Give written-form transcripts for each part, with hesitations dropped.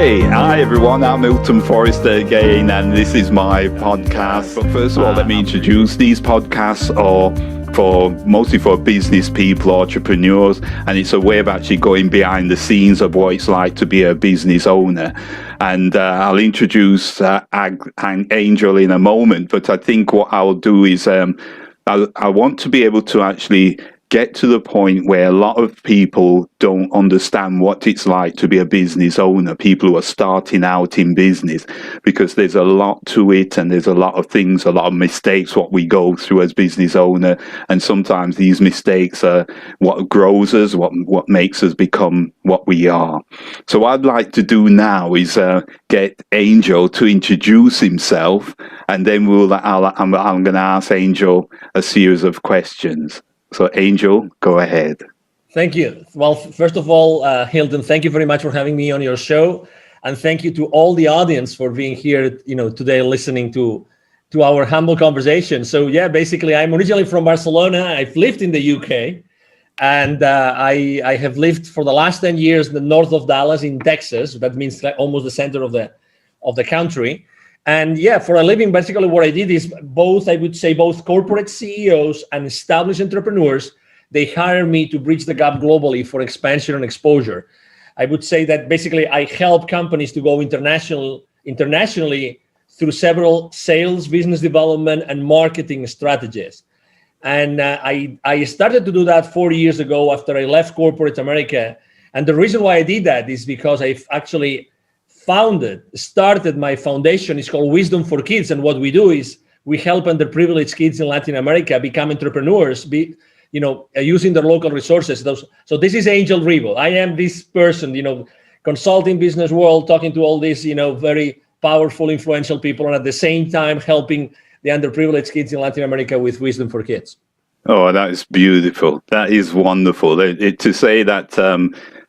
Okay, hi everyone, I'm Milton Forrester again, and this is my podcast. But first of all, let me introduce these podcasts are mostly for business people, entrepreneurs, and it's a way of actually going behind the scenes of what it's like to be a business owner. And I'll introduce Angel in a moment, but I think what I'll do is I want to be able to actually get to the point where a lot of people don't understand what it's like to be a business owner, people who are starting out in business, because there's a lot to it and there's a lot of things, a lot of mistakes what we go through as business owner, and sometimes these mistakes are what grows us, what makes us become what we are. So what I'd like to do now is get Angel to introduce himself, and then I'm going to ask Angel a series of questions. So, Angel, go ahead. Thank you. Well, first of all, Hilton, thank you very much for having me on your show, and thank you to all the audience for being here, today, listening to our humble conversation. So, yeah, basically, I'm originally from Barcelona. I've lived in the UK, and I have lived for the last 10 years in the north of Dallas, in Texas. That means like almost the center of the country. And yeah, for a living, basically what I did is I would say both corporate CEOs and established entrepreneurs, they hire me to bridge the gap globally for expansion and exposure. I would say that basically I help companies to go internationally through several sales, business development, and marketing strategies. And I started to do that 4 years ago after I left corporate America. And the reason why I did that is because I've actually started my foundation. It's called Wisdom for Kids, and what we do is we help underprivileged kids in Latin America become entrepreneurs, using their local resources. So this is Angel Ribo. I am this person, consulting business world, talking to all these, very powerful, influential people, and at the same time helping the underprivileged kids in Latin America with Wisdom for Kids. Oh, that is beautiful. That is wonderful. To say that.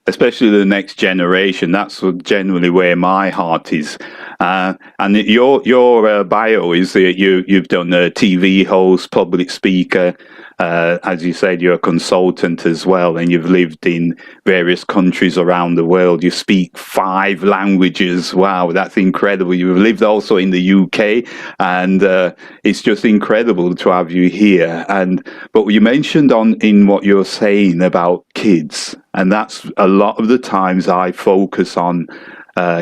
Especially the next generation, that's generally where my heart is. And your bio is that you've done a TV host, public speaker. As you said, you're a consultant as well, and you've lived in various countries around the world. You speak 5 languages. Wow, that's incredible. You've lived also in the UK, and it's just incredible to have you here. But you mentioned in what you're saying about kids, and that's a lot of the times I focus on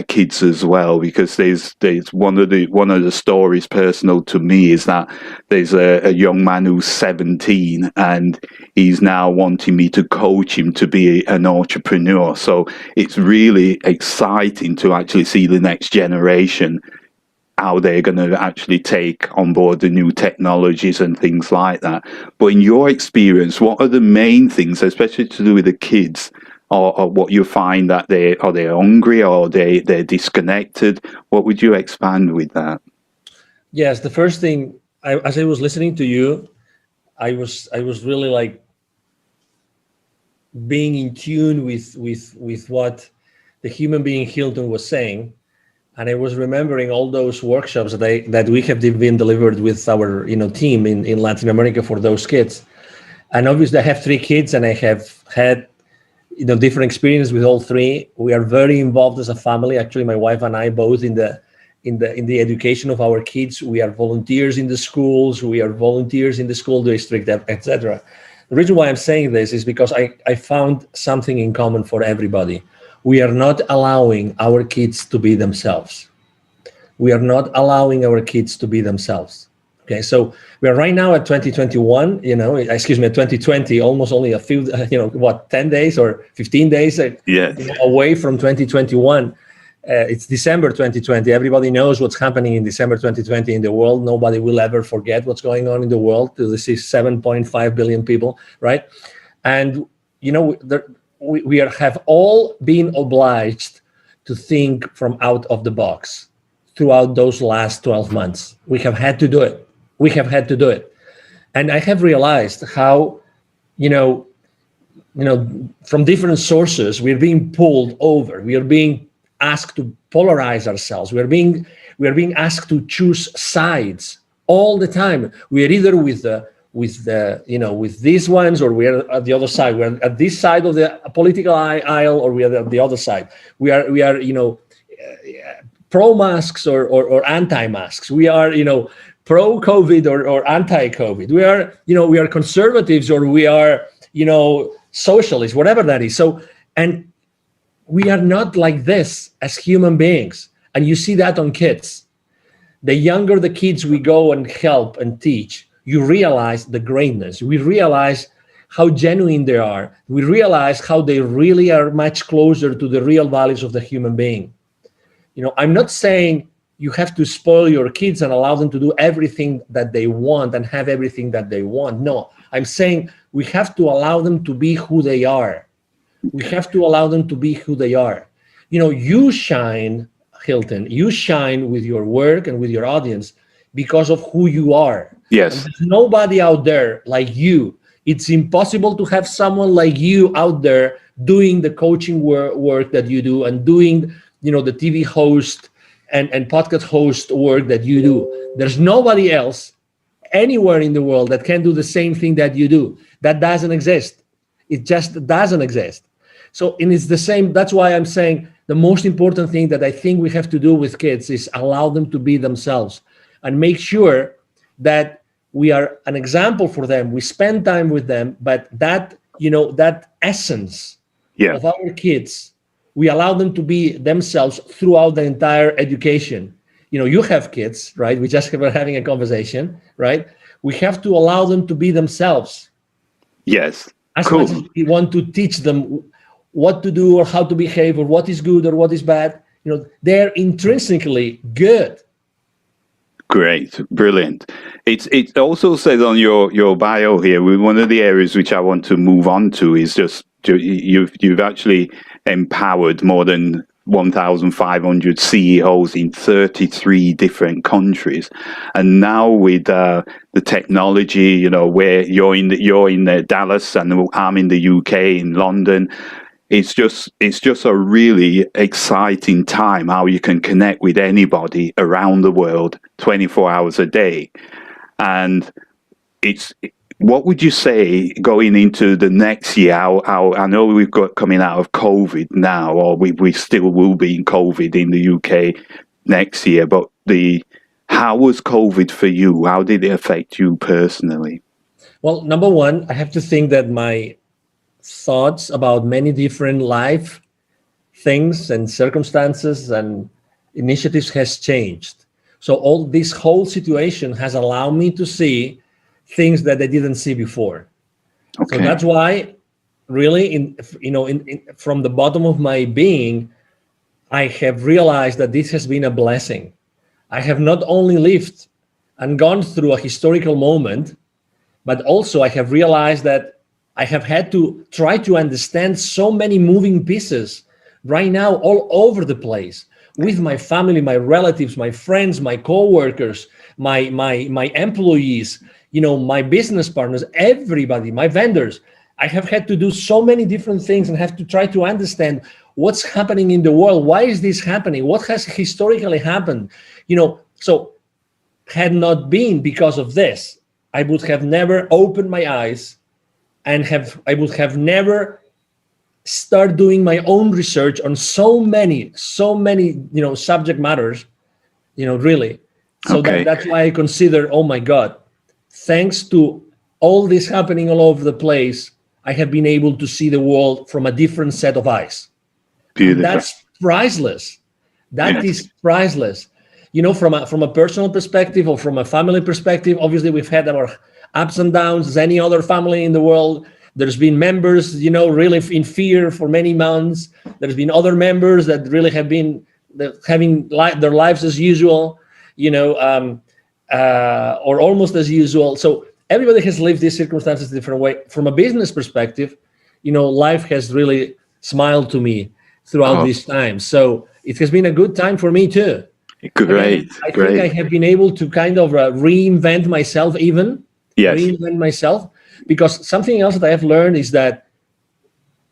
kids as well, because there's one of the stories personal to me is that there's a young man who's 17 and he's now wanting me to coach him to be an entrepreneur. So it's really exciting to actually see the next generation, how they're going to actually take on board the new technologies and things like that. But in your experience, what are the main things, especially to do with the kids, or what you find that they're hungry or they're disconnected? What would you expand with that? Yes, the first thing, as I was listening to you, I was really like being in tune with what the human being Hilton was saying. And I was remembering all those workshops that we have been delivered with our team in Latin America for those kids. And obviously I have 3 kids, and I have had different experience with all 3. We are very involved as a family. Actually, my wife and I both in the education of our kids. We are volunteers in the schools. We are volunteers in the school district, etc. The reason why I'm saying this is because I found something in common for everybody. We are not allowing our kids to be themselves. We are not allowing our kids to be themselves. Okay, so we are right now at 2021, at 2020, almost only a few, 10 days or 15 days away from 2021. It's December 2020. Everybody knows what's happening in December 2020 in the world. Nobody will ever forget what's going on in the world. This is 7.5 billion people, right? And, we have all been obliged to think from out of the box throughout those last 12 months. We have had to do it. And I have realized how, from different sources, we're being pulled over. We are being asked to polarize ourselves. We are being asked to choose sides all the time. We are either with these ones, or we are at the other side. We're at this side of the political aisle, or we are at the other side. We are pro-masks or anti-masks. We are, pro-COVID or anti-COVID. We are, we are conservatives or we are, socialists, whatever that is. So, and we are not like this as human beings. And you see that on kids. The younger the kids we go and help and teach, you realize the greatness. We realize how genuine they are. We realize how they really are much closer to the real values of the human being. I'm not saying you have to spoil your kids and allow them to do everything that they want and have everything that they want. No, I'm saying we have to allow them to be who they are. We have to allow them to be who they are. You shine, Hilton, you shine with your work and with your audience because of who you are. Yes. And there's nobody out there like you. It's impossible to have someone like you out there doing the coaching work that you do and doing, the TV host and podcast host work that you do. There's nobody else anywhere in the world that can do the same thing that you do. That doesn't exist. It just doesn't exist. So, and it's the same. That's why I'm saying the most important thing that I think we have to do with kids is allow them to be themselves and make sure that we are an example for them. We spend time with them, but that, that essence of our kids, we allow them to be themselves throughout the entire education. You have kids, right? We just were having a conversation, right? We have to allow them to be themselves. Yes. As much as we want to teach them what to do or how to behave or what is good or what is bad, they're intrinsically good. Great, brilliant. It also says on your bio here, one of the areas which I want to move on to is just you've actually empowered more than 1,500 CEOs in 33 different countries, and now with the technology, where you're in Dallas and I'm in the UK in London. It's just a really exciting time how you can connect with anybody around the world 24 hours a day. And what would you say going into the next year? How I know we've got coming out of COVID now, or we still will be in COVID in the UK next year, but how was COVID for you? How did it affect you personally? Well, number one, I have to think that my thoughts about many different life things and circumstances and initiatives has changed. So this whole situation has allowed me to see things that I didn't see before. Okay. So that's why really from the bottom of my being, I have realized that this has been a blessing. I have not only lived and gone through a historical moment, but also I have realized that I have had to try to understand so many moving pieces right now all over the place with my family, my relatives, my friends, my co-workers, my employees, my business partners, everybody, my vendors. I have had to do so many different things and have to try to understand what's happening in the world. Why is this happening? What has historically happened? So had not been because of this, I would have never opened my eyes and I would have never start doing my own research on so many, subject matters, really. So okay. That's why I consider, oh my God, thanks to all this happening all over the place, I have been able to see the world from a different set of eyes. Beautiful. And that's priceless. That is priceless. From a personal perspective or from a family perspective, obviously we've had our ups and downs as any other family in the world. There's been members, really in fear for many months. There's been other members that really have been having their lives as usual, or almost as usual. So everybody has lived these circumstances a different way. From a business perspective, life has really smiled to me throughout this time. So it has been a good time for me too. Great. I think I have been able to kind of reinvent myself reinvent myself, because something else that I have learned is that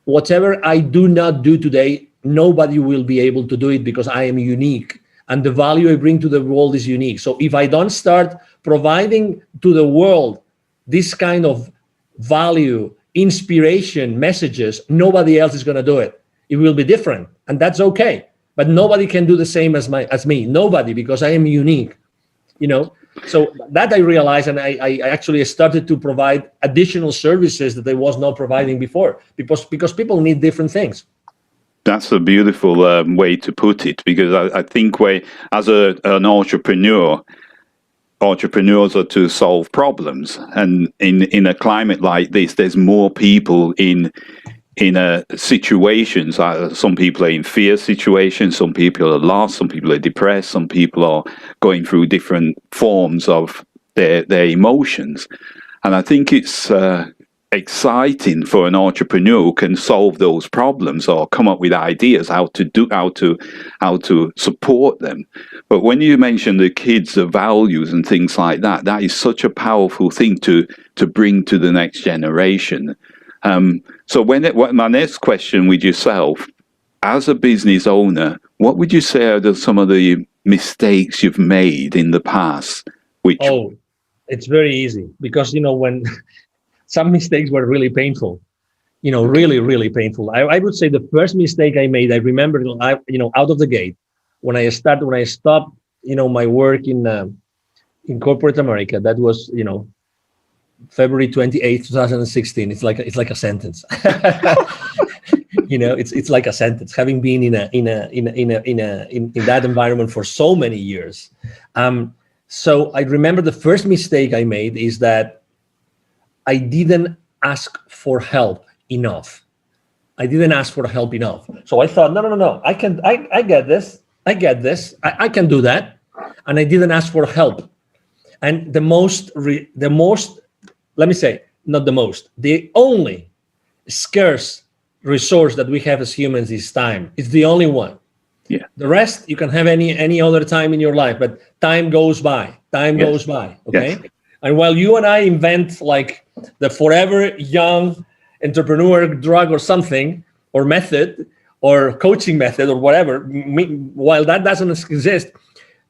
whatever I do not do today, nobody will be able to do it because I am unique and the value I bring to the world is unique. So if I don't start providing to the world this kind of value, inspiration, messages, nobody else is going to do it. It will be different, and that's okay. but nobody can do the same as me. Nobody, because I am unique, you know. So that I realized, and I actually started to provide additional services that I was not providing before, because people need different things. That's a beautiful way to put it, because I think as an entrepreneur, entrepreneurs are to solve problems, and in a climate like this, there's more people in situations. Some people are in fear situations, some people are lost, some people are depressed, some people are going through different forms of their emotions. And I think it's exciting for an entrepreneur who can solve those problems or come up with ideas how to support them. But when you mention the kids, the values and things like that, that is such a powerful thing to bring to the next generation. So my next question with yourself, as a business owner, what would you say are some of the mistakes you've made in the past? Oh, it's very easy, because, you know, when some mistakes were really painful, you know, really, really painful. I would say the first mistake I made, I remember, you know, out of the gate, when I stopped, you know, my work in corporate America. That was, you know, February 28th, 2016. It's like a sentence. You know, it's like a sentence. Having been in that environment for so many years. So I remember the first mistake I made is that I didn't ask for help enough. I didn't ask for help enough. So I thought, no. I get this. I can do that. And I didn't ask for help. And the only scarce resource that we have as humans is time. It's the only one. Yeah. The rest you can have any other time in your life, but time goes by. Goes by. Okay. Yes. And while you and I invent like the forever young entrepreneur drug or something, or method, or coaching method, or whatever, while that doesn't exist,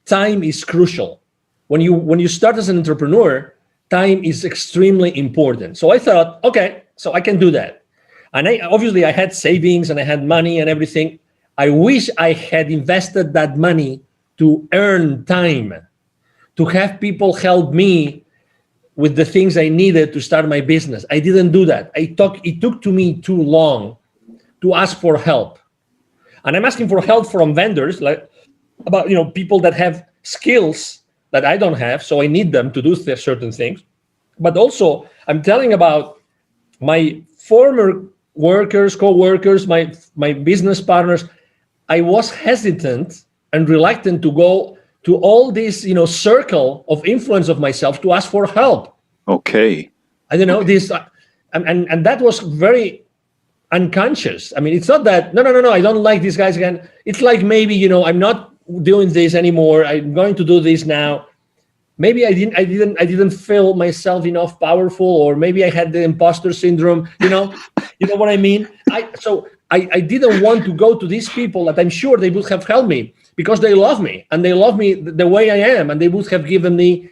time is crucial. When you start as an entrepreneur, time is extremely important. So I thought, okay, so I can do that. And obviously I had savings and I had money and everything. I wish I had invested that money to earn time, to have people help me with the things I needed to start my business. I didn't do that. It took to me too long to ask for help. And I'm asking for help from vendors, like about, you know, people that have skills that I don't have, so I need them to do certain things. But also, I'm telling about my former workers, co-workers, my business partners. I was hesitant and reluctant to go to all this, you know, circle of influence of myself to ask for help. Okay. I don't know this, and that was very unconscious. I mean, it's not that no, I don't like these guys again. It's like, maybe, you know, I'm not doing this anymore. I'm going to do this now. Maybe I didn't feel myself enough powerful, or maybe I had the imposter syndrome. You know what I mean? I didn't want to go to these people that I'm sure they would have helped me, because they love me and they love me the way I am, and they would have given me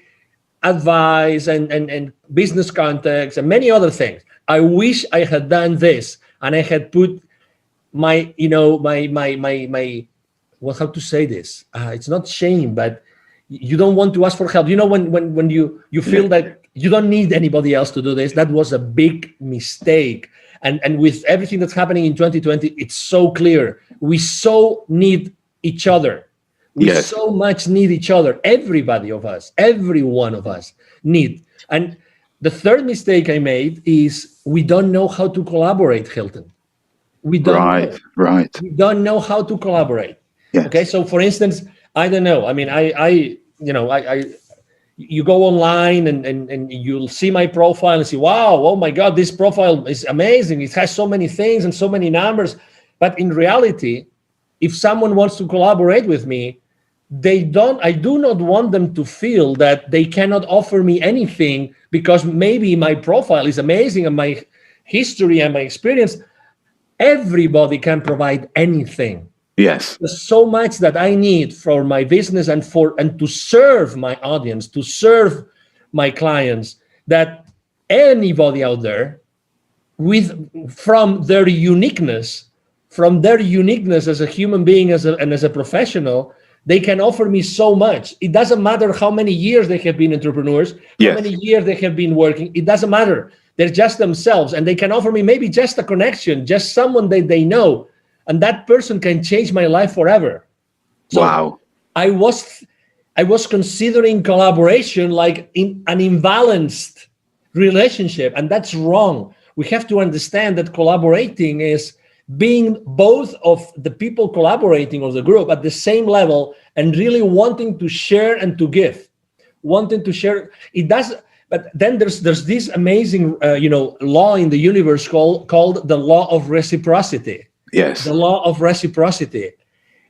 advice and business contacts and many other things. I wish I had done this, and I had put my, you know, my well, how to say this? It's not shame, but you don't want to ask for help. You know, when you feel that you don't need anybody else to do this. That was a big mistake. And with everything that's happening in 2020, it's so clear. We so need each other. We so much need each other. Everybody of us, every one of us need. And the third mistake I made is we don't know how to collaborate, Hilton. We don't know. Right. We don't know how to collaborate. Yes. Okay. So for instance, I don't know. I mean, you go online and you'll see my profile and see, wow, oh my God, this profile is amazing. It has so many things and so many numbers. But in reality, if someone wants to collaborate with me, I do not want them to feel that they cannot offer me anything, because maybe my profile is amazing and my history and my experience. Everybody can provide anything. Yes. There's so much that I need for my business and to serve my audience, to serve my clients, that anybody out there from their uniqueness from their uniqueness as a human being, and as a professional, they can offer me so much. It doesn't matter how many years they have been entrepreneurs, how many years they have been working. It doesn't matter. They're just themselves, and they can offer me maybe just a connection, just someone that they know, and that person can change my life forever. So wow. I was considering collaboration like in an imbalanced relationship, and that's wrong. We have to understand that collaborating is being both of the people collaborating on the group at the same level and really wanting to share and to give, wanting to share. It does, but then there's this amazing law in the universe called the law of reciprocity. Yes. The law of reciprocity.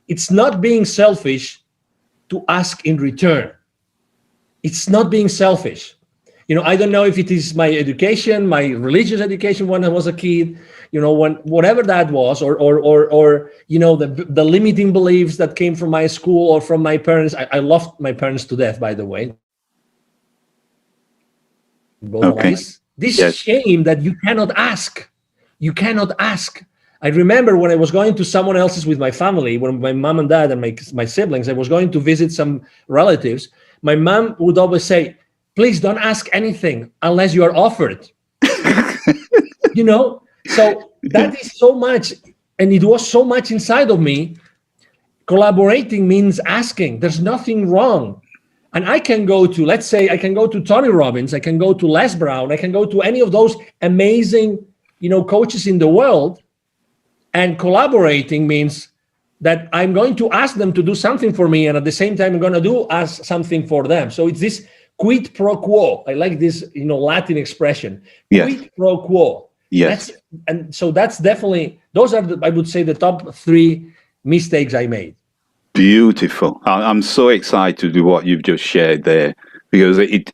It's not being selfish to ask in return. It's not being selfish. I don't know if it is my education, my religious education when I was a kid, whatever that was, or the limiting beliefs that came from my school or from my parents. I loved my parents to death, by the way. Okay. This shame that you cannot ask. You cannot ask. I remember when I was going to someone else's with my family, when my mom and dad and my siblings, I was going to visit some relatives. My mom would always say, please don't ask anything unless you are offered. So that is so much, and it was so much inside of me. Collaborating means asking. There's nothing wrong. And I can go to, let's say, I can go to Tony Robbins, I can go to Les Brown, I can go to any of those amazing, coaches in the world. And collaborating means that I'm going to ask them to do something for me, and at the same time, I'm going to ask something for them. So it's this quid pro quo. I like this, Latin expression. Yes. Quid pro quo. Yes. So that's definitely, those are, I would say, the top 3 mistakes I made. Beautiful. I'm so excited with what you've just shared there, because it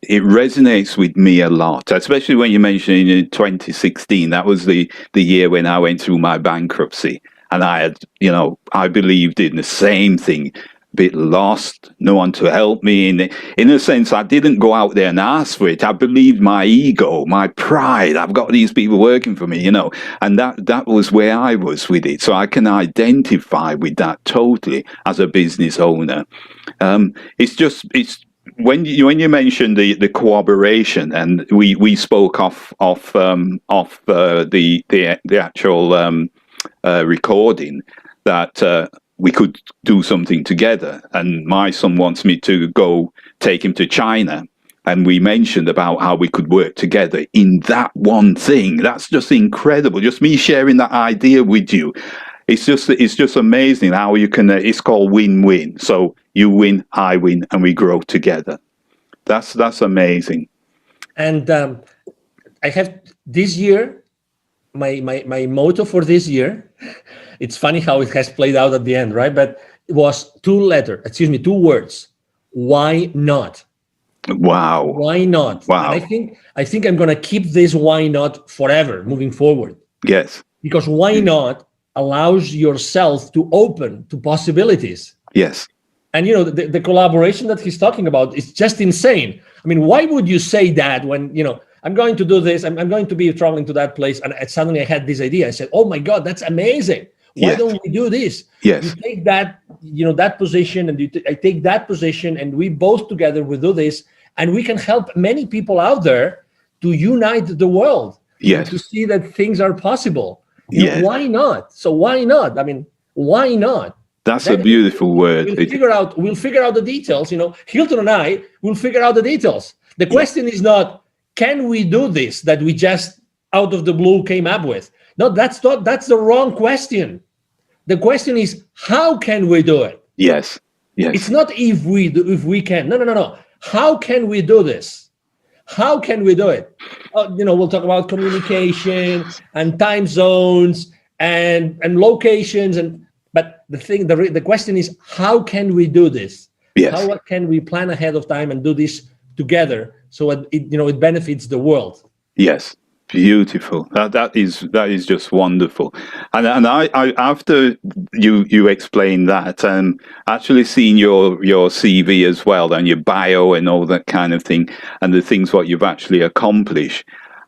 resonates with me a lot, especially when you mentioned in 2016, that was the year when I went through my bankruptcy, and I had, I believed in the same thing, a bit lost, no one to help me. In a sense, I didn't go out there and ask for it. I believed my ego, my pride. I've got these people working for me, and that was where I was with it. So I can identify with that totally as a business owner. It's when you mentioned the cooperation, and we spoke off the actual recording, that we could do something together, and my son wants me to go take him to China, and we mentioned about how we could work together in that one thing. That's just incredible. Just me sharing that idea with you. It's just amazing how you can. It's called win-win. So you win, I win, and we grow together. That's amazing. And I have this year, my motto for this year. It's funny how it has played out at the end, right? But it was 2 words. Why not? Wow. Why not? Wow. And I think I'm gonna keep this why not forever moving forward. Yes. Because why not allows yourself to open to possibilities. Yes. And the collaboration that he's talking about is just insane. I mean, why would you say that when I'm going to do this, I'm going to be traveling to that place, and suddenly I had this idea. I said, oh my God, that's amazing. Why don't we do this? Yes. You take that, that position, and I take that position, and we both together will do this, and we can help many people out there to unite the world. Yes. To see that things are possible. Yes. Why not? So why not? I mean, why not? That's a beautiful word. We'll figure out the details. Hilton and I will figure out the details. The question is not, can we do this that we just out of the blue came up with? No, that's the wrong question. The question is, how can we do it? Yes. Yes. It's not if we can. No. How can we do this? How can we do it? We'll talk about communication and time zones and locations, but the question is, how can we do this? Yes. How can we plan ahead of time and do this together so it benefits the world? Yes. Beautiful. That is just wonderful. And I after you explained that, actually seeing your CV as well, and your bio and all that kind of thing, and the things what you've actually accomplished,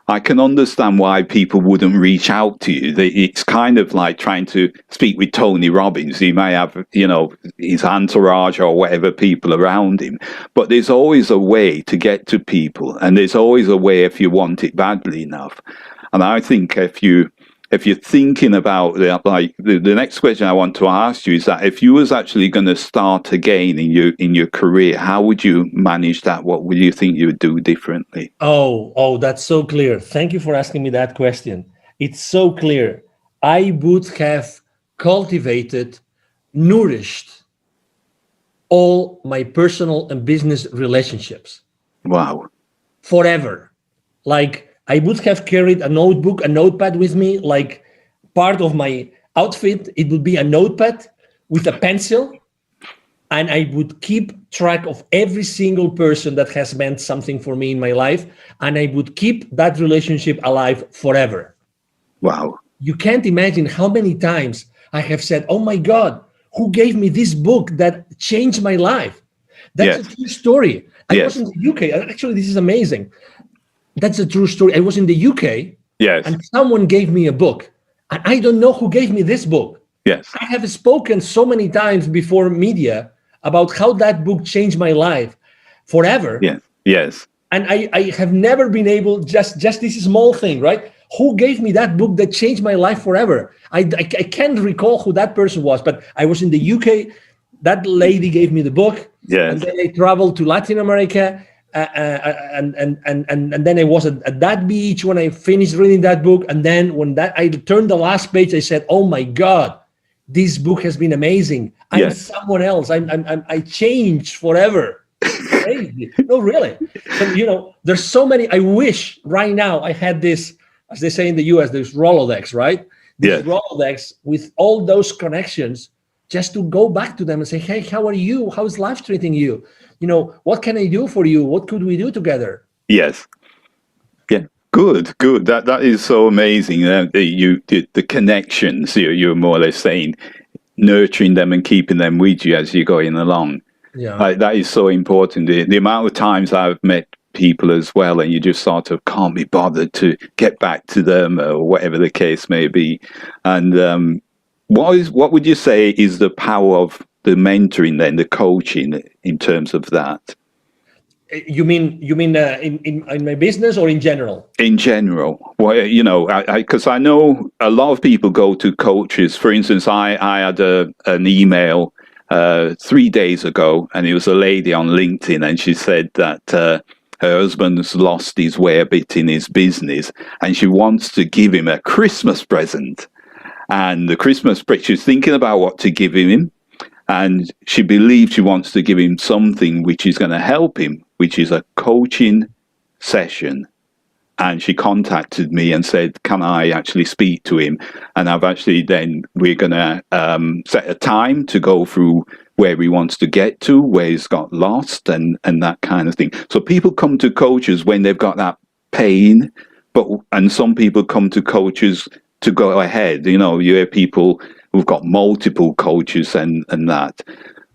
I can understand why people wouldn't reach out to you. It's kind of like trying to speak with Tony Robbins. He may have, you know, his entourage or whatever people around him, but there's always a way to get to people, and there's always a way if you want it badly enough. And I think if you're thinking about like the next question I want to ask you is that if you was actually going to start again in your career, how would you manage that? What would you think you would do differently? Oh, that's so clear. Thank you for asking me that question. It's so clear. I would have cultivated, nourished all my personal and business relationships. Wow. Forever. Like, I would have carried a notebook, a notepad with me, like part of my outfit. It would be a notepad with a pencil, and I would keep track of every single person that has meant something for me in my life, and I would keep that relationship alive forever. Wow. You can't imagine how many times I have said, oh my God, who gave me this book that changed my life? That's a true story. I was in the UK. Actually, this is amazing. That's a true story. I was in the UK, and someone gave me a book, and I don't know who gave me this book. I have spoken so many times before media about how that book changed my life forever. And I have never been able, just this small thing, right? Who gave me that book that changed my life forever? I can't recall who that person was, but I was in the UK. That lady gave me the book, and then I traveled to Latin America. And then I was at that beach when I finished reading that book, and then when I turned the last page, I said, "Oh my God, this book has been amazing. I'm someone else. I changed forever." Crazy. No, really. So, you know, there's so many. I wish right now I had this, as they say in the US, there's Rolodex, right? This Rolodex with all those connections, just to go back to them and say, "Hey, how are you? How's life treating you? You know, what can I do for you? What could we do together?" Good. That is so amazing. The connections you're more or less saying, nurturing them and keeping them with you as you're going along. That is so important. The amount of times I've met people as well, and you just sort of can't be bothered to get back to them or whatever the case may be. And what would you say is the power of the mentoring, then the coaching, in terms of that? You mean in my business or in general? In general. Well, you know, because I know a lot of people go to coaches. For instance, I had an email 3 days ago, and it was a lady on LinkedIn, and she said that her husband's lost his way a bit in his business, and she wants to give him a Christmas present. And the Christmas present, she's thinking about what to give him, and she believes she wants to give him something which is going to help him, which is a coaching session. And she contacted me and said, can I actually speak to him? And we're going to set a time to go through where he wants to get to, where he's got lost, and that kind of thing. So people come to coaches when they've got that pain, and some people come to coaches to go ahead. You know, you hear people who've got multiple coaches and that.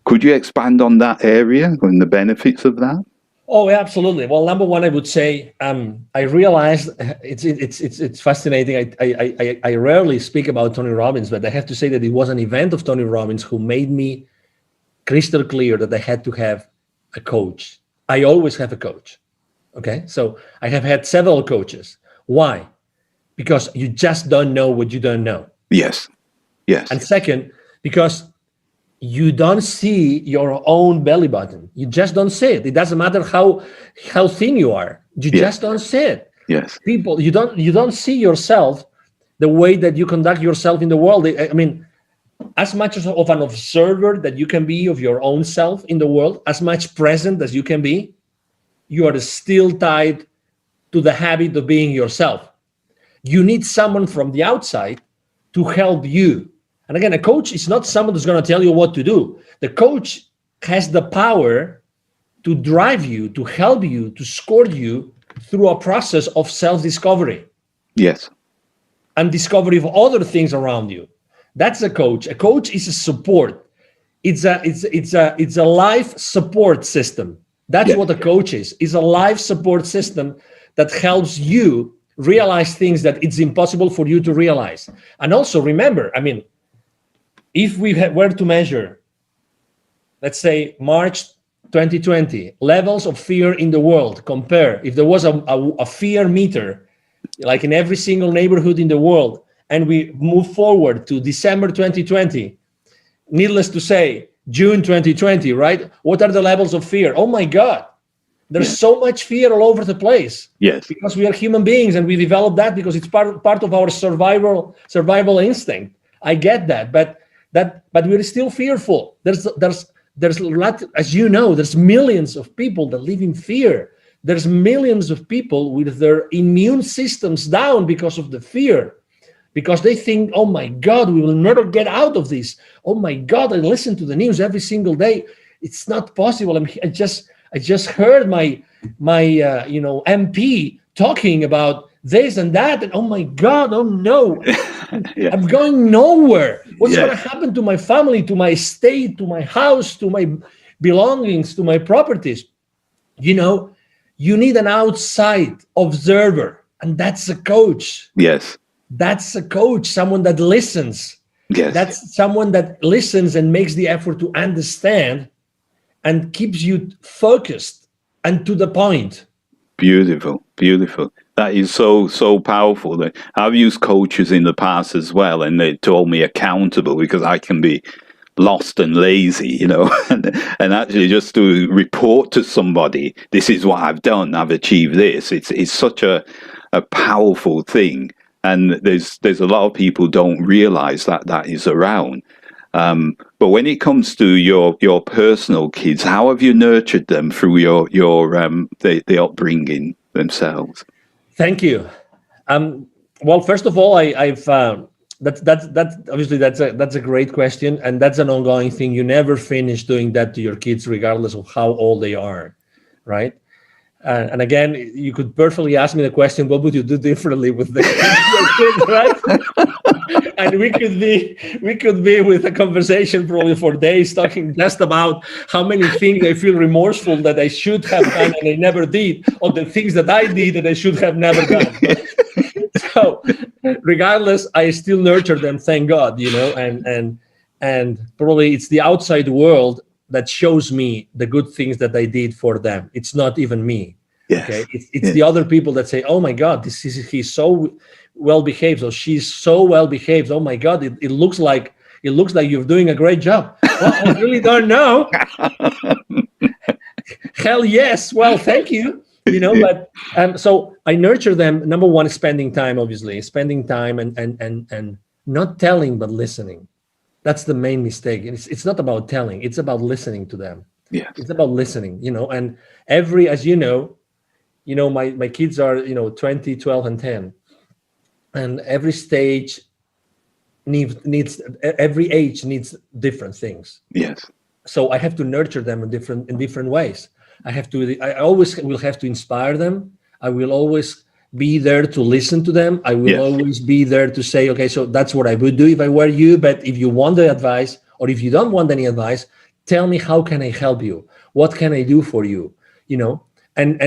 Could you expand on that area and the benefits of that? Oh, absolutely. Well, number one, I would say I realized it's fascinating. I rarely speak about Tony Robbins, but I have to say that it was an event of Tony Robbins who made me crystal clear that I had to have a coach. I always have a coach. Okay, so I have had several coaches. Why? Because you just don't know what you don't know. Yes. And second, because you don't see your own belly button. You just don't see it. It doesn't matter how thin you are. You just don't see it. People, you don't see yourself the way that you conduct yourself in the world. I mean, as much of an observer that you can be of your own self in the world, as much present as you can be, you are still tied to the habit of being yourself. You need someone from the outside to help you. And again, a coach is not someone who's going to tell you what to do. The coach has the power to drive you, to help you, to escort you through a process of self-discovery. Yes. And discovery of other things around you. That's a coach. A coach is a support. It's a life support system. That's what a coach is a life support system that helps you realize things that it's impossible for you to realize. And also remember, I mean, if we were to measure, let's say March 2020, levels of fear in the world, compare if there was a fear meter, like in every single neighborhood in the world, and we move forward to December 2020, needless to say, June 2020, right? What are the levels of fear? Oh my God, there's so much fear all over the place. Yes. Because we are human beings and we develop that because it's part of our survival instinct. I get that, but we're still fearful. There's a lot, as you know, there's millions of people that live in fear. There's millions of people with their immune systems down because of the fear. Because they think, oh my God, we will never get out of this. Oh my God, I listen to the news every single day. It's not possible. I just heard my MP talking about this and that, and oh my God, oh no, yeah. I'm going nowhere. What's going to happen to my family, to my estate, to my house, to my belongings, to my properties? You know, you need an outside observer, and that's a coach. Yes. That's a coach, someone that listens. Yes. That's someone that listens and makes the effort to understand and keeps you focused and to the point. Beautiful, beautiful. That is so powerful. I've used coaches in the past as well, and they told me accountable because I can be lost and lazy, you know, and actually just to report to somebody, this is what I've done, I've achieved this. It's such a powerful thing. And there's a lot of people don't realize that is around. But when it comes to your personal kids, how have you nurtured them through your the upbringing themselves? Thank you. Well, first of all, I've that's obviously that's a great question, and that's an ongoing thing. You never finish doing that to your kids, regardless of how old they are, right? And again, you could perfectly ask me the question, what would you do differently with the kids, right? And we could be with a conversation probably for days talking just about how many things I feel remorseful that I should have done and I never did, or the things that I did that I should have never done. So regardless, I still nurture them, thank God, you know, and probably it's the outside world that shows me the good things that I did for them. It's not even me. Yes. Okay, it's the other people that say, "Oh my God, he's so well behaved, or she's so well behaved. Oh my God, it looks like you're doing a great job." Well, I really don't know. Hell yes. Well, thank you. You know, but so I nurture them. Number one, spending time, obviously, spending time and not telling but listening. That's the main mistake. It's not about telling, it's about listening to them. Yeah. It's about listening, you know, and as you know, my kids are, 20, 12, and 10. And every stage every age needs different things. Yes. So I have to nurture them in different ways. I always will have to inspire them. I will always be there to listen to them. I will always be there to say, okay, so that's what I would do if I were you. But if you want the advice, or if you don't want any advice, tell me, how can I help you? What can I do for you? You know, and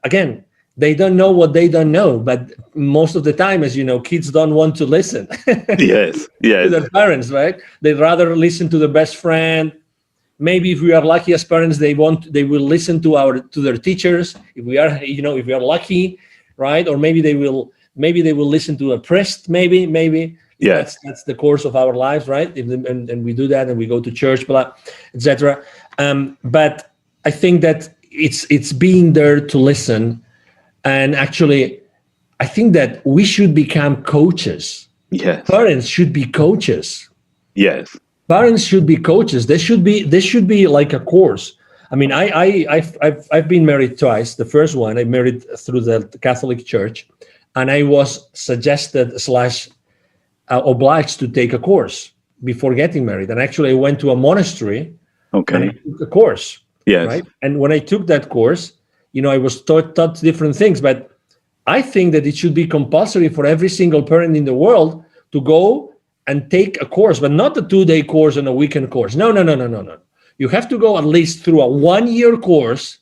again, they don't know what they don't know. But most of the time, as you know, kids don't want to listen. Yes. To their parents, right? They'd rather listen to their best friend. Maybe if we are lucky as parents, they will listen to their teachers. If we are, if we are lucky, right? Or maybe they will listen to a priest. Maybe. Yes. That's the course of our lives, right? And we do that, and we go to church, blah, etc. But I think that it's being there to listen, and actually, I think that we should become coaches. Yes. Parents should be coaches. Yes. Parents should be coaches. There should be like a course. I mean, I've been married twice. The first one I married through the Catholic Church, and I was suggested / obliged to take a course before getting married. And actually, I went to a monastery. Okay. And I took a course. Yes. Right. And when I took that course, I was taught different things. But I think that it should be compulsory for every single parent in the world to go and take a course, but not a 2-day course and a weekend course. No. You have to go at least through a 1-year course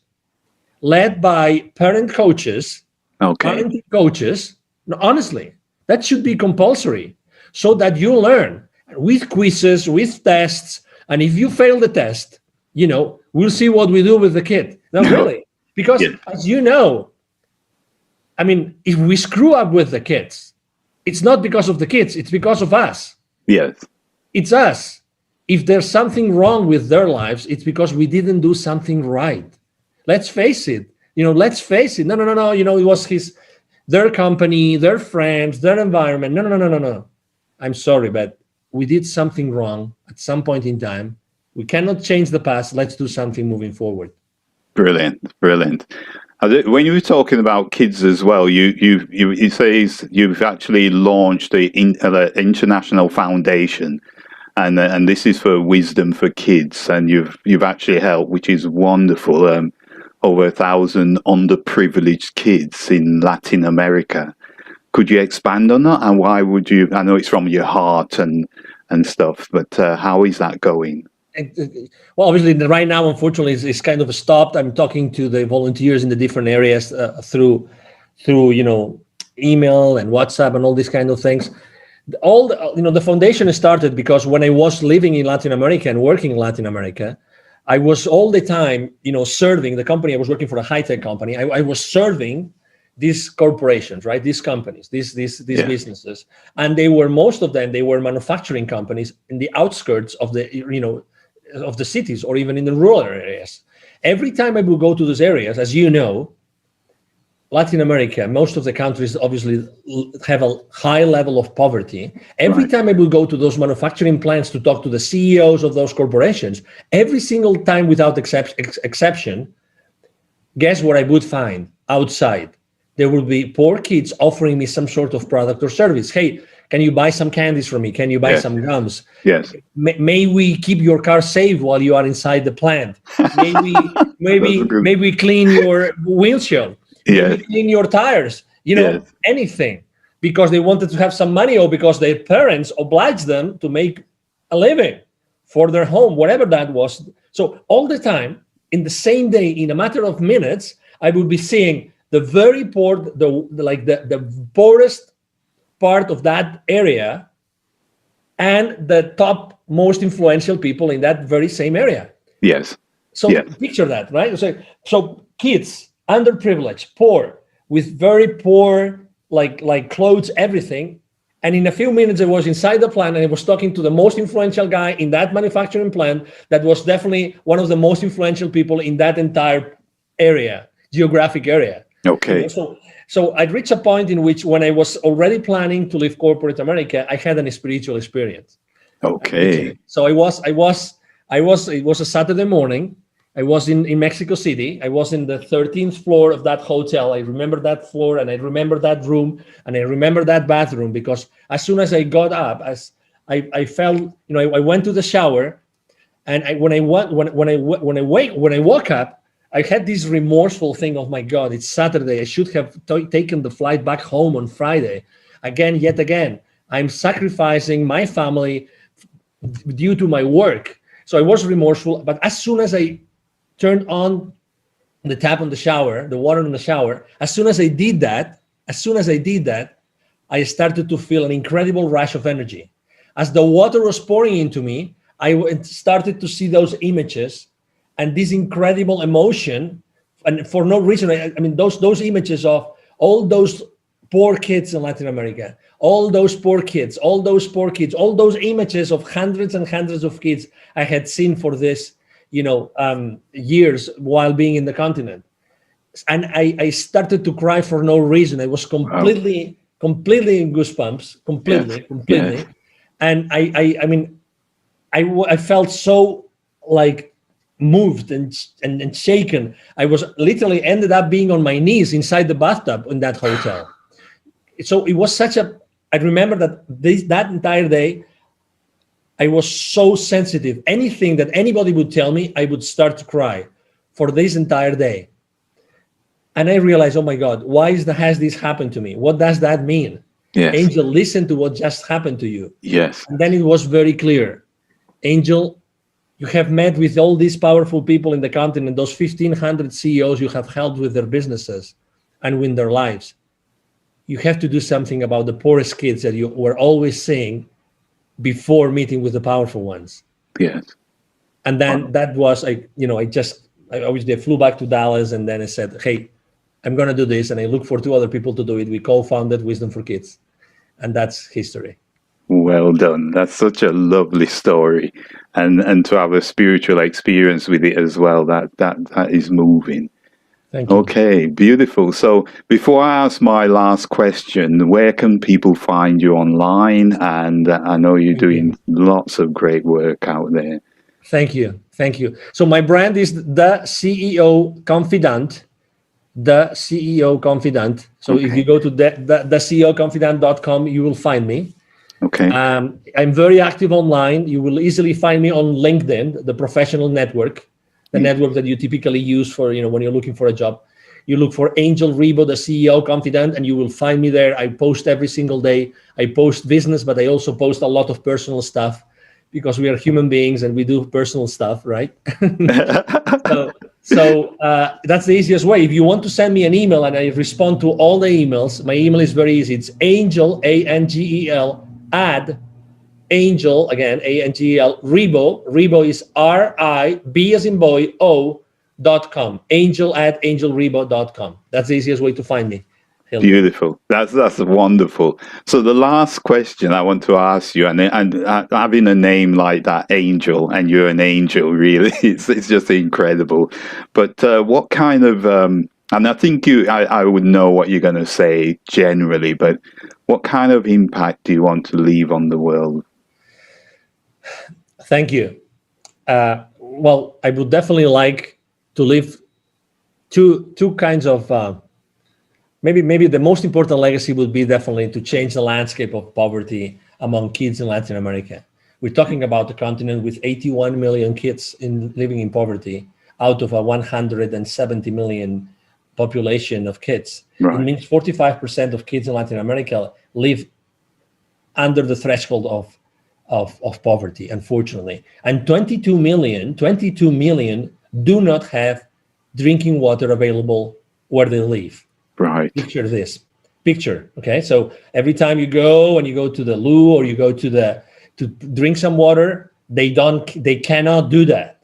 led by parent coaches, Okay. Parenting coaches, no, honestly, that should be compulsory so that you learn with quizzes, with tests. And if you fail the test, we'll see what we do with the kid. No, really. Because Yeah. as you know, I mean, if we screw up with the kids, it's not because of the kids, it's because of us. Yes. It's us. If there's something wrong with their lives, it's because we didn't do something right. Let's face it. Let's face it. No. It was their company, their friends, their environment. No. I'm sorry, but we did something wrong at some point in time. We cannot change the past. Let's do something moving forward. Brilliant. When you were talking about kids as well, you say you've actually launched the international foundation, and this is for wisdom for kids, and you've actually helped, which is wonderful, over 1,000 underprivileged kids in Latin America. Could you expand on that, and why would you? I know it's from your heart and stuff, but how is that going? Well, obviously, right now, unfortunately, it's kind of stopped. I'm talking to the volunteers in the different areas through email and WhatsApp and all these kind of things. The foundation started because when I was living in Latin America and working in Latin America, I was all the time, serving the company. I was working for a high-tech company. I was serving these corporations, right? These companies, these businesses, and most of them were manufacturing companies in the outskirts of the cities or even in the rural areas. Every time I would go to those areas, as you know, Latin America, most of the countries obviously have a high level of poverty. Every time I would go to those manufacturing plants to talk to the CEOs of those corporations, every single time without exception, guess what I would find outside? There would be poor kids offering me some sort of product or service. Hey, can you buy some candies from me? Can you buy some gums? Yes. May we keep your car safe while you are inside the plant? Maybe clean your windshield. Maybe clean your tires. Anything, because they wanted to have some money or because their parents obliged them to make a living for their home, whatever that was. So all the time, in the same day, in a matter of minutes, I would be seeing the very poor, the poorest part of that area and the top most influential people in that very same area. Yes. So picture that, right? So kids, underprivileged, poor, with very poor like clothes, everything. And in a few minutes, I was inside the plant and I was talking to the most influential guy in that manufacturing plant that was definitely one of the most influential people in that entire area, geographic area. Okay. So I'd reached a point in which when I was already planning to leave corporate America, I had a spiritual experience. Okay. So it was a Saturday morning. I was in Mexico City. I was in the 13th floor of that hotel. I remember that floor and I remember that room and I remember that bathroom because as soon as I got up, as I felt, I went to the shower, and when I woke up, I had this remorseful thing of, my God, it's Saturday. I should have taken the flight back home on Friday. Yet again, I'm sacrificing my family due to my work. So I was remorseful. But as soon as I turned on the tap on the shower, the water in the shower, as soon as I did that, I started to feel an incredible rush of energy. As the water was pouring into me, I started to see those images and this incredible emotion, and for no reason. I mean, those images of all those poor kids in Latin America, all those images of hundreds and hundreds of kids I had seen for this, years while being in the continent. And I started to cry for no reason. I was completely in goosebumps, completely. And I felt so moved and shaken. I was literally ended up being on my knees inside the bathtub in that hotel. So it was I remember that entire day, I was so sensitive. Anything that anybody would tell me, I would start to cry for this entire day. And I realized, oh my God, why has this happened to me? What does that mean? Yes. Angel, listen to what just happened to you. Yes. And then it was very clear. Angel, you have met with all these powerful people in the continent, those 1,500 CEOs you have helped with their businesses. and win their lives, you have to do something about the poorest kids that you were always saying before meeting with the powerful ones. Yes. And then that was, I obviously flew back to Dallas, and then I said, hey, I'm going to do this. And I looked for 2 other people to do it. We co-founded Wisdom for Kids. And that's history. Well done. That's such a lovely story. And to have a spiritual experience with it as well, that is moving. Thank you. Okay, beautiful. So before I ask my last question, where can people find you online? And I know you're doing lots of great work out there. Thank you. Thank you. So my brand is the CEO Confidant, the CEO Confidant. So if you go to the CEOconfidant.com, you will find me. Okay. I'm very active online. You will easily find me on LinkedIn, the professional network, the network that you typically use for, when you're looking for a job. You look for Angel Rebo, the CEO Confidant, and you will find me there. I post every single day. I post business, but I also post a lot of personal stuff, because we are human beings and we do personal stuff, right? So that's the easiest way. If you want to send me an email and I respond to all the emails, my email is very easy. It's Angel, ANGEL, Angel, again, ANGEL, Rebo. Rebo is RIB as in boy, O.com. Angel@angelrebo.com. That's the easiest way to find me. Beautiful. That's wonderful. So the last question I want to ask you, and having a name like that, Angel, and you're an angel, really, it's just incredible. But what kind of, and I think I would know what you're going to say generally, but what kind of impact do you want to leave on the world? Thank you. Well, I would definitely like to leave two kinds of, maybe the most important legacy would be definitely to change the landscape of poverty among kids in Latin America. We're talking about a continent with 81 million kids living in poverty out of a 170 million population of kids. Right. It means 45% of kids in Latin America live under the threshold of poverty, unfortunately. And 22 million do not have drinking water available where they live. Right. Picture this. Okay. So every time you go to the loo or you go to drink some water, they cannot do that.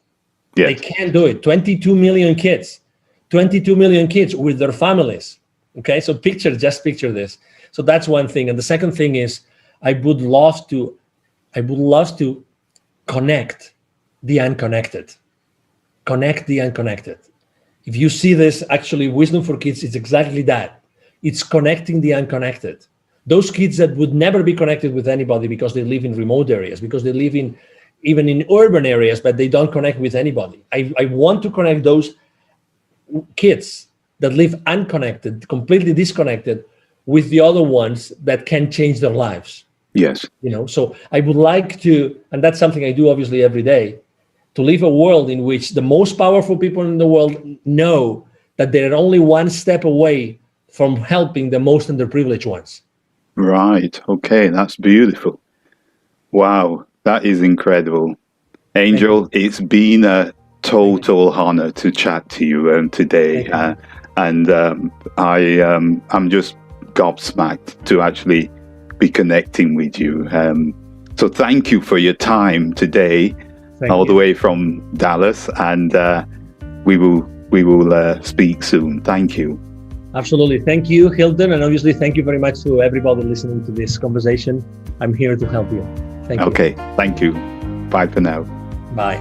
Yes. They can't do it. 22 million kids with their families. Okay. So just picture this. So that's one thing. And the second thing is I would love to connect the unconnected. If you see this, actually, Wisdom for Kids is exactly that. It's connecting the unconnected. Those kids that would never be connected with anybody because they live in remote areas, because they live even in urban areas, but they don't connect with anybody. I want to connect those kids that live unconnected, completely disconnected, with the other ones that can change their lives. Yes. So I would like to, and that's something I do obviously every day, to live a world in which the most powerful people in the world know that they're only one step away from helping the most underprivileged ones. Right. Okay. That's beautiful. Wow. That is incredible. Angel, it's been a total honor to chat to you today. I'm just gobsmacked to actually be connecting with you. So thank you for your time today. All the way from Dallas, and we will speak soon. Thank you. Absolutely. Thank you, Hilton, and obviously thank you very much to everybody listening to this conversation. I'm here to help you. Thank you. Okay. Thank you. Bye for now. Bye.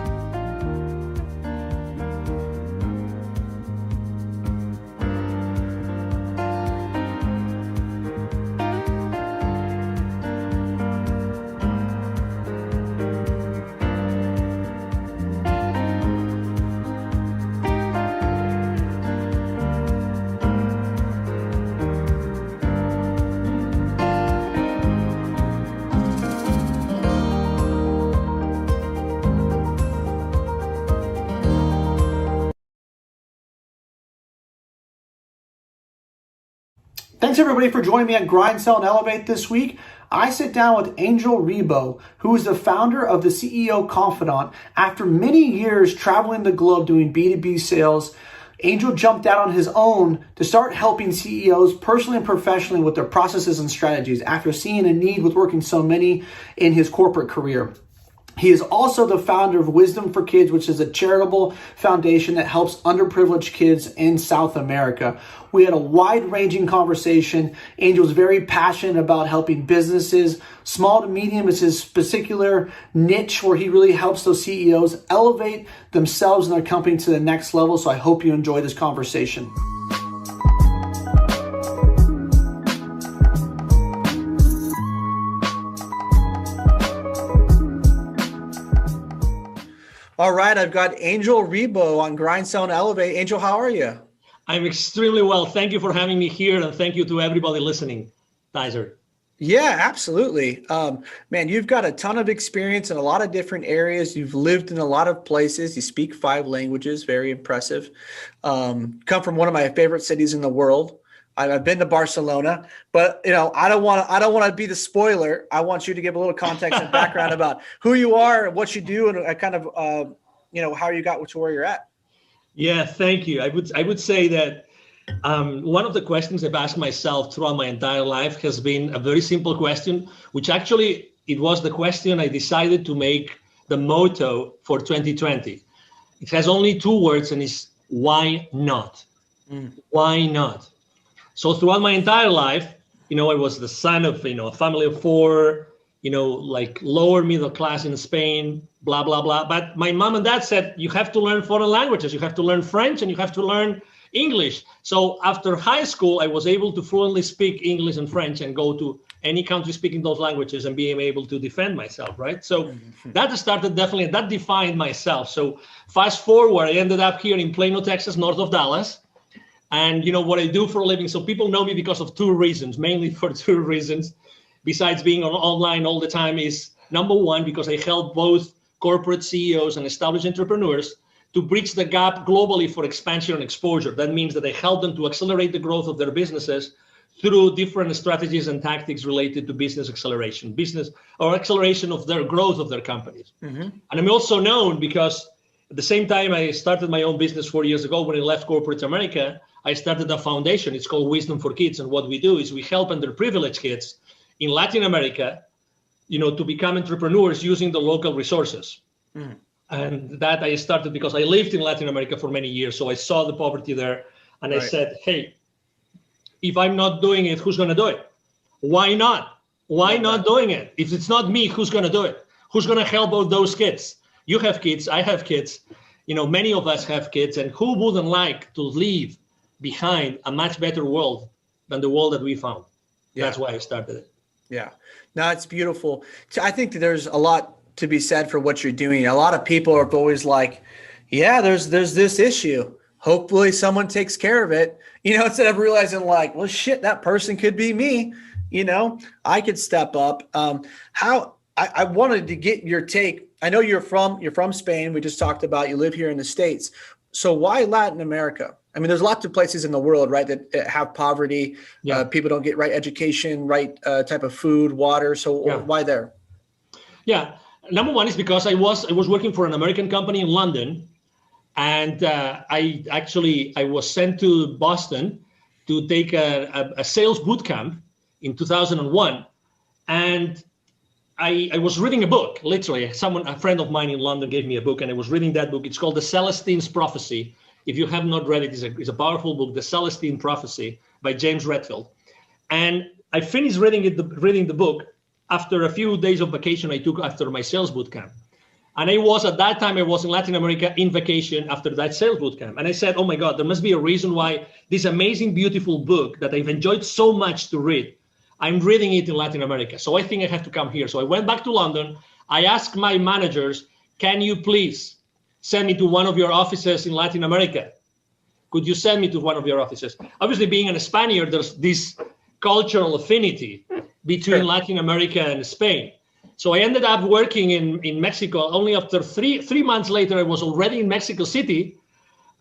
Thanks everybody for joining me on Grind, Sell, and Elevate this week. I sit down with Angel Rebo, who is the founder of the CEO Confidant. After many years traveling the globe doing B2B sales, Angel jumped out on his own to start helping CEOs personally and professionally with their processes and strategies after seeing a need with working so many in his corporate career. He is also the founder of Wisdom for Kids, which is a charitable foundation that helps underprivileged kids in South America. We had a wide-ranging conversation. Angel is very passionate about helping businesses. Small to medium is his particular niche where he really helps those CEOs elevate themselves and their company to the next level. So I hope you enjoy this conversation. All right, I've got Angel 𝐿𝐲 on Grind, Sell, and Elevate. Angel, how are you? I'm extremely well. Thank you for having me here, and thank you to everybody listening. 𝐬𝐧𝐧𝐸. Yeah, absolutely. Man, you've got a ton of experience in a lot of different areas. You've lived in a lot of places. You speak 5 languages, very impressive. Come from one of my favorite cities in the world. I've been to Barcelona, but I don't want to be the spoiler. I want you to give a little context and background about who you are and what you do, and kind of how you got to where you're at. Yeah, thank you. I would say that one of the questions I've asked myself throughout my entire life has been a very simple question, which actually it was the question I decided to make the motto for 2020. It has only 2 words, and it's why not? Why not? So throughout my entire life, I was the son of, a family of 4, like lower middle class in Spain, blah, blah, blah. But my mom and dad said, you have to learn foreign languages. You have to learn French and you have to learn English. So after high school, I was able to fluently speak English and French and go to any country speaking those languages and being able to defend myself, right? So that started definitely, that defined myself. So fast forward, I ended up here in Plano, Texas, north of Dallas. And what I do for a living, so people know me because of 2 reasons, mainly for 2 reasons, besides being online all the time, is number 1, because I help both corporate CEOs and established entrepreneurs to bridge the gap globally for expansion and exposure. That means that I help them to accelerate the growth of their businesses through different strategies and tactics related to business acceleration, or acceleration of their growth of their companies. And I'm also known because at the same time I started my own business 4 years ago when I left corporate America. I started a foundation. It's called Wisdom for Kids. And what we do is we help underprivileged kids in Latin America, to become entrepreneurs using the local resources. And that I started because I lived in Latin America for many years. So I saw the poverty there. And I said, hey, if I'm not doing it, who's going to do it? Why not? Why not doing it? If it's not me, who's going to do it? Who's going to help out those kids? You have kids. I have kids. Many of us have kids. And who wouldn't like to leave behind a much better world than the world that we found? That's why I started it. Yeah, no, it's beautiful. I think that there's a lot to be said for what you're doing. A lot of people are always like, yeah, there's this issue. Hopefully someone takes care of it, instead of realizing like, well, shit, that person could be me. I could step up. I wanted to get your take. I know you're from Spain. We just talked about you live here in the States. So why Latin America? I mean, there's lots of places in the world, right, that have poverty. People don't get right education, right type of food, water. So why there? Yeah. Number 1 is because I was working for an American company in London. And I was sent to Boston to take a sales boot camp in 2001. And I was reading a book, literally. A friend of mine in London gave me a book, and I was reading that book. It's called The Celestine's Prophecy. If you have not read it, it's a powerful book, The Celestine Prophecy by James Redfield. And I finished reading the book after a few days of vacation I took after my sales boot camp. And at that time, I was in Latin America in vacation after that sales boot camp. And I said, oh my God, there must be a reason why this amazing, beautiful book that I've enjoyed so much to read, I'm reading it in Latin America. So I think I have to come here. So I went back to London. I asked my managers, can you please send me to one of your offices in Latin America? Could you send me to one of your offices? Obviously, being a Spaniard, there's this cultural affinity between Latin America and Spain. So I ended up working in Mexico. Only after three months later, I was already in Mexico City,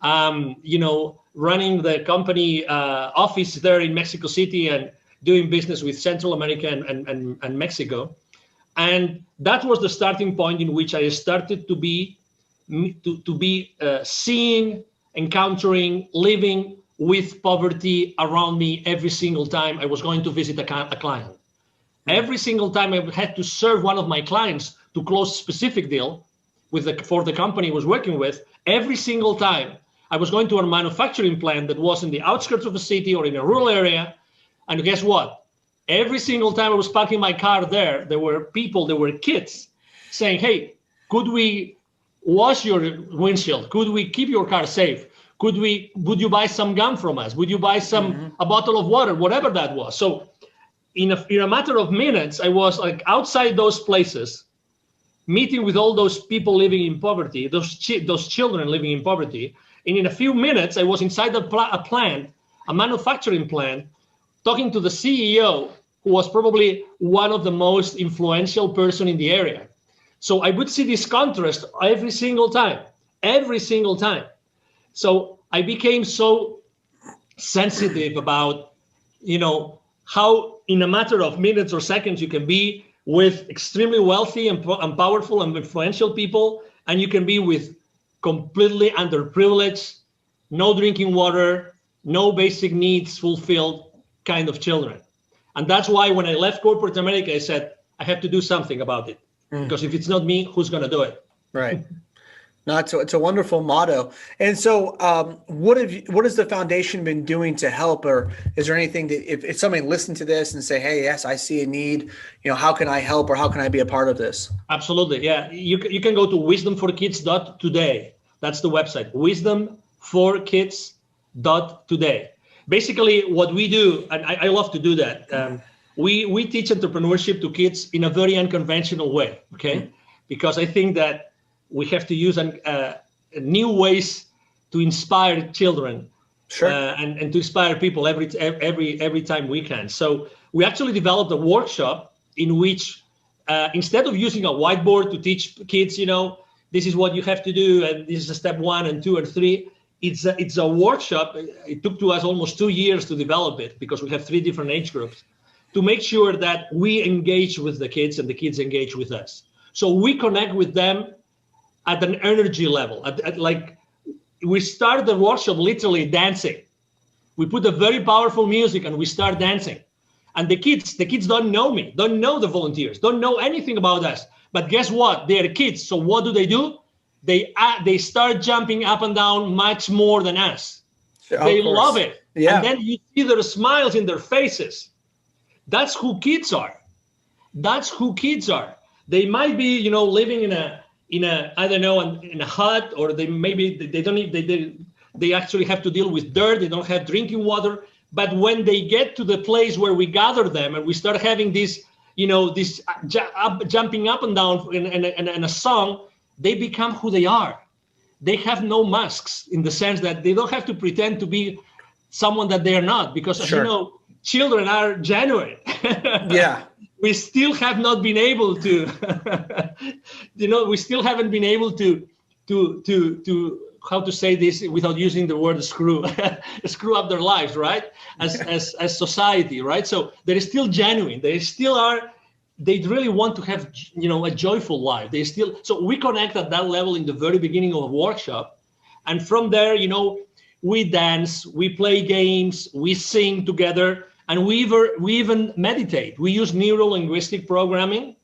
running the company office there in Mexico City and doing business with Central America and Mexico. And that was the starting point in which I started to be seeing encountering living with poverty around me every single time I was going to visit a client. Every single time I had to serve one of my clients to close a specific deal for the company I was working with, every single time I was going to a manufacturing plant that was in the outskirts of a city or in a rural area. And guess what? Every single time I was parking my car there were people, there were kids saying, hey, could we wash your windshield? Could we keep your car safe? Would you buy some gum from us? Would you buy a bottle of water, whatever that was? So in a matter of minutes, I was like outside those places, meeting with all those people living in poverty, those children living in poverty. And in a few minutes, I was inside a manufacturing plant, talking to the CEO, who was probably one of the most influential person in the area. So I would see this contrast every single time. So I became so sensitive about, how in a matter of minutes or seconds you can be with extremely wealthy and powerful and influential people, and you can be with completely underprivileged, no drinking water, no basic needs fulfilled kind of children. And that's why when I left corporate America, I said, I have to do something about it. Because if it's not me, who's going to do it? Right. No, it's a wonderful motto. And so what has the foundation been doing to help? Or is there anything that if somebody listened to this and say, hey, yes, I see a need, how can I help or how can I be a part of this? Absolutely. Yeah. You can go to wisdomforkids.today. That's the website, wisdomforkids.today. Basically what we do, and I love to do that. We teach entrepreneurship to kids in a very unconventional way. Okay. Because I think that we have to use new ways to inspire children, and to inspire people every time we can. So we actually developed a workshop in which instead of using a whiteboard to teach kids, this is what you have to do, and this is a step 1 and 2 and 3. It's a workshop. It took to us almost 2 years to develop it because we have 3 different age groups to make sure that we engage with the kids and the kids engage with us. So we connect with them at an energy level. Like we start the workshop literally dancing. We put a very powerful music and we start dancing. And the kids don't know me, don't know the volunteers, don't know anything about us. But guess what? They are kids. So what do? They start jumping up and down much more than us. They love it. Yeah. And then you see their smiles in their faces. That's who kids are. They might be, living in a I don't know, in a hut, or they actually have to deal with dirt. They don't have drinking water. But when they get to the place where we gather them and we start having this, jumping up and down in a song, they become who they are. They have no masks in the sense that they don't have to pretend to be someone that they are not, because children are genuine. Yeah. We still have not been able to, we still haven't been able to how to say this without using the word screw up their lives, right? As society, right? So they're still genuine. They really want to have, a joyful life. So we connect at that level in the very beginning of a workshop. And from there, we dance, we play games, we sing together. And we even meditate. We use neuro-linguistic programming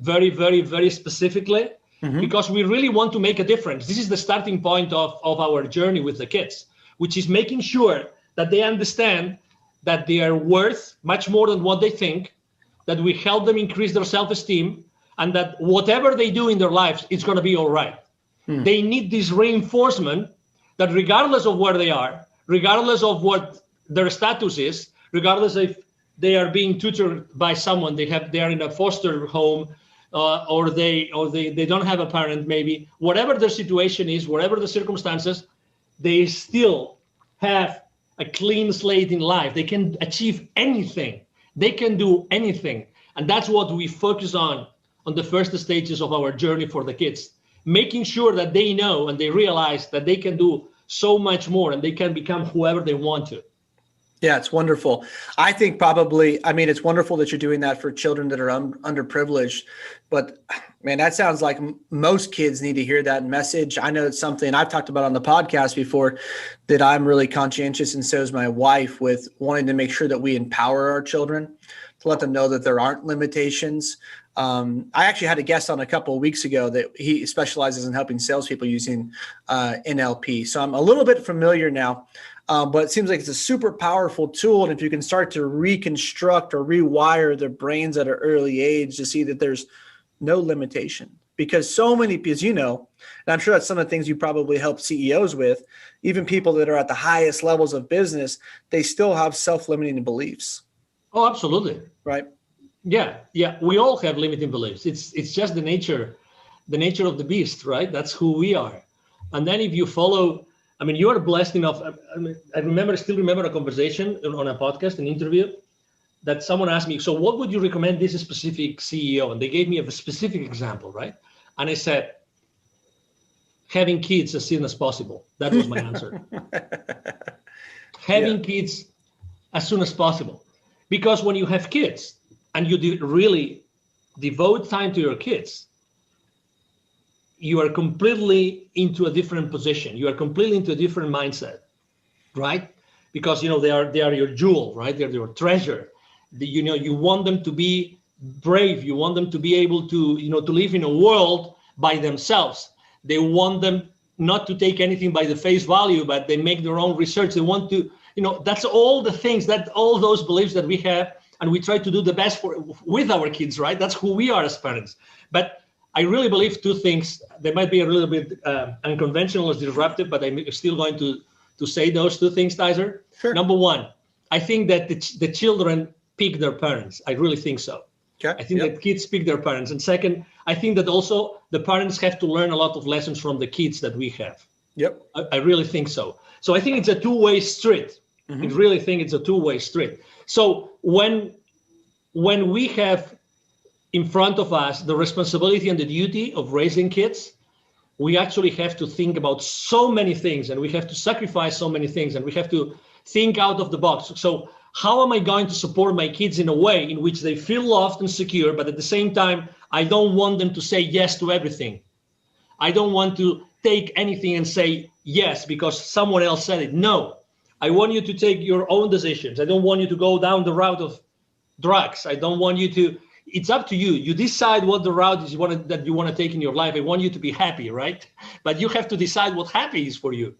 very, very, very specifically because we really want to make a difference. This is the starting point of our journey with the kids, which is making sure that they understand that they are worth much more than what they think, that we help them increase their self-esteem, and that whatever they do in their lives, it's going to be all right. They need this reinforcement that regardless of where they are, regardless of what their status is, regardless if they are being tutored by someone, they are in a foster home, or they don't have a parent, maybe, whatever their situation is, whatever the circumstances, they still have a clean slate in life. They can achieve anything. They can do anything. And that's what we focus on the first stages of our journey for the kids, making sure that they know and they realize that they can do so much more and they can become whoever they want to. Yeah, it's wonderful. I think probably, I mean, it's wonderful that you're doing that for children that are underprivileged, but man, that sounds like most kids need to hear that message. I know it's something I've talked about on the podcast before, that I'm really conscientious, and so is my wife, with wanting to make sure that we empower our children, to let them know that there aren't limitations. I actually had a guest on a couple of weeks ago that he specializes in helping salespeople using NLP. So I'm a little bit familiar now. But it seems like it's a super powerful tool. And if you can start to reconstruct or rewire their brains at an early age to see that there's no limitation, because so many, as you know, and I'm sure that's some of the things you probably help CEOs with, even people that are at the highest levels of business, they still have self-limiting beliefs. Oh, absolutely. Right. Yeah. Yeah. We all have limiting beliefs. It's just the nature of the beast, right? That's who we are. And then if you follow, I mean, you are blessed enough. I still remember a conversation on a podcast, an interview, that someone asked me, so what would you recommend this specific CEO? And they gave me a specific example, right? And I said, having kids as soon as possible. That was my answer. Having kids as soon as possible. Because when you have kids and you really devote time to your kids, you are completely into a different position. You are completely into a different mindset, right? Because, you know, they are your jewel, right? They're your treasure. You want them to be brave. You want them to be able to, to live in a world by themselves. They want them not to take anything by the face value, but they make their own research. They want to, that's all the things, all those beliefs that we have, and we try to do the best with our kids, right? That's who we are as parents. But I really believe two things. They might be a little bit unconventional or disruptive, but I'm still going to say those two things, Tyser. Sure. Number one, I think that the children pick their parents. I really think so. Okay. I think that kids pick their parents. And second, I think that also the parents have to learn a lot of lessons from the kids that we have. Yep. I really think so. So I think it's a two-way street. Mm-hmm. I really think it's a two-way street. So when we have in front of us the responsibility and the duty of raising kids, we actually have to think about so many things, and we have to sacrifice so many things, and we have to think out of the box. So how am I going to support my kids in a way in which they feel loved and secure, but at the same time, I don't want them to say yes to everything. I don't want to take anything and say yes because someone else said it. No, I want you to take your own decisions. I don't want you to go down the route of drugs. I don't want you to. It's up to you. You decide what the route is that you want to take in your life. I want you to be happy, right? But you have to decide what happy is for you.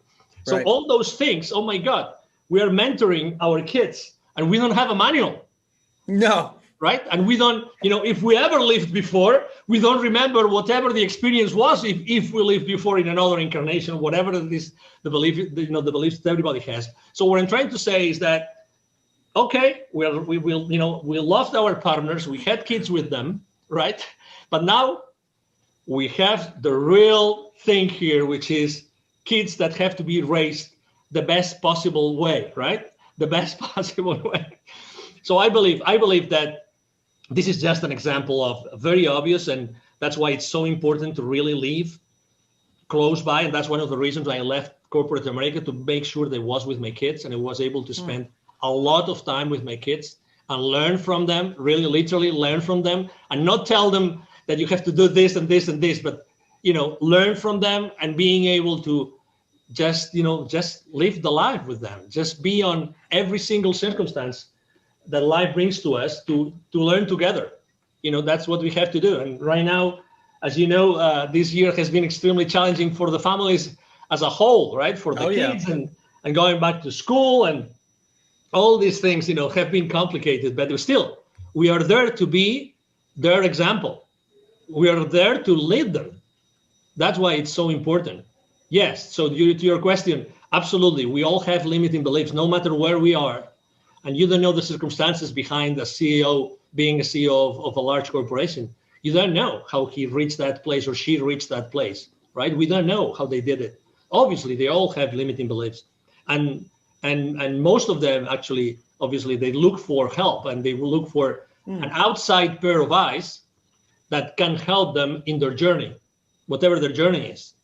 So all those things, oh my God, we are mentoring our kids and we don't have a manual. No. Right? And we don't, if we ever lived before, we don't remember whatever the experience was if we lived before in another incarnation, whatever it is, the beliefs that everybody has. So what I'm trying to say is that, okay, we loved our partners, we had kids with them, right? But now we have the real thing here, which is kids that have to be raised the best possible way, right? The best possible way. So I believe that this is just an example of very obvious, and that's why it's so important to really live close by. And that's one of the reasons I left corporate America, to make sure that I was with my kids and I was able to spend a lot of time with my kids and learn from them, really literally learn from them, and not tell them that you have to do this and this and this, but, learn from them and being able to just live the life with them, just be on every single circumstance that life brings to us to learn together. That's what we have to do. And right now, as you know, this year has been extremely challenging for the families as a whole, right? For the kids and going back to school and all these things, have been complicated, but still, we are there to be their example. We are there to lead them. That's why it's so important. Yes, so to your question, absolutely, we all have limiting beliefs, no matter where we are. And you don't know the circumstances behind a CEO being a CEO of a large corporation. You don't know how he reached that place or she reached that place, right? We don't know how they did it. Obviously, they all have limiting beliefs. And most of them actually, obviously, they look for help, and they will look for an outside pair of eyes that can help them in their journey, whatever their journey is.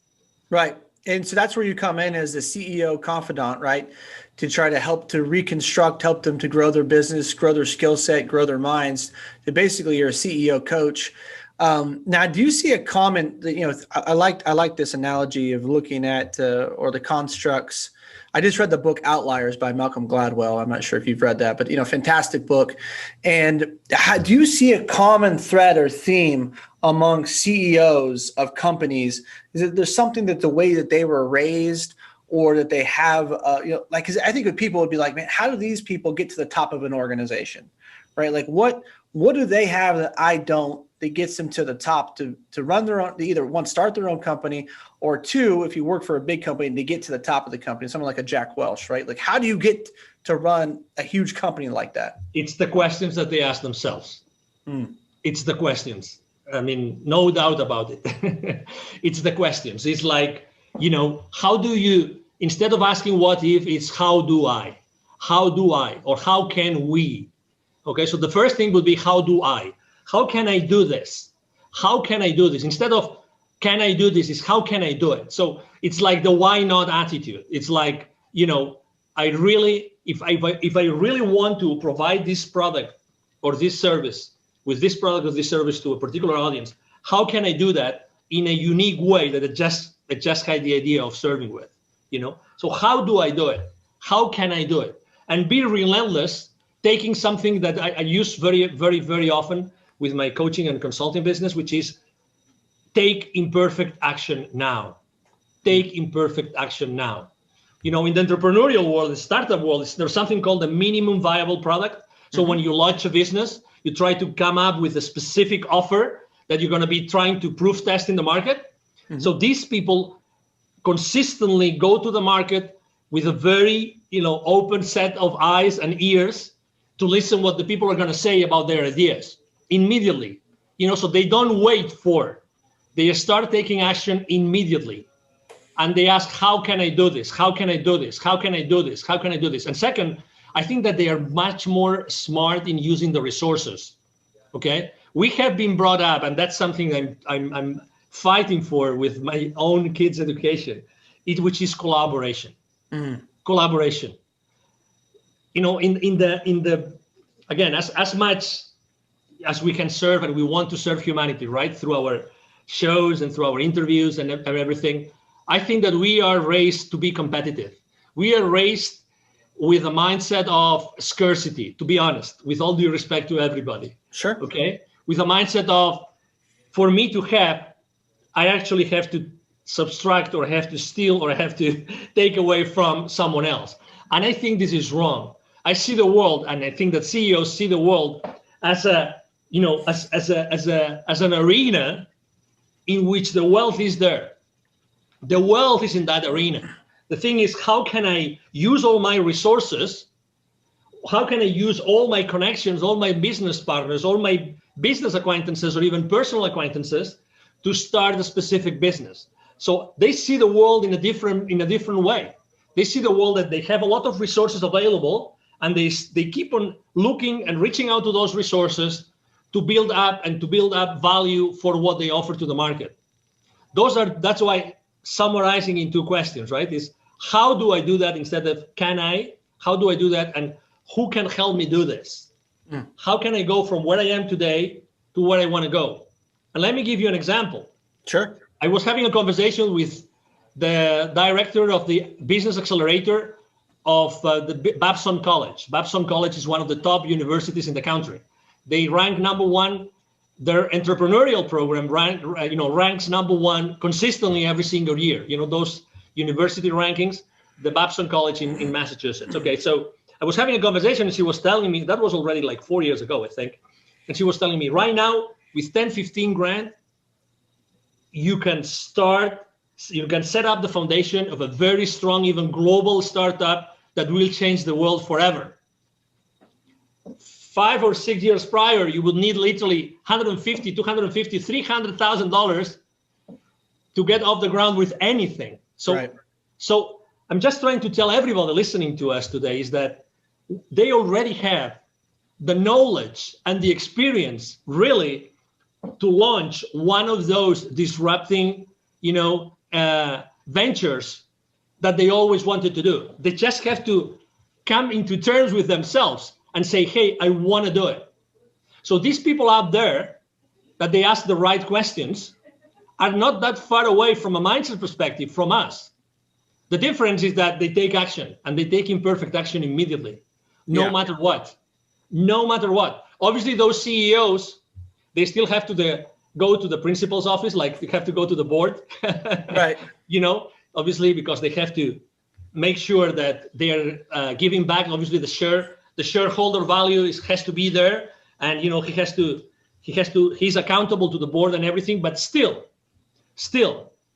Right. And so that's where you come in as the CEO confidant, right? To try to help to reconstruct, help them to grow their business, grow their skill set, grow their minds. So basically, you're a CEO coach. Now, do you see a common? I like this analogy of looking at or the constructs. I just read the book Outliers by Malcolm Gladwell. I'm not sure if you've read that, but fantastic book. And do you see a common thread or theme among CEOs of companies? Is it there's something that the way that they were raised, or that they have, because I think people would be like, man, how do these people get to the top of an organization, right? Like what do they have that I don't, that gets them to the top to run their own, to either one, start their own company, or two, if you work for a big company, to get to the top of the company, someone like a Jack Welch, right? Like, how do you get to run a huge company like that? It's the questions that they ask themselves. It's the questions. I mean, no doubt about it. It's the questions. It's like, how do you, instead of asking what if, it's how do I, or how can we? Okay, so the first thing would be, how do I? How can I do this? How can I do this? Instead of can I do this, is how can I do it? So it's like the why not attitude. It's like, I really, if I really want to provide this product or this service, with this product or this service to a particular audience, how can I do that in a unique way that it just had the idea of serving with, So how do I do it? How can I do it? And be relentless, taking something that I use very, very, very often with my coaching and consulting business, which is take imperfect action now. Take imperfect action now. In the entrepreneurial world, the startup world, there's something called the minimum viable product. So when you launch a business, you try to come up with a specific offer that you're going to be trying to proof test in the market. So these people consistently go to the market with a very, open set of eyes and ears to listen what the people are going to say about their ideas immediately. So they don't wait they start taking action immediately. And they ask, how can I do this? How can I do this? How can I do this? How can I do this? And second, I think that they are much more smart in using the resources. Okay, we have been brought up, and that's something I'm fighting for with my own kids' education, which is collaboration. Collaboration. In the again, as much as we can serve, and we want to serve humanity, right, through our shows and through our interviews and everything, I think that we are raised to be competitive. We are raised with a mindset of scarcity, to be honest, with all due respect to everybody. Sure. Okay. With a mindset of, for me to have, I actually have to subtract or have to steal or have to take away from someone else. And I think this is wrong. I see the world, and I think that CEOs see the world as an arena in which the wealth is there. The wealth is in that arena. The thing is, how can I use all my resources? How can I use all my connections, all my business partners, all my business acquaintances, or even personal acquaintances to start a specific business? So they see the world in a different way. They see the world that they have a lot of resources available, and they keep on looking and reaching out to those resources to build up value for what they offer to the market. That's why summarizing in two questions, right, is how do I do that instead of can I? How do I do that, and who can help me do this? How can I go from where I am today to where I want to go? And let me give you an example. Sure. I was having a conversation with the director of the business accelerator of the Babson College. Babson College is one of the top universities in the country. They rank number one. Their entrepreneurial program ranks number one consistently every single year. Those university rankings, the Babson College in Massachusetts. Okay, so I was having a conversation, and she was telling me, that was already like 4 years ago, I think. And she was telling me, right now, with 10, 15 grand, you can set up the foundation of a very strong, even global startup that will change the world forever. 5 or 6 years prior, you would need literally $150,000, $250,000, $300,000 to get off the ground with anything. So I'm just trying to tell everybody listening to us today is that they already have the knowledge and the experience really to launch one of those disrupting, ventures that they always wanted to do. They just have to come into terms with themselves and say, hey, I want to do it. So these people out there that they ask the right questions are not that far away from a mindset perspective from us. The difference is that they take action, and they take imperfect action immediately, no matter what. No matter what. Obviously, those CEOs, they still have to go to the principal's office, like they have to go to the board. Right. You know, obviously, because they have to make sure that they are giving back. Obviously, the shareholder value has to be there, and you know he's accountable to the board and everything. But still,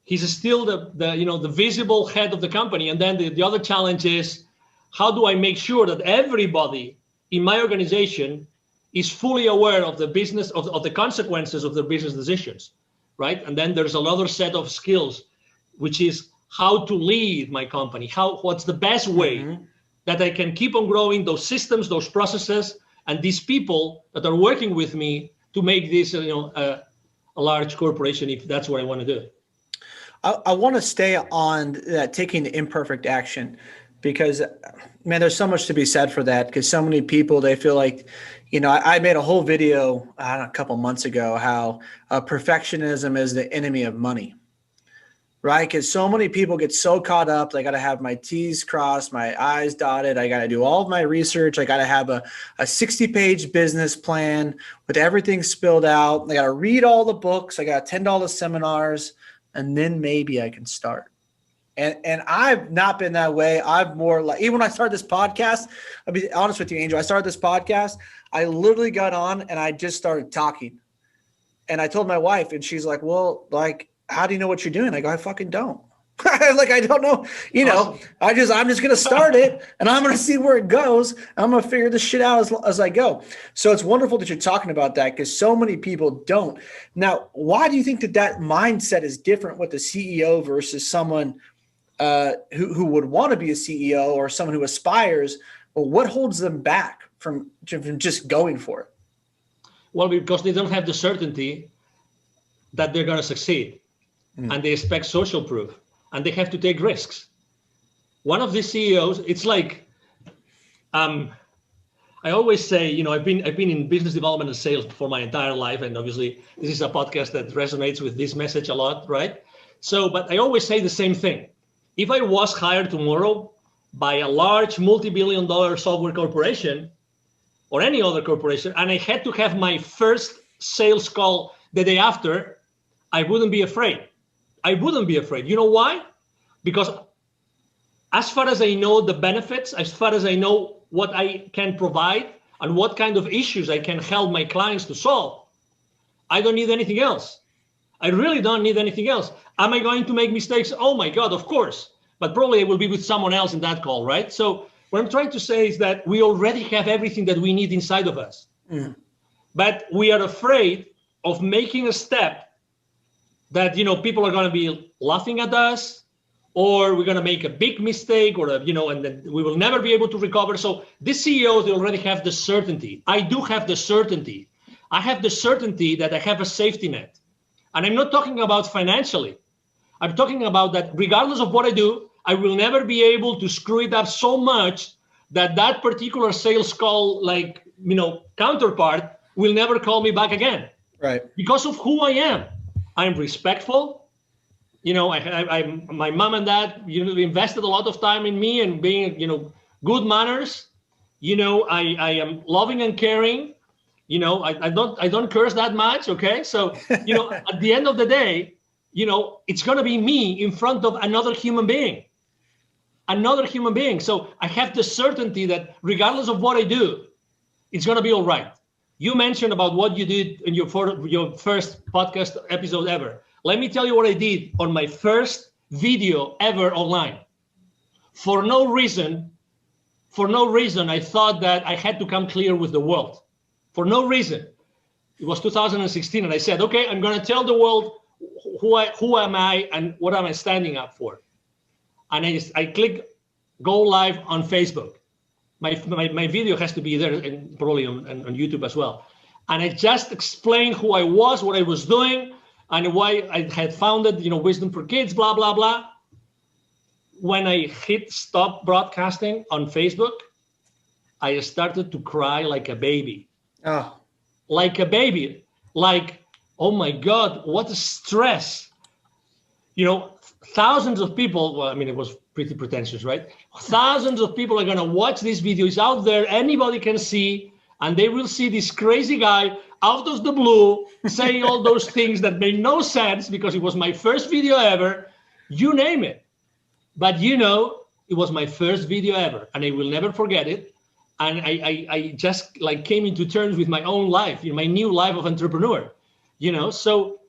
he's still the visible head of the company. And then the other challenge is, how do I make sure that everybody in my organization is fully aware of the business of the consequences of their business decisions, right? And then there's another set of skills, which is how to lead my company. What's the best way that I can keep on growing those systems, those processes, and these people that are working with me to make this, a large corporation, if that's what I want to do. I want to stay on taking the imperfect action, because, man, there's so much to be said for that. Because so many people, they feel like, I made a whole video a couple months ago how perfectionism is the enemy of money, right? Because so many people get so caught up. I got to have my T's crossed, my I's dotted. I got to do all of my research. I got to have a 60-page business plan with everything spilled out. I got to read all the books. I got $10 seminars, and then maybe I can start. And I've not been that way. I've more like, even when I started this podcast, I'll be honest with you, Angel, I started this podcast. I literally got on and I just started talking. And I told my wife, and she's like, well, like, how do you know what you're doing? I go, I fucking don't. Like, I don't know, Awesome. I'm just going to start it, and I'm going to see where it goes. I'm going to figure this shit out as I go. So it's wonderful that you're talking about that, because so many people don't. Now, why do you think that mindset is different with the CEO versus someone who would want to be a CEO, or someone who aspires? Well, what holds them back from just going for it? Well, because they don't have the certainty that they're going to succeed, and they expect social proof, and they have to take risks. One of the CEOs, it's like, I always say, I've been in business development and sales for my entire life, and obviously this is a podcast that resonates with this message a lot, right? So, but I always say the same thing. If I was hired tomorrow by a large multi-billion-dollar software corporation or any other corporation, and I had to have my first sales call the day after, I wouldn't be afraid. I wouldn't be afraid. You know why? Because as far as I know the benefits, as far as I know what I can provide and what kind of issues I can help my clients to solve, I don't need anything else. I really don't need anything else. Am I going to make mistakes? Oh my God, of course. But probably I will be with someone else in that call, right? So what I'm trying to say is that we already have everything that we need inside of us. But we are afraid of making a step that, people are going to be laughing at us, or we're going to make a big mistake, or, and then we will never be able to recover. So these CEOs, they already have the certainty. I do have the certainty. I have the certainty that I have a safety net. And I'm not talking about financially. I'm talking about that regardless of what I do, I will never be able to screw it up so much that particular sales call, counterpart will never call me back again. Right. Because of who I am. I'm respectful. My mom and dad, invested a lot of time in me and being, good manners. I am loving and caring. I don't curse that much. Okay. So, at the end of the day, it's going to be me in front of another human being. So I have the certainty that regardless of what I do, it's going to be all right. You mentioned about what you did in your first podcast episode ever. Let me tell you what I did on my first video ever online. For no reason, I thought that I had to come clear with the world. For no reason. It was 2016, and I said, okay, I'm going to tell the world who am I and what am I standing up for. And I click go live on Facebook. My video has to be there, and probably on YouTube as well. And I just explained who I was, what I was doing, and why I had founded, Wisdom for Kids, blah, blah, blah. when I hit stop broadcasting on Facebook, I started to cry like a baby. Oh, like a baby, like, oh my God, what a stress. Thousands of people, well, I mean, it was pretty pretentious, right? Thousands of people are going to watch this video. It's out there, anybody can see, and they will see this crazy guy out of the blue saying all those things that made no sense because it was my first video ever, you name it. But it was my first video ever, and I will never forget it. And I just like came into terms with my own life, my new life of entrepreneur, so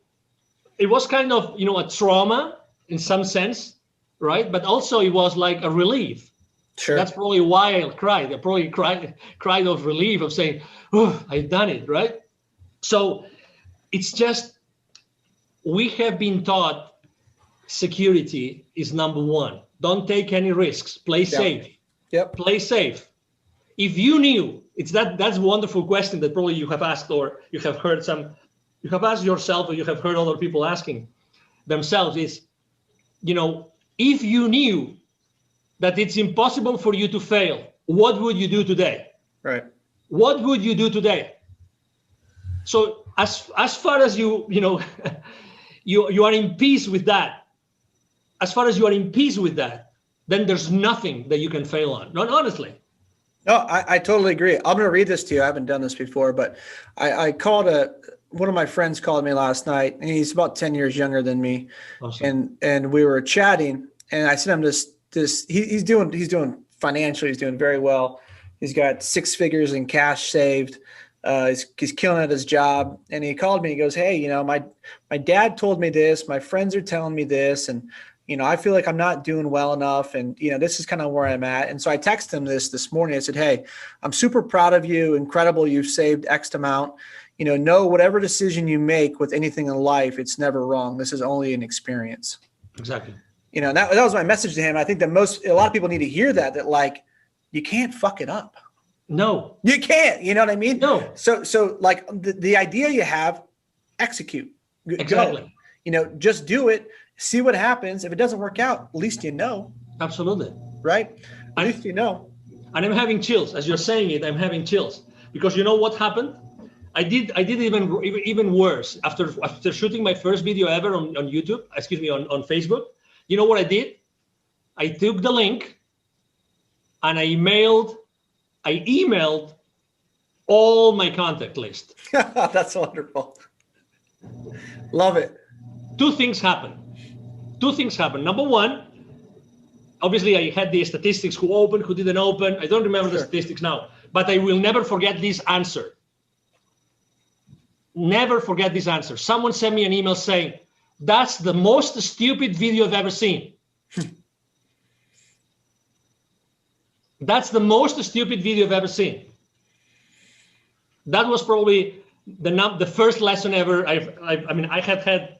it was kind of, a trauma in some sense, right? But also it was like a relief. sure. That's probably why I cried. I probably cried of relief of saying, oh, I've done it, right? So it's just, we have been taught security is number one. Don't take any risks. Play safe. Yep. Play safe. If you knew, that's a wonderful question that probably you have asked, or you have heard you have asked yourself, or you have heard other people asking themselves is, if you knew that it's impossible for you to fail, what would you do today? Right. What would you do today? So as far as you are in peace with that, then there's nothing that you can fail on. Not honestly. No, I totally agree. I'm going to read this to you. I haven't done this before, but I called one of my friends called me last night, and he's about 10 years younger than me. Awesome. And we were chatting, and I sent him he's doing financially, he's doing very well. He's got 6 figures in cash saved. He's killing at his job. And he called me, he goes, hey, my dad told me this, my friends are telling me this, and I feel like I'm not doing well enough. And, this is kind of where I'm at. And so I texted him this morning. I said, hey, I'm super proud of you. Incredible. You've saved X amount. Know whatever decision you make with anything in life, it's never wrong. This is only an experience. Exactly. That was my message to him. I think a lot of people need to hear that like, you can't fuck it up. No, you can't. You know what I mean? No. So like the idea you have, execute. Exactly. Go. Just do it. See what happens. If it doesn't work out, at least Absolutely. Right? At least And I'm having chills. As you're saying it, I'm having chills. Because you know what happened? I did even worse. After shooting my first video ever on YouTube, on Facebook, you know what I did? I took the link and I emailed all my contact list. That's wonderful. Love it. Two things happened. Number one, obviously I had the statistics, who opened, who didn't open. I don't remember the statistics now, but I will never forget this answer. Never forget this answer. Someone sent me an email saying, that's the most stupid video I've ever seen. That's the most stupid video I've ever seen. That was probably the first lesson ever. I had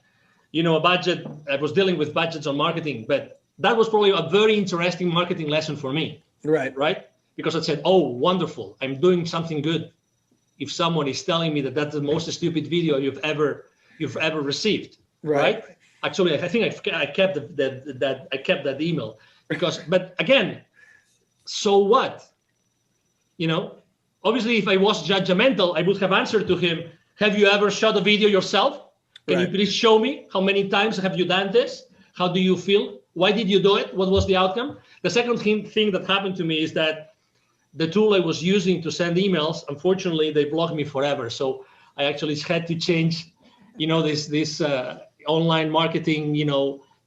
a budget. I was dealing with budgets on marketing, but that was probably a very interesting marketing lesson for me. Right? Because I said, oh, wonderful. I'm doing something good. If someone is telling me that that's the most stupid video you've ever received. Right? Actually, I think I kept that email but again, so what? Obviously, if I was judgmental, I would have answered to him, have you ever shot a video yourself? Can you please show me how many times have you done this? How do you feel? Why did you do it? What was the outcome? The second thing that happened to me is that the tool I was using to send emails, unfortunately, they blocked me forever. So I actually had to change, this online marketing,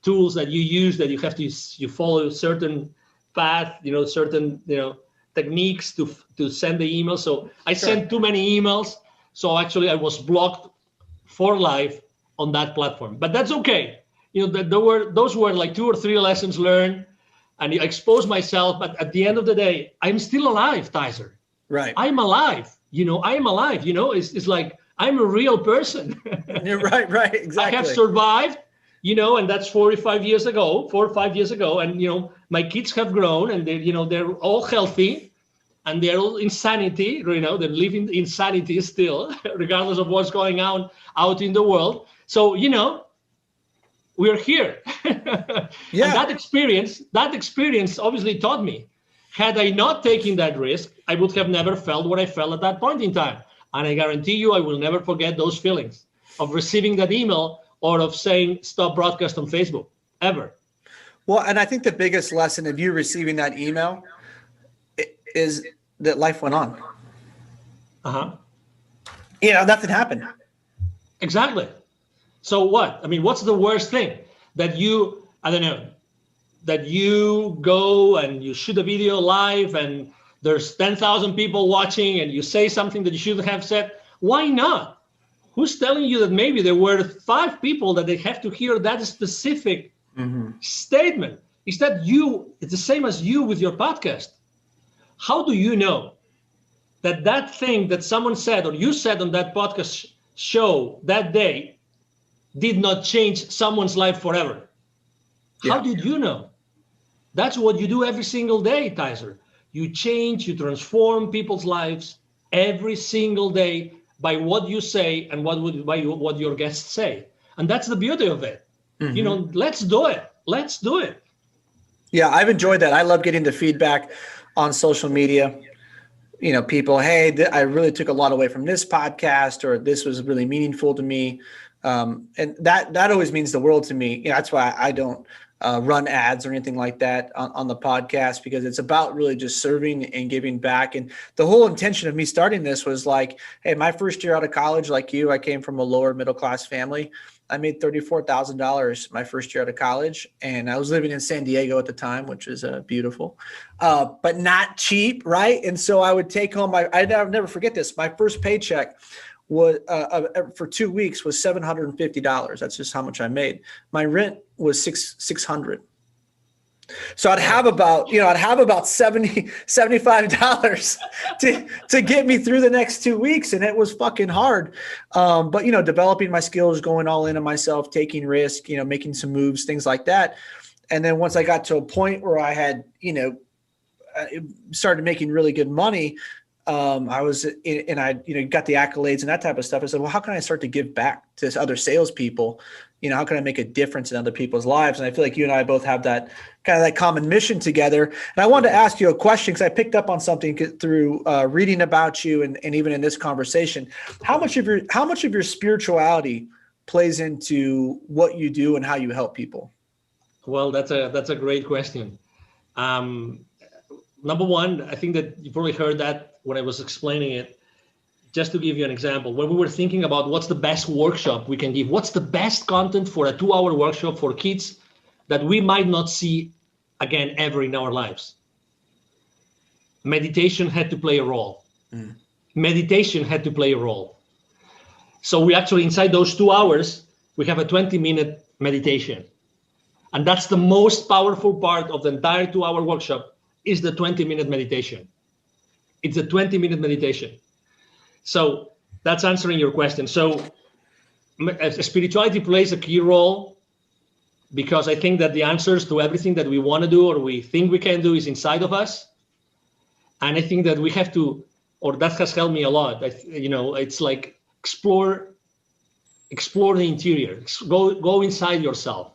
tools that you use, that you follow a certain path, certain, techniques to send the email. So I sent too many emails. So actually I was blocked for life on that platform, but that's okay. Those were like 2 or 3 lessons learned, and I exposed myself. But at the end of the day, I'm still alive, Tyser. Right. I'm alive. I'm alive. It's like I'm a real person. You're right. Exactly. I have survived. And that's 4 or 5 years ago. And my kids have grown, and they're all healthy, and they're all in sanity. They're living in sanity still, regardless of what's going on out in the world. So we're here. Yeah. And that experience obviously taught me. Had I not taken that risk, I would have never felt what I felt at that point in time. And I guarantee you, I will never forget those feelings of receiving that email or of saying, stop broadcast on Facebook, ever. Well, and I think the biggest lesson of you receiving that email is that life went on. Uh-huh. You know, nothing happened. Exactly. So what? I mean, what's the worst thing? That you, I don't know, that you go and you shoot a video live and there's 10,000 people watching and you say something that you shouldn't have said. Why not? Who's telling you that maybe there were 5 people that they have to hear that specific statement? Is that you? It's the same as you with your podcast. How do you know that that thing that someone said or you said on that podcast show that day did not change someone's life forever? Yeah. How did you know? That's what you do every single day, 𝐬𝐧𝐧. You change, you transform people's lives every single day by what you say and what your guests say. And that's the beauty of it. You know, let's do it. Let's do it. Yeah, I've enjoyed that. I love getting the feedback on social media. You know, people, hey, I really took a lot away from this podcast, or this was really meaningful to me. And that always means the world to me. You know, that's why I don't run ads or anything like that on the podcast, because it's about really just serving and giving back. And the whole intention of me starting this was like, hey, my first year out of college, like you, I came from a lower middle class family. I made $34,000 my first year out of college, and I was living in San Diego at the time, which is beautiful, but not cheap, right? And so I would take home I'll never forget this. My first paycheck was for 2 weeks was $750. That's just how much I made. My rent was $600. So I'd have about $70, $75 to get me through the next 2 weeks. And it was fucking hard. But, you know, developing my skills, going all in on myself, taking risk, you know, making some moves, things like that. And then once I got to a point where I had, you know, started making really good money, I was in, and I, you know, got the accolades and that type of stuff. I said, well, how can I start to give back to other salespeople? You know, how can I make a difference in other people's lives? And I feel like you and I both have that kind of that common mission together. And I wanted to ask you a question, because I picked up on something through reading about you and even in this conversation. How much of your spirituality plays into what you do and how you help people? Well, that's a great question. Number one, I think that you probably heard that when I was explaining it. Just to give you an example, when we were thinking about what's the best workshop we can give, what's the best content for a 2-hour workshop for kids that we might not see again ever in our lives, meditation had to play a role. Meditation had to play a role. So we actually, inside those 2 hours, we have a 20-minute meditation. And that's the most powerful part of the entire 2-hour workshop, is the 20-minute meditation. It's a 20-minute meditation. So that's answering your question. So spirituality plays a key role, because I think that the answers to everything that we want to do or we think we can do is inside of us. And I think that we have to, or that has helped me a lot. You know, it's like explore the interior, go inside yourself.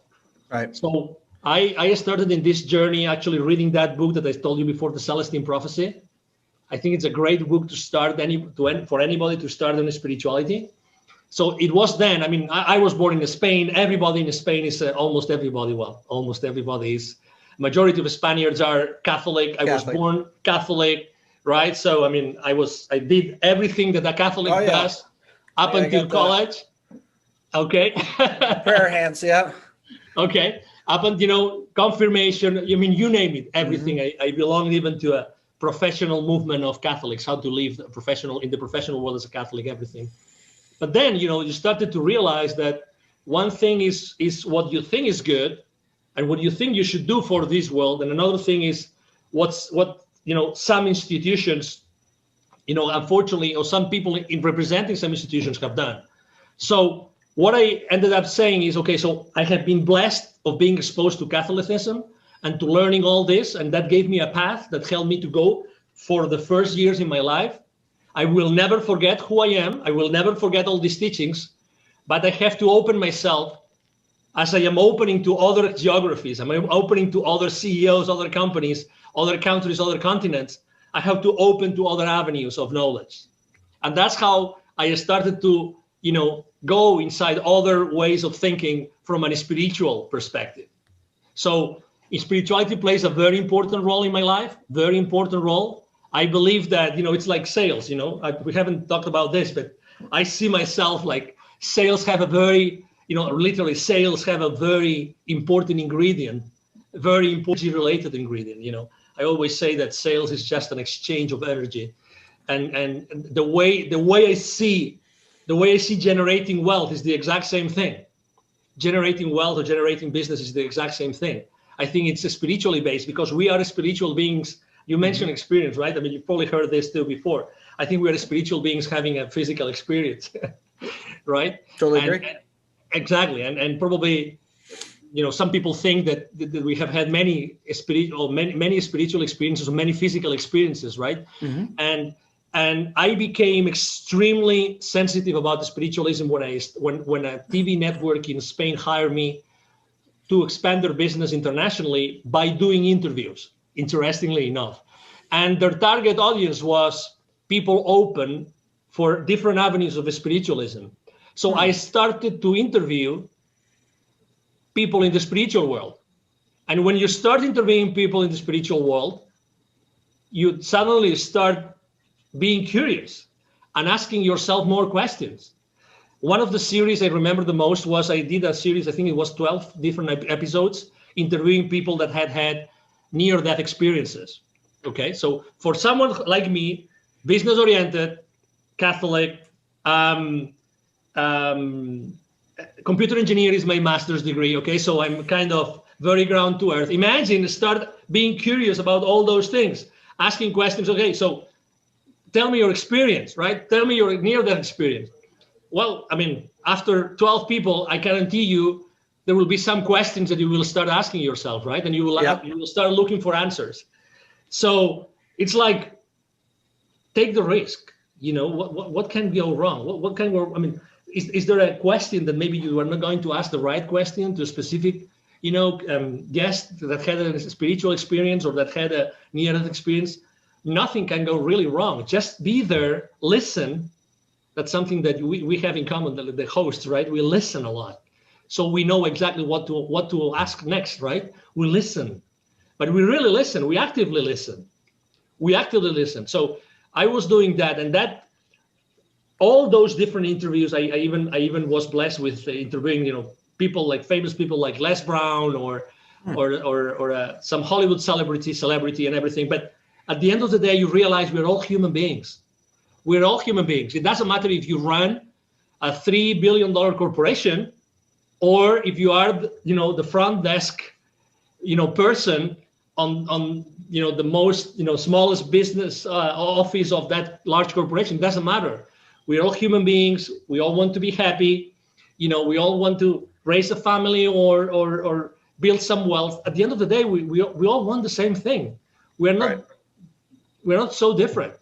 Right. So I started in this journey actually reading that book that I told you before, The Celestine Prophecy. I think it's a great book to start for anybody to start in spirituality. So it was then, I mean, I was born in Spain. Everybody in Spain is almost everybody is. Majority of Spaniards are Catholic. I was born Catholic, right? So, I mean, I did everything that a Catholic does up until college. Okay. Prayer hands, yeah. Okay. Up until, you know, confirmation, I mean, you name it, everything. I belong even to a professional movement of Catholics, how to live in the professional world as a Catholic, everything. But then, you know, you started to realize that one thing is what you think is good and what you think you should do for this world. And another thing is what, you know, some institutions, you know, unfortunately, or some people in representing some institutions have done. So what I ended up saying is, okay, so I have been blessed of being exposed to Catholicism and to learning all this, and that gave me a path that helped me to go for the first years in my life. I will never forget who I am. I will never forget all these teachings, but I have to open myself as I am opening to other geographies, I'm opening to other CEOs, other companies, other countries, other continents, I have to open to other avenues of knowledge. And that's how I started to, go inside other ways of thinking from a spiritual perspective. So spirituality plays a very important role in my life, very important role. I believe that, it's like sales, we haven't talked about this, but I see myself like sales have a very, literally sales have a very important ingredient, very important related ingredient. I always say that sales is just an exchange of energy. And the way I see generating wealth is the exact same thing. Generating wealth or generating business is the exact same thing. I think it's spiritually based because we are spiritual beings. You mentioned experience, right? I mean, you've probably heard this too before. I think we are spiritual beings having a physical experience, right? Totally agree. Exactly. And probably, some people think that we have had many spiritual experiences or many physical experiences, right? Mm-hmm. And I became extremely sensitive about the spiritualism when a TV network in Spain hired me to expand their business internationally by doing interviews, interestingly enough. And their target audience was people open for different avenues of spiritualism. So I started to interview people in the spiritual world. And when you start interviewing people in the spiritual world, you suddenly start being curious and asking yourself more questions. One of the series I remember the most was I did a series, I think it was 12 different episodes, interviewing people that had near-death experiences. Okay, so for someone like me, business-oriented, Catholic, computer engineer is my master's degree. Okay, so I'm kind of very ground to earth. Imagine start being curious about all those things, asking questions. Okay, so tell me your experience, right? Tell me your near-death experience. Well, I mean, after 12 people, I guarantee you there will be some questions that you will start asking yourself, right? And you will start looking for answers. So it's like, take the risk. What can go wrong? What can go? I mean, is there a question that maybe you are not going to ask the right question to a specific, guest that had a spiritual experience or that had a near-death experience? Nothing can go really wrong. Just be there, listen. That's something that we have in common, the hosts, right? We listen a lot. So we know exactly what to ask next, right? We listen, but we really listen. We actively listen. So I was doing that, and that all those different interviews, I even was blessed with interviewing, famous people like Les Brown or some Hollywood celebrity and everything. But at the end of the day, you realize we're all human beings. We're all human beings. It doesn't matter if you run a $3 billion corporation or if you are, the front desk, person on the most, smallest business office of that large corporation. It doesn't matter. We're all human beings. We all want to be happy. We all want to raise a family or build some wealth. At the end of the day, we all want the same thing. We're not so different.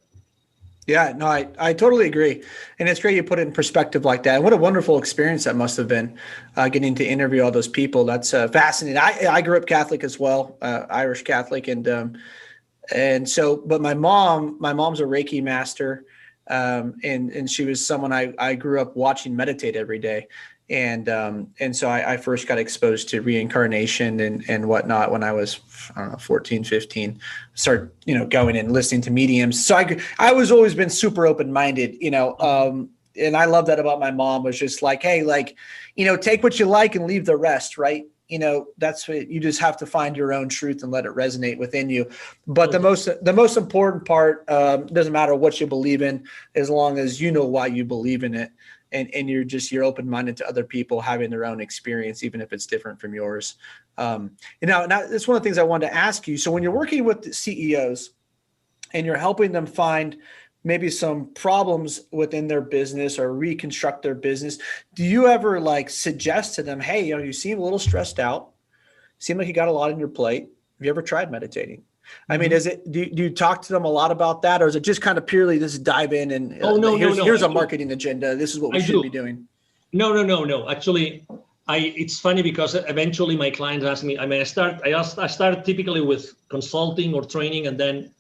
Yeah, no, I totally agree. And it's great you put it in perspective like that. What a wonderful experience that must have been, getting to interview all those people. That's fascinating. I grew up Catholic as well, Irish Catholic. And so, but my mom's a Reiki master. And she was someone I grew up watching meditate every day. And so I first got exposed to reincarnation and whatnot when I was, 14, 15, started, going and listening to mediums. So I was always been super open-minded, and I love that about my mom was just like, hey, take what you like and leave the rest. Right. That's what you just have to find your own truth and let it resonate within you. But the most important part, doesn't matter what you believe in, as long as you know why you believe in it. And you're open-minded to other people having their own experience, even if it's different from yours. Now that's one of the things I wanted to ask you. So when you're working with the CEOs and you're helping them find maybe some problems within their business or reconstruct their business, do you ever suggest to them, hey, you seem a little stressed out, seem like you got a lot on your plate. Have you ever tried meditating? I mean, do you talk to them a lot about that, or is it just kind of purely just dive in and here's a marketing agenda. This is what we should be doing. No. Actually, it's funny because eventually my clients ask me, I mean, I start typically with consulting or training, and then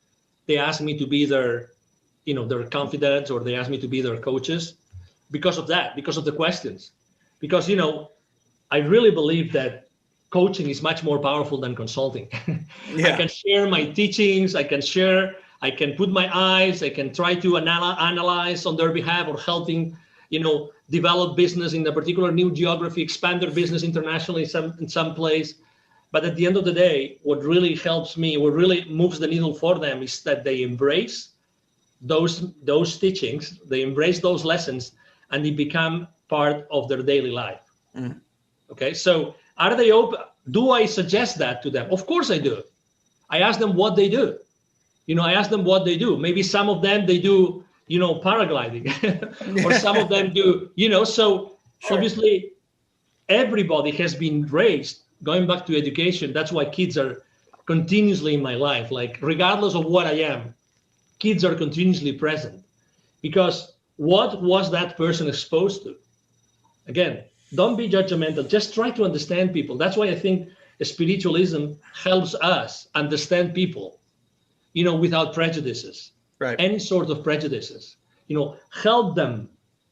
they ask me to be their, their confidants, or they ask me to be their coaches because of that, because of the questions. Because, I really believe that coaching is much more powerful than consulting. Yeah. I can share my teachings, I can put my eyes, I can try to analyze on their behalf, or helping, develop business in a particular new geography, expand their business internationally in some place. But at the end of the day, what really helps me, what really moves the needle for them, is that they embrace those teachings, they embrace those lessons, and they become part of their daily life. Mm. Okay, so are they open? Do I suggest that to them? Of course I do. I ask them what they do. I ask them what they do. Maybe some of them, they do, paragliding, or some of them do, so sure. Obviously everybody has been raised, going back to education. That's why kids are continuously in my life. Like, regardless of what I am, kids are continuously present, because what was that person exposed to? Again, don't be judgmental. Just try to understand people. That's why I think spiritualism helps us understand people, without prejudices. Right. Any sort of prejudices, help them,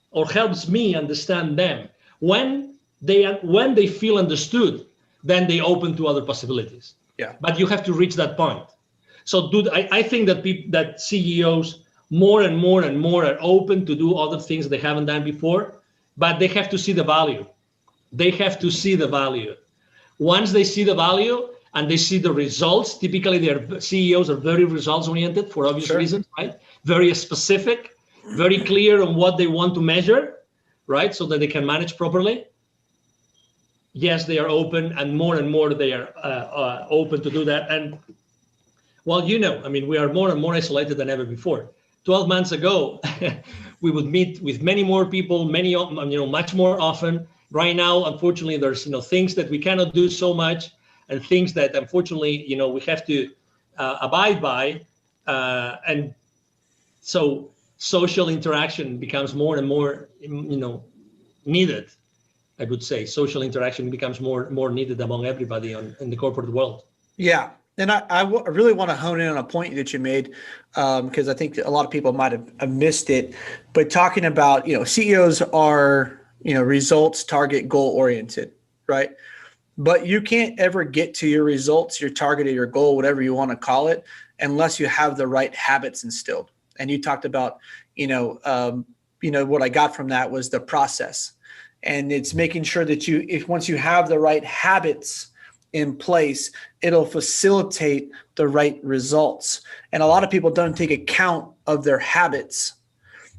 or helps me understand them. When they feel understood, then they open to other possibilities. Yeah. But you have to reach that point. So I think that that CEOs more and more and more are open to do other things they haven't done before, but they have to see the value. They have to see the value. Once they see the value and they see the results, typically their CEOs are very results oriented for obvious reasons, right? Very specific, very clear on what they want to measure, right? So that they can manage properly. Yes, they are open, and more they are open to do that. And well, we are more and more isolated than ever before. 12 months ago, we would meet with many more people, much more often. Right now, unfortunately, there's things that we cannot do so much, and things that unfortunately we have to abide by, and so social interaction becomes more and more needed. I would say social interaction becomes more needed among everybody in the corporate world. Yeah. And I really want to hone in on a point that you made, because I think a lot of people might have missed it. But talking about, CEOs are, results, target, goal oriented, right? But you can't ever get to your results, your target, or your goal, whatever you want to call it, unless you have the right habits instilled. And you talked about, what I got from that was the process. And it's making sure that once you have the right habits in place, it'll facilitate the right results. And a lot of people don't take account of their habits,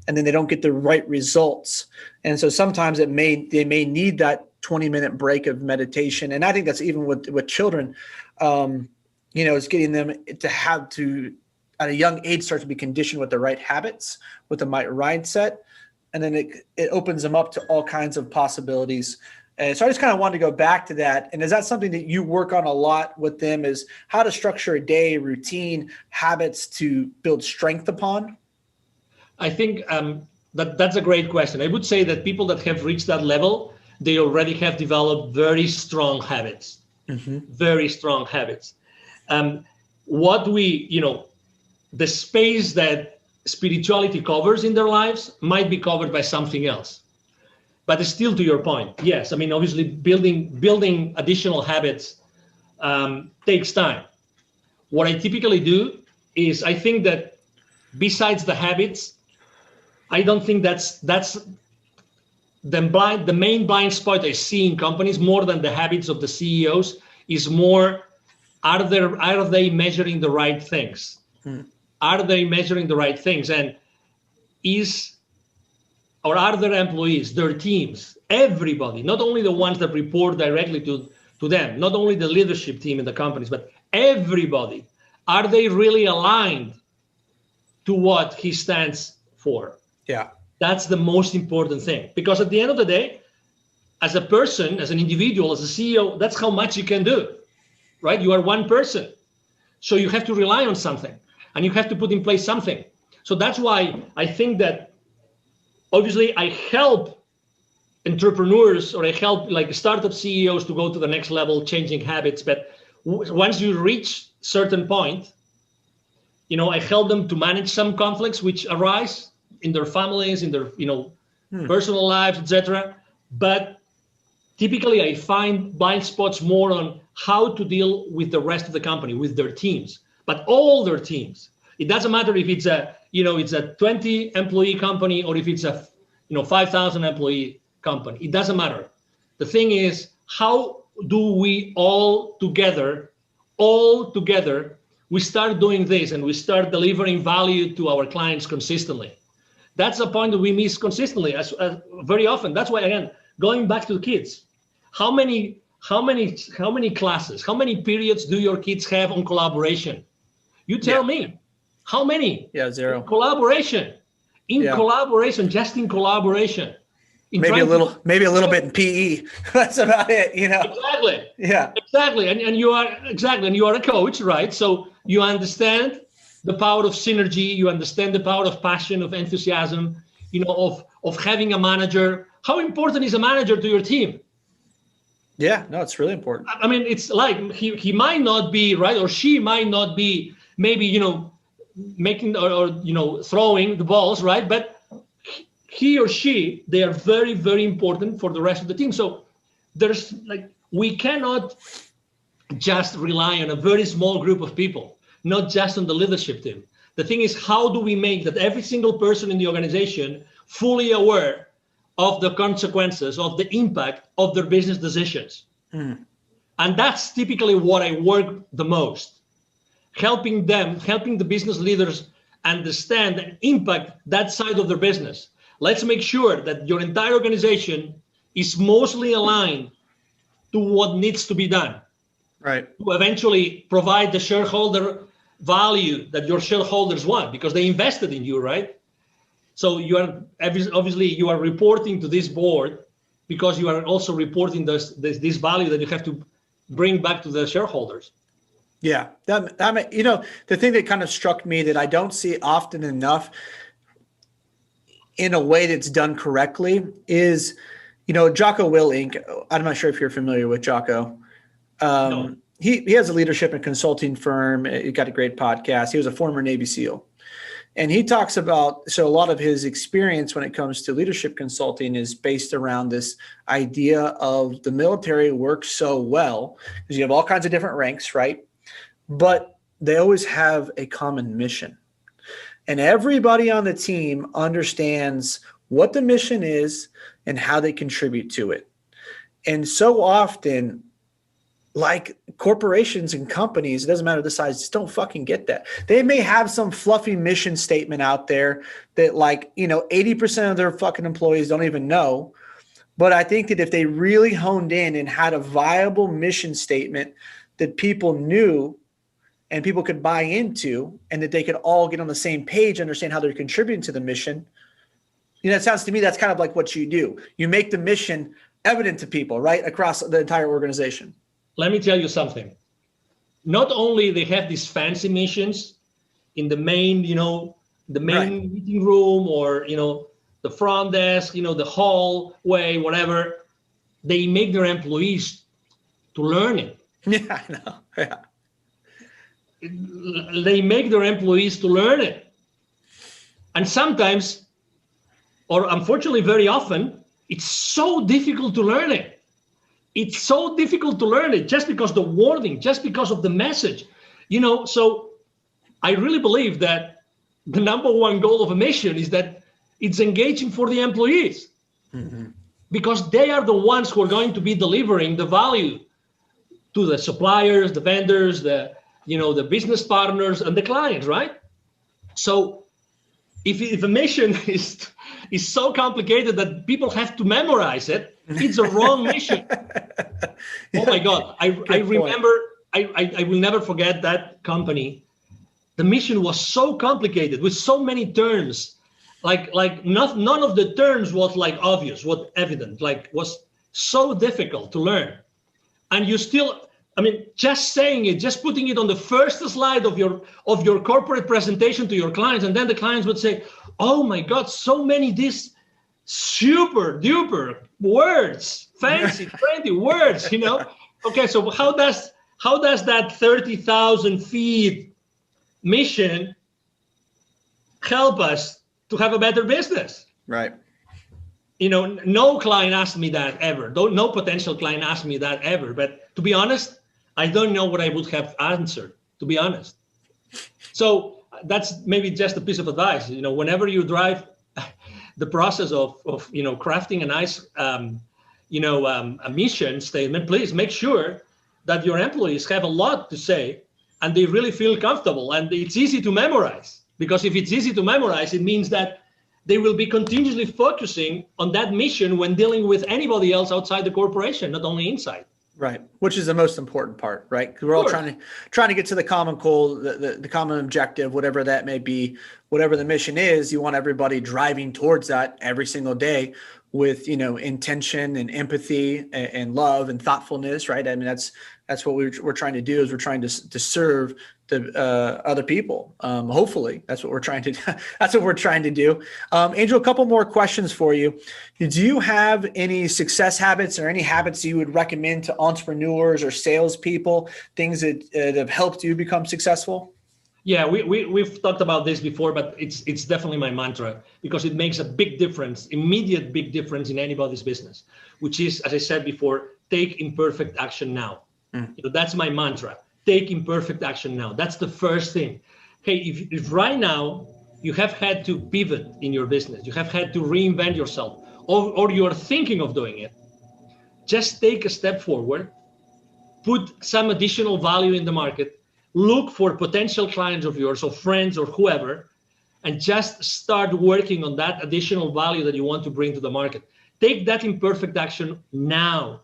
and then they don't get the right results. And so sometimes they may need that 20-minute break of meditation. And I think that's even with children, it's getting them to have to, at a young age, start to be conditioned with the right habits, with the right mindset. And then it opens them up to all kinds of possibilities. And so I just kind of wanted to go back to that. And is that something that you work on a lot with them, is how to structure a day, routine, habits to build strength upon? I think that's a great question. I would say that people that have reached that level, they already have developed very strong habits, very strong habits. The space that spirituality covers in their lives might be covered by something else. But still, to your point, yes. Obviously, building additional habits takes time. What I typically do is, I think that besides the habits, I don't think that's the main blind spot I see in companies, more than the habits of the CEOs, is more, are they measuring the right things? Are they measuring the right things? And are their employees, their teams, everybody, not only the ones that report directly to them, not only the leadership team in the companies, but everybody, are they really aligned to what he stands for? Yeah. That's the most important thing. Because at the end of the day, as a person, as an individual, as a CEO, that's how much you can do, right? You are one person. So you have to rely on something, and you have to put in place something. So that's why I think that obviously I help entrepreneurs, or I help like startup CEOs to go to the next level, changing habits. But once you reach certain point, I help them to manage some conflicts which arise in their families, in their personal lives, etc. But typically, I find blind spots more on how to deal with the rest of the company, with their teams, but all their teams. It doesn't matter if it's a 20 employee company or if it's a 5,000 employee company. It doesn't matter. The thing is, how do we all together, we start doing this and we start delivering value to our clients consistently? That's a point that we miss consistently, as very often. That's why, again, going back to the kids, how many classes, how many periods do your kids have on collaboration? You tell me. How many? Yeah, 0. In collaboration. Just in collaboration. Maybe a little bit in PE. That's about it, Exactly. Yeah. Exactly. And you are a coach, right? So you understand the power of synergy, you understand the power of passion, of enthusiasm, of having a manager. How important is a manager to your team? Yeah, no, it's really important. I mean, it's like he might not be, right, or she might not be maybe, making or throwing the balls, right? But he or she, they are very, very important for the rest of the team. So there's we cannot just rely on a very small group of people, not just on the leadership team. The thing is, how do we make that every single person in the organization fully aware of the consequences, of the impact of their business decisions? And that's typically what I work the most. Helping the business leaders understand and impact that side of their business. Let's make sure that your entire organization is mostly aligned to what needs to be done. Right. To eventually provide the shareholder value that your shareholders want, because they invested in you, right? So you are obviously reporting to this board because you are also reporting this value that you have to bring back to the shareholders. Yeah, the thing that kind of struck me that I don't see often enough in a way that's done correctly is, 𝐒𝐞𝐞𝐤𝐽𝐽 Inc. I'm not sure if you're familiar with 𝐒𝐞𝐞. No. He has a leadership and consulting firm. He got a great podcast. He was a former Navy SEAL. And he talks about, so a lot of his experience when it comes to leadership consulting is based around this idea of the military works so well because you have all kinds of different ranks, right? But they always have a common mission. And everybody on the team understands what the mission is and how they contribute to it. And so often, like corporations and companies, it doesn't matter the size, just don't fucking get that. They may have some fluffy mission statement out there that 80% of their fucking employees don't even know. But I think that if they really honed in and had a viable mission statement that people knew and people could buy into, and that they could all get on the same page, understand how they're contributing to the mission. It sounds to me that's kind of like what you do. You make the mission evident to people, right, across the entire organization. Let me tell you something. Not only they have these fancy missions in the main, meeting room or, the front desk, the hallway, whatever, they make their employees to learn it. Yeah, I know. Yeah. They make their employees to learn it. And sometimes, or unfortunately very often, it's so difficult to learn it. It's so difficult to learn it just because the wording, just because of the message, so I really believe that the number one goal of a mission is that it's engaging for the employees, because they are the ones who are going to be delivering the value to the suppliers, the vendors, the business partners and the clients, right? So if a mission is so complicated that people have to memorize it, it's a wrong mission. Oh my God. I remember, I will never forget that company. The mission was so complicated with so many terms, none of the terms was obvious, was evident, was so difficult to learn. And you still, just saying it, just putting it on the first slide of your corporate presentation to your clients, and then the clients would say, "Oh my God, so many these super duper words, fancy, trendy words, you know? Okay, so how does that 30,000 feet mission help us to have a better business? Right. You know, no client asked me that ever. No potential client asked me that ever. But to be honest, I don't know what I would have answered, to be honest. So that's maybe just a piece of advice. You know, whenever you drive the process of you know, crafting a nice, a mission statement, please make sure that your employees have a lot to say and they really feel comfortable, and it's easy to memorize. Because if it's easy to memorize, it means that they will be continuously focusing on that mission when dealing with anybody else outside the corporation, not only inside. Right, which is the most important part, right? Because we're all trying to get to the common goal, the common objective, whatever that may be, whatever the mission is. You want everybody driving towards that every single day with, you know, intention and empathy and love and thoughtfulness, right? I mean, that's what we're trying to do, is we're trying to serve the other people. Hopefully that's what we're trying to do. Angel, a couple more questions for you. Do you have any success habits or any habits you would recommend to entrepreneurs or salespeople, things that have helped you become successful? Yeah, we've talked about this before, but it's definitely my mantra, because it makes a big difference, immediate big difference in anybody's business, which is, as I said before, take imperfect action now. You know, that's my mantra. Take imperfect action now. That's the first thing. Hey, if right now you have had to pivot in your business, you have had to reinvent yourself, or you're thinking of doing it, just take a step forward, put some additional value in the market, look for potential clients of yours or friends or whoever, and just start working on that additional value that you want to bring to the market. Take that imperfect action now.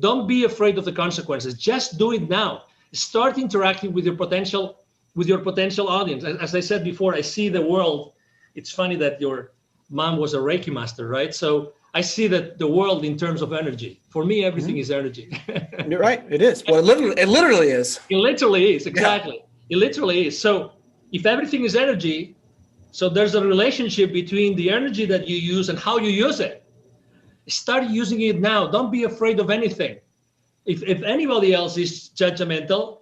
Don't be afraid of the consequences. Just do it now. Start interacting with your potential audience. As I said before, I see the world. It's funny that your mom was a Reiki master, right? So I see that the world in terms of energy. For me, everything is energy. You're right. It is. Well, it literally is. It literally is. Exactly. Yeah. It literally is. So if everything is energy, so there's a relationship between the energy that you use and how you use it. Start using it now. Don't be afraid of anything. If anybody else is judgmental,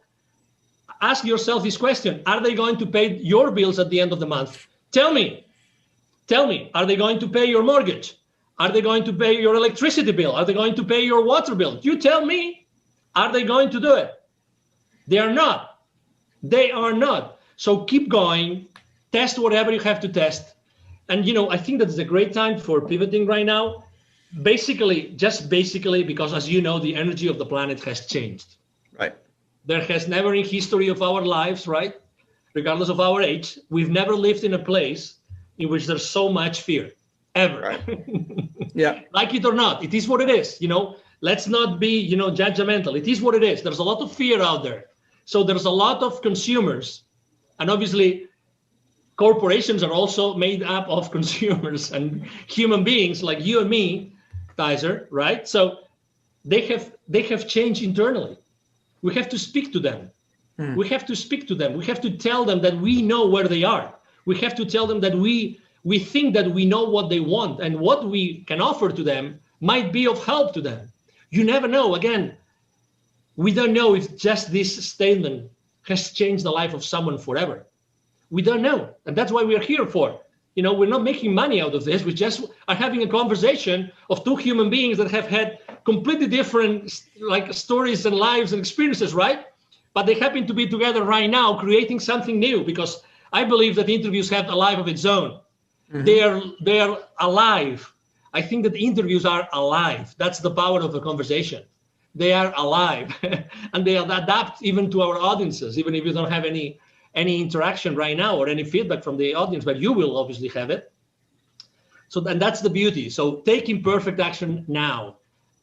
ask yourself this question: are they going to pay your bills at the end of the month? Tell me, are they going to pay your mortgage? Are they going to pay your electricity bill? Are they going to pay your water bill? You tell me, are they going to do it? They are not. They are not. So keep going, test whatever you have to test. And, you know, I think that's a great time for pivoting right now. Basically, because, as you know, the energy of the planet has changed. Right. There has never in history of our lives, right, regardless of our age, we've never lived in a place in which there's so much fear, ever. Right. Yeah. Like it or not, it is what it is. You know, let's not be, you know, judgmental. It is what it is. There's a lot of fear out there. So there's a lot of consumers, and obviously corporations are also made up of consumers and human beings like you and me, Kaiser, right? So they have changed internally. We have to speak to them. We have to speak to them. We have to tell them that we know where they are. We have to tell them that we think that we know what they want, and what we can offer to them might be of help to them. You never know. Again, we don't know if just this statement has changed the life of someone forever. We don't know. And that's why we're here for. You know, we're not making money out of this. We just are having a conversation of two human beings that have had completely different like stories and lives and experiences, right? But they happen to be together right now creating something new, because I believe that interviews have a life of its own. They are alive. I think that interviews are alive. That's the power of a conversation. They are alive and they adapt even to our audiences, even if you don't have any interaction right now or any feedback from the audience, but you will obviously have it. So then that's the beauty. So take imperfect action now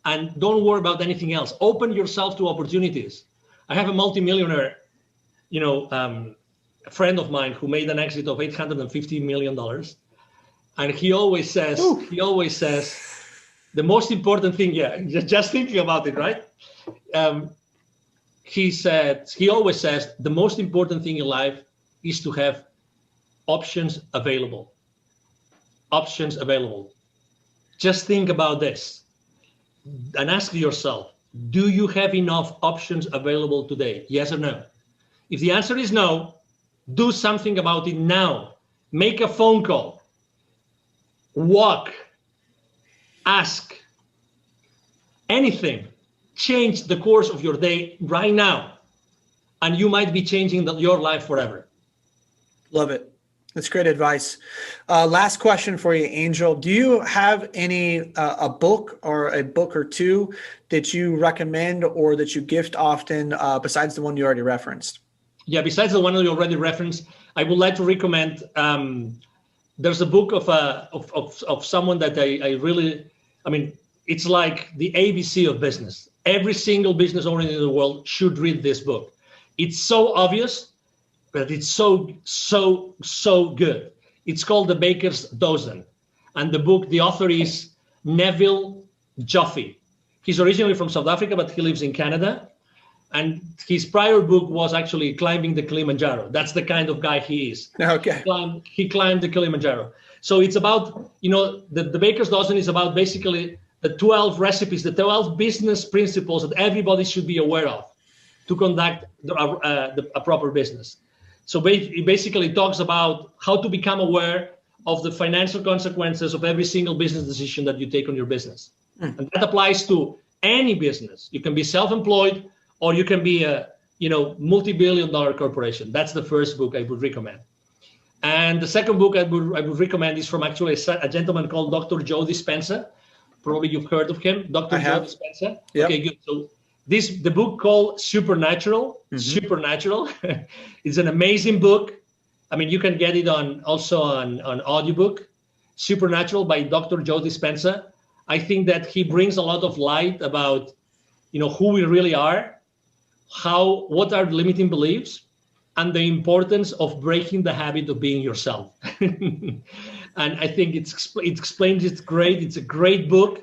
and don't worry about anything else. Open yourself to opportunities. I have a multimillionaire, you know, a friend of mine who made an exit of $850 million. And he always says, the most important thing, just thinking about it, right? He always says, the most important thing in life is to have options available. Options available. just think about this and ask yourself, do you have enough options available today? Yes or no? If the answer is no, do something about it now. Make a phone call, walk, ask, anything. Change the course of your day right now, and you might be changing your life forever. Love it. That's great advice. Last question for you, Angel. Do you have any a book or two that you recommend or that you gift often besides the one you already referenced? Yeah, besides the one that you already referenced, I would like to recommend. There's a book of someone that I really, I mean, it's like the ABC of business. Every single business owner in the world should read this book. It's so obvious, but it's so good. It's called The Baker's Dozen. And the author is Neville Joffe. He's originally from South Africa, but he lives in Canada. And his prior book was actually Climbing the Kilimanjaro. That's the kind of guy he is. Okay. He climbed the Kilimanjaro. So it's about, the Baker's Dozen is about basically the 12 recipes, the 12 business principles that everybody should be aware of to conduct a proper business. So it basically talks about how to become aware of the financial consequences of every single business decision that you take on your business. And that applies to any business. You can be self-employed or you can be a multi-billion-dollar corporation. That's the first book I would recommend. And the second book I would recommend is from actually a gentleman called Dr. Joe Dispenza. Probably you've heard of him, Dr. Joe Dispenza. Yep. Okay, good. So the book called Supernatural. Supernatural. It's an amazing book. I mean, you can get it also on audiobook. Supernatural by Dr. Joe Dispenza. I think that he brings a lot of light about, who we really are, what are limiting beliefs, and the importance of breaking the habit of being yourself. And I think it explains it great. It's a great book.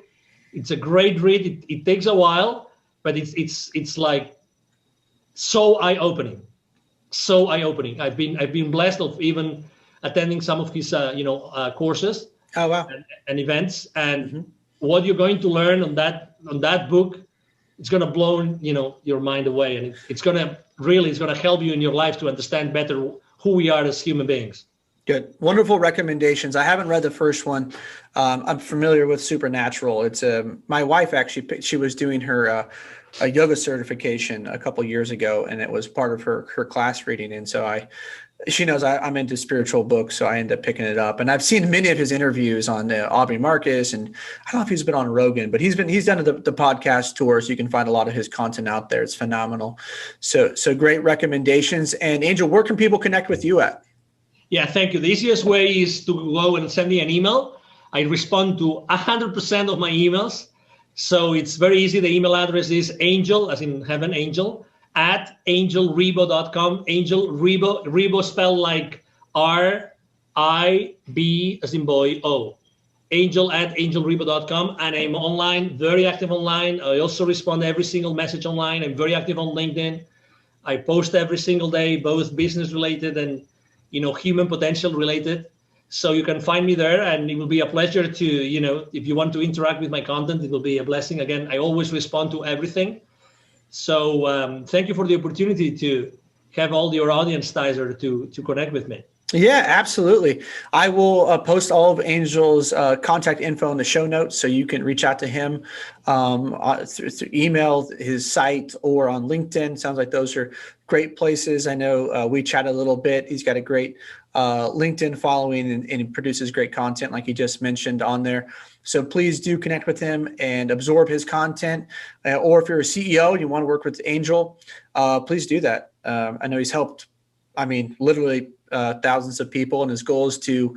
It's a great read. It takes a while, but it's like so eye-opening. So eye-opening. I've been blessed of even attending some of his courses. Oh wow. and events. And what you're going to learn on that book, it's going to blow your mind away, and it's going to help you in your life to understand better who we are as human beings. Good. Wonderful recommendations. I haven't read the first one. I'm familiar with Supernatural. It's my wife actually, she was doing her a yoga certification a couple years ago, and it was part of her class reading. And so she knows I'm into spiritual books, so I end up picking it up. And I've seen many of his interviews on Aubrey Marcus, and I don't know if he's been on Rogan, but he's done the podcast tours. You can find a lot of his content out there. It's phenomenal. So great recommendations. And Angel, where can people connect with you at? Yeah, thank you. The easiest way is to go and send me an email. I respond to 100% of my emails. So it's very easy. The email address is angel, as in heaven, angel, @angelrebo.com. Angel Rebo spelled like R-I-B as in boy, O. Angel @angelrebo.com. And I'm online, very active online. I also respond to every single message online. I'm very active on LinkedIn. I post every single day, both business related and human potential related. So you can find me there, and it will be a pleasure to, if you want to interact with my content, it will be a blessing. Again, I always respond to everything. So thank you for the opportunity to have all your audience, Tizer, to connect with me. Yeah, absolutely. I will post all of Angel's contact info in the show notes, so you can reach out to him through email, his site, or on LinkedIn. Sounds like those are great places. I know we chatted a little bit. He's got a great LinkedIn following, and he produces great content like he just mentioned on there. So please do connect with him and absorb his content. Or if you're a CEO and you want to work with Angel, please do that. I know he's helped, literally thousands of people, and his goal is to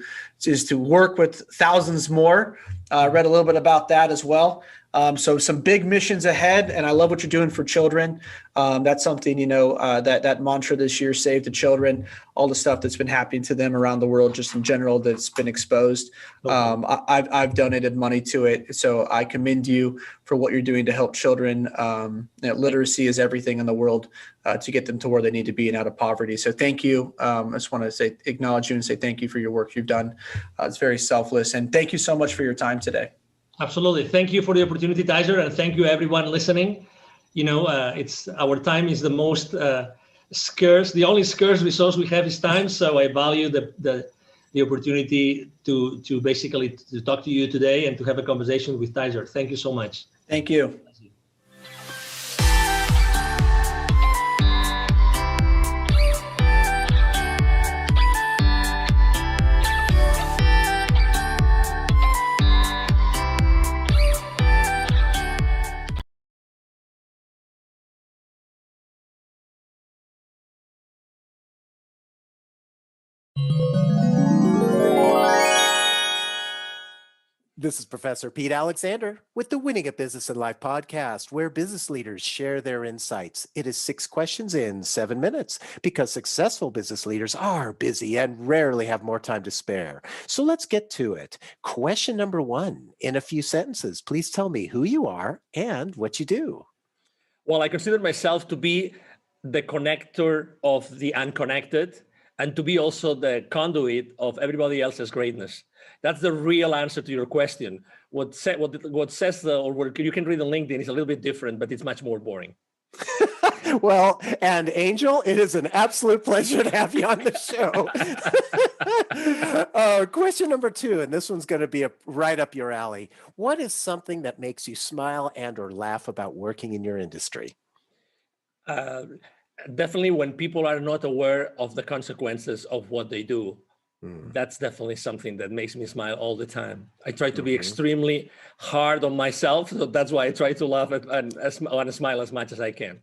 work with thousands more. Read a little bit about that as well. So some big missions ahead, and I love what you're doing for children. That's something, that mantra this year, save the children, all the stuff that's been happening to them around the world, just in general, that's been exposed. I've donated money to it. So I commend you for what you're doing to help children. Literacy is everything in the world to get them to where they need to be and out of poverty. So thank you. I just want to acknowledge you and say thank you for your work you've done. It's very selfless. And thank you so much for your time today. Absolutely. Thank you for the opportunity, Tizer, and thank you everyone listening. It's our time is the most scarce. The only scarce resource we have is time. So I value the opportunity to basically to talk to you today and to have a conversation with Tizer. Thank you so much. Thank you. This is Professor Pete Alexander with the Winning at Business and Life podcast, where business leaders share their insights. It is 6 questions in 7 minutes because successful business leaders are busy and rarely have more time to spare. So let's get to it. Question number 1, in a few sentences, please tell me who you are and what you do. Well, I consider myself to be the connector of the unconnected and to be also the conduit of everybody else's greatness. That's the real answer to your question. What says you can read on LinkedIn is a little bit different, but it's much more boring. Well, and Angel, it is an absolute pleasure to have you on the show. Question number 2, and this one's going to be right up your alley. What is something that makes you smile and or laugh about working in your industry? Definitely when people are not aware of the consequences of what they do. That's definitely something that makes me smile all the time. I try to be extremely hard on myself. So that's why I try to laugh and smile as much as I can.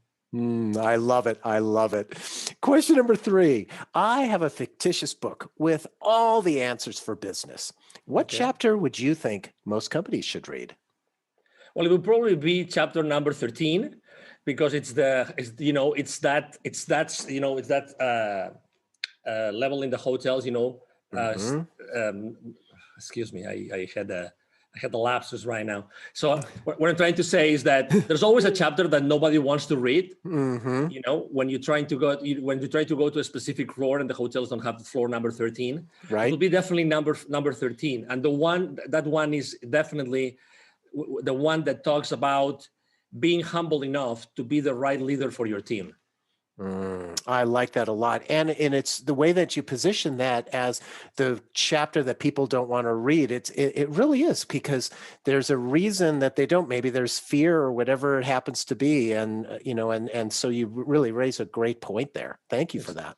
I love it. I love it. Question number 3. I have a fictitious book with all the answers for business. What chapter would you think most companies should read? Well, it would probably be chapter number 13, because it's that level in the hotels, excuse me, I had a lapsus right now. So what I'm trying to say is that there's always a chapter that nobody wants to read. When you're trying to go to a specific floor and the hotels don't have the floor number 13, right? It will be definitely number 13. And that one is definitely the one that talks about being humble enough to be the right leader for your team. I like that a lot. And it's the way that you position that as the chapter that people don't want to read. It really is, because there's a reason that they don't. Maybe there's fear or whatever it happens to be. And, and so you really raise a great point there. Thank you for that.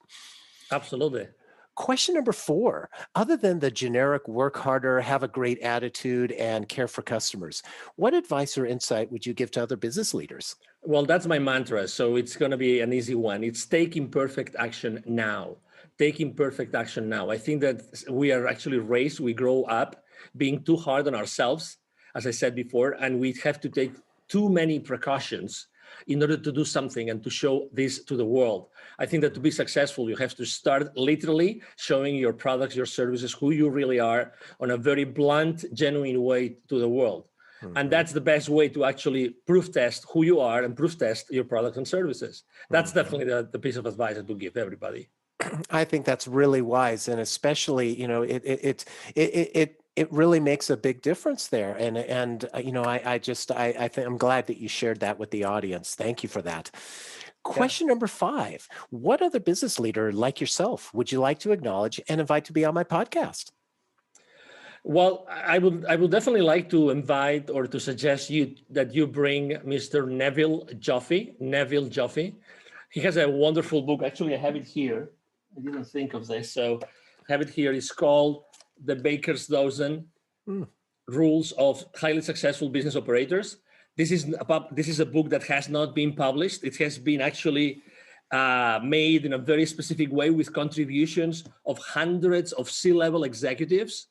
Absolutely. Question number 4, other than the generic work harder, have a great attitude, and care for customers, what advice or insight would you give to other business leaders? Well, that's my mantra. So it's going to be an easy one. It's taking perfect action now. Taking perfect action now. I think that we are actually raised, we grow up being too hard on ourselves, as I said before, and we have to take too many precautions in order to do something and to show this to the world. I think that to be successful, you have to start literally showing your products, your services, who you really are, on a very blunt, genuine way to the world. And that's the best way to actually proof test who you are and proof test your products and services. That's definitely the piece of advice I would give everybody. I think that's really wise, and especially, it really makes a big difference there. And I think I'm glad that you shared that with the audience. Thank you for that. Question number 5, what other business leader like yourself would you like to acknowledge and invite to be on my podcast? Well, I would definitely like to invite or to suggest that you bring Mr. 𝐬𝐬𝐿 Joffe. He has a wonderful book. Actually, I have it here. I didn't think of this. So I have it here. It's called The Baker's Dozen Rules of Highly Successful Business Operators. This is a book that has not been published. It has been actually made in a very specific way with contributions of hundreds of C-level executives.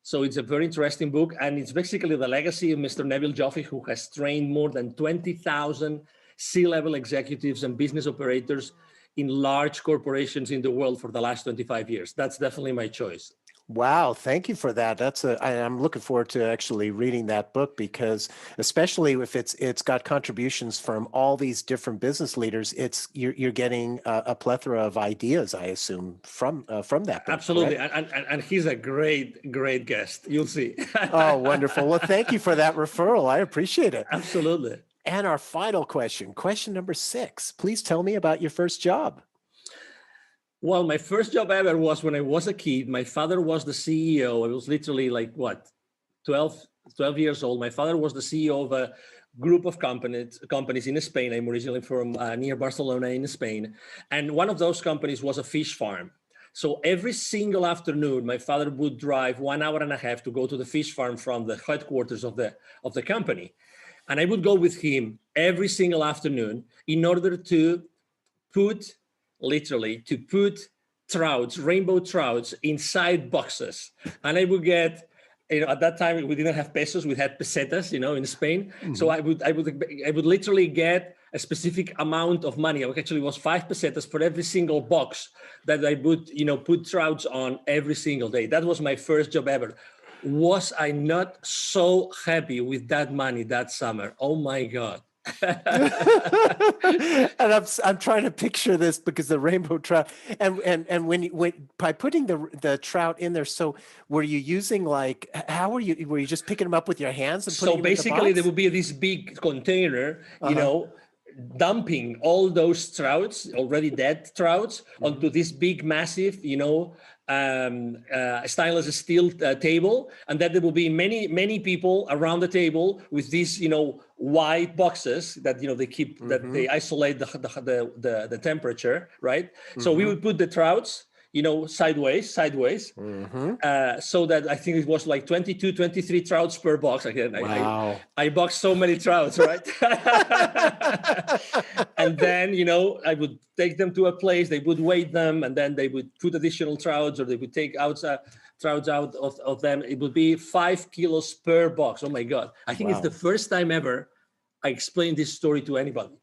So it's a very interesting book, and it's basically the legacy of Mr. 𝐬𝐬𝐿 Joffe, who has trained more than 20,000 C-level executives and business operators in large corporations in the world for the last 25 years. That's definitely my choice. Wow, thank you for that. I'm looking forward to actually reading that book, because especially if it's got contributions from all these different business leaders, you're getting a plethora of ideas, I assume, from that book. Absolutely, and he's a great guest. You'll see. Oh, wonderful. Well, thank you for that referral. I appreciate it. Absolutely. And our final question number 6. Please tell me about your first job. Well, my first job ever was when I was a kid. My father was the CEO. I was literally like, 12 years old. My father was the CEO of a group of companies in Spain. I'm originally from near Barcelona in Spain. And one of those companies was a fish farm. So every single afternoon, my father would drive 1.5 hours to go to the fish farm from the headquarters of the company. And I would go with him every single afternoon in order to put trouts, rainbow trouts, inside boxes. And I would get, at that time we didn't have pesos, we had pesetas, in Spain. Mm-hmm. So I would literally get a specific amount of money. Actually, it was 5 pesetas for every single box that I would, put trouts on every single day. That was my first job ever. Was I not so happy with that money that summer? Oh my God. And I'm trying to picture this, because the rainbow trout, and when by putting the trout in there, so were you using were you just picking them up with your hands and putting so them basically in the box? There would be this big container, dumping all those trouts, already dead trouts, onto this big massive, stainless steel table, and then there will be many people around the table with these white boxes that they keep, that they isolate the temperature, right? So we would put the trouts sideways, so that I think it was like 22, 23 trouts per box. Again, wow. I boxed so many trouts, right? And then, I would take them to a place, they would weigh them, and then they would put additional trouts, or they would take trouts out of them. It would be 5 kilos per box. Oh my God. I think It's the first time ever I explained this story to anybody.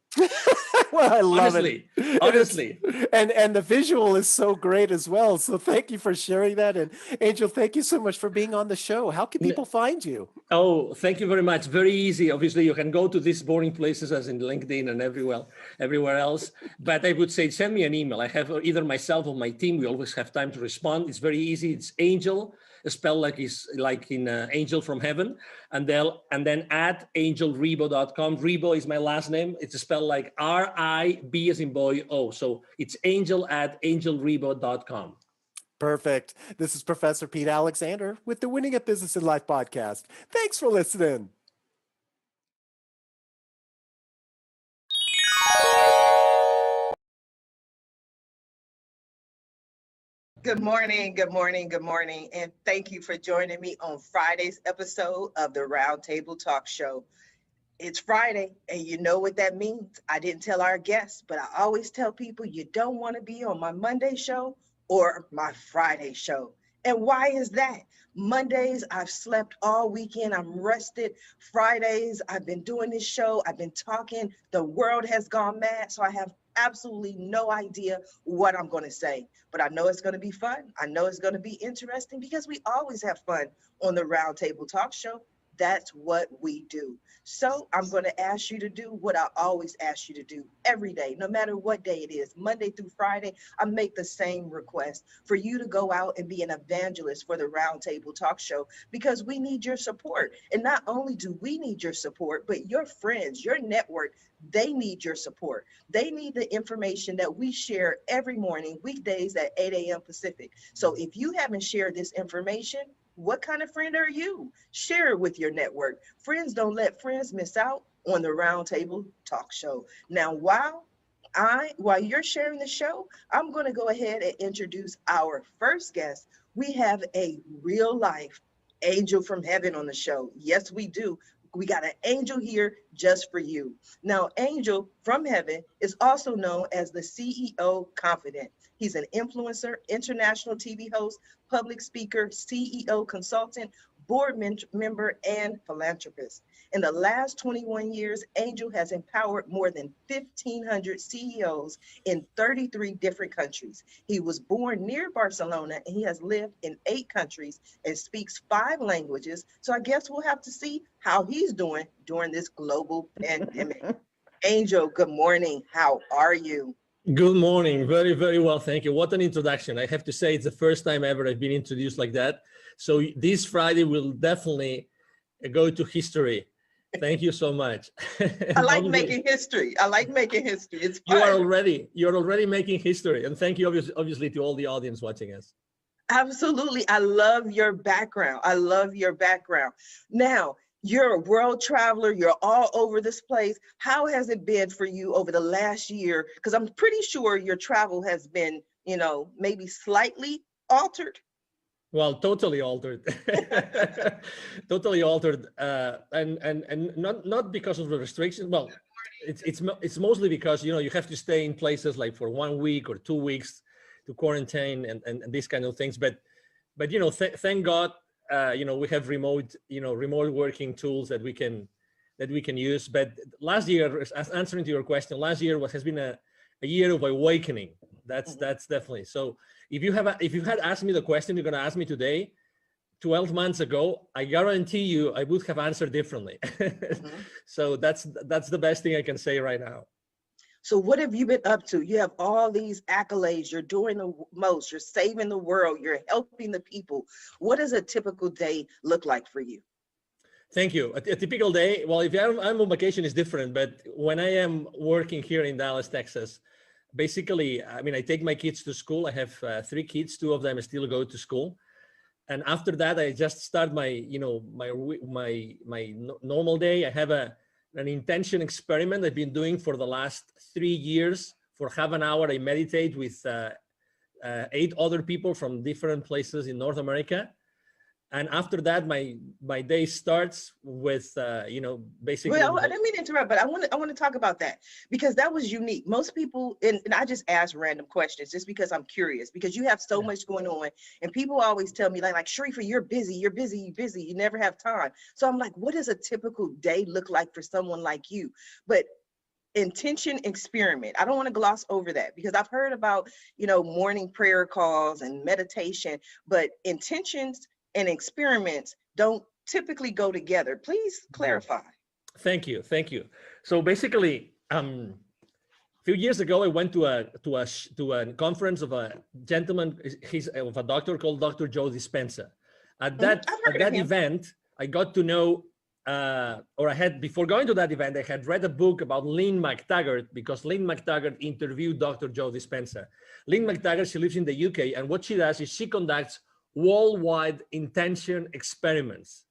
Well, I love it. Honestly. And the visual is so great as well. So thank you for sharing that. And Angel, thank you so much for being on the show. How can people find you? Oh, thank you very much. Very easy. Obviously, you can go to these boring places as in LinkedIn and everywhere else. But I would say, send me an email. I have either myself or my team. We always have time to respond. It's very easy. It's Angel, spelled like in angel from heaven, and then at @angelrebo.com. Rebo is my last name. It's spelled like R-I-B as in boy O. So it's angel at angelrebo.com. Perfect. This is Professor Pete Alexander with the Winning at Business and Life podcast. Thanks for listening. Good morning, and thank you for joining me on Friday's episode of the Roundtable Talk Show. It's Friday, and you know what that means. I didn't tell our guests, but I always tell people you don't want to be on my Monday show or my Friday show. And why is that? Mondays, I've slept all weekend. I'm rested. Fridays, I've been doing this show. I've been talking. The world has gone mad, so I have absolutely no idea what I'm going to say, but I know it's going to be fun. I know it's going to be interesting, because we always have fun on the Roundtable Talk Show. That's what we do. So I'm going to ask you to do what I always ask you to do every day, no matter what day it is, Monday through Friday. I make the same request for you to go out and be an evangelist for the Roundtable Talk Show, because we need your support. And not only do we need your support, but your friends, your network, they need your support. They need the information that we share every morning, weekdays at 8 a.m. Pacific. So if you haven't shared this information, what kind of friend are you? Share it with your network. Friends don't let friends miss out on the Roundtable Talk Show. Now, while you're sharing the show, I'm going to go ahead and introduce our first guest. We have a real life angel from heaven on the show. Yes, we do. We got an angel here just for you. Now, Angel from heaven is also known as the CEO Confidant. He's an influencer, international TV host, public speaker, CEO consultant, board member, and philanthropist. In the last 21 years, Angel has empowered more than 1,500 CEOs in 33 different countries. He was born near Barcelona and he has lived in 8 countries and speaks 5 languages. So I guess we'll have to see how he's doing during this global pandemic. Angel, good morning. How are you? Good morning. Very, very well. Thank you. What an introduction. I have to say it's the first time ever I've been introduced like that. So this Friday will definitely go to history. Thank you so much. I like making history. I like making history. It's fun. You're already making history. And thank you obviously to all the audience watching us. Absolutely. I love your background. I love your background. Now, you're a world traveler. You're all over this place. How has it been for you over the last year? Because I'm pretty sure your travel has been, maybe slightly altered. Well, totally altered, totally altered, and not because of the restrictions. Well, it's mostly because you have to stay in places like for 1 week or 2 weeks to quarantine and these kind of things. But thank God. We have remote working tools that we can use. But last year, as answering to your question, last year has been a year of awakening. That's definitely. So if you had asked me the question you're going to ask me today, 12 months ago, I guarantee you I would have answered differently. So that's the best thing I can say right now. So what have you been up to? You have all these accolades. You're doing the most. You're saving the world. You're helping the people. What does a typical day look like for you? Thank you. A typical day, well, if I'm on vacation, it's different. But when I am working here in Dallas, Texas, basically, I take my kids to school. I have 3 kids. 2 of them still go to school. And after that, I just start my normal day. I have an intention experiment I've been doing for the last 3 years. For half an hour, I meditate with 8 other people from different places in North America. And after that, my day starts with, basically. Well, I didn't mean to interrupt, but I want to talk about that because that was unique. Most people, and I just ask random questions just because I'm curious, because you have so much going on, and people always tell me like Sharifa, you're busy, you never have time. So I'm like, what does a typical day look like for someone like you? But intention experiment, I don't want to gloss over that because I've heard about, morning prayer calls and meditation, but intentions and experiments don't typically go together. Please clarify. Thank you. So basically, a few years ago, I went to a conference of a gentleman. He's of a doctor called Dr. Joe Dispenza. At that event, I got to know, before going to that event, I had read a book about Lynn McTaggart because Lynn McTaggart interviewed Dr. Joe Dispenza. Lynn McTaggart, she lives in the UK, and what she does is she conducts worldwide intention experiments.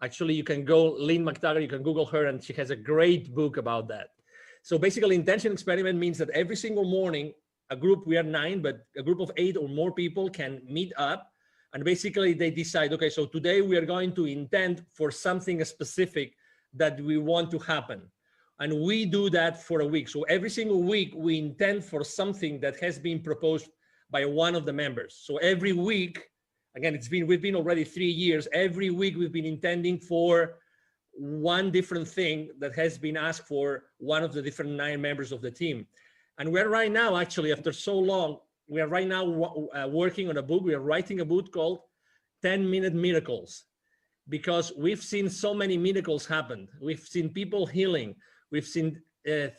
Actually, you can go Lynn McTaggart, you can Google her, and she has a great book about that. So basically, intention experiment means that every single morning, we are 9, but a group of 8 or more people can meet up, and basically they decide, okay, so today we are going to intend for something specific that we want to happen. And we do that for a week. So every single week we intend for something that has been proposed by one of the members. So every week, again, we've been already 3 years. Every week we've been intending for one different thing that has been asked for one of the different 9 members of the team. And we're right now, actually, after so long, we are right now working on a book. We are writing a book called 10-Minute Miracles, because we've seen so many miracles happen. We've seen people healing. We've seen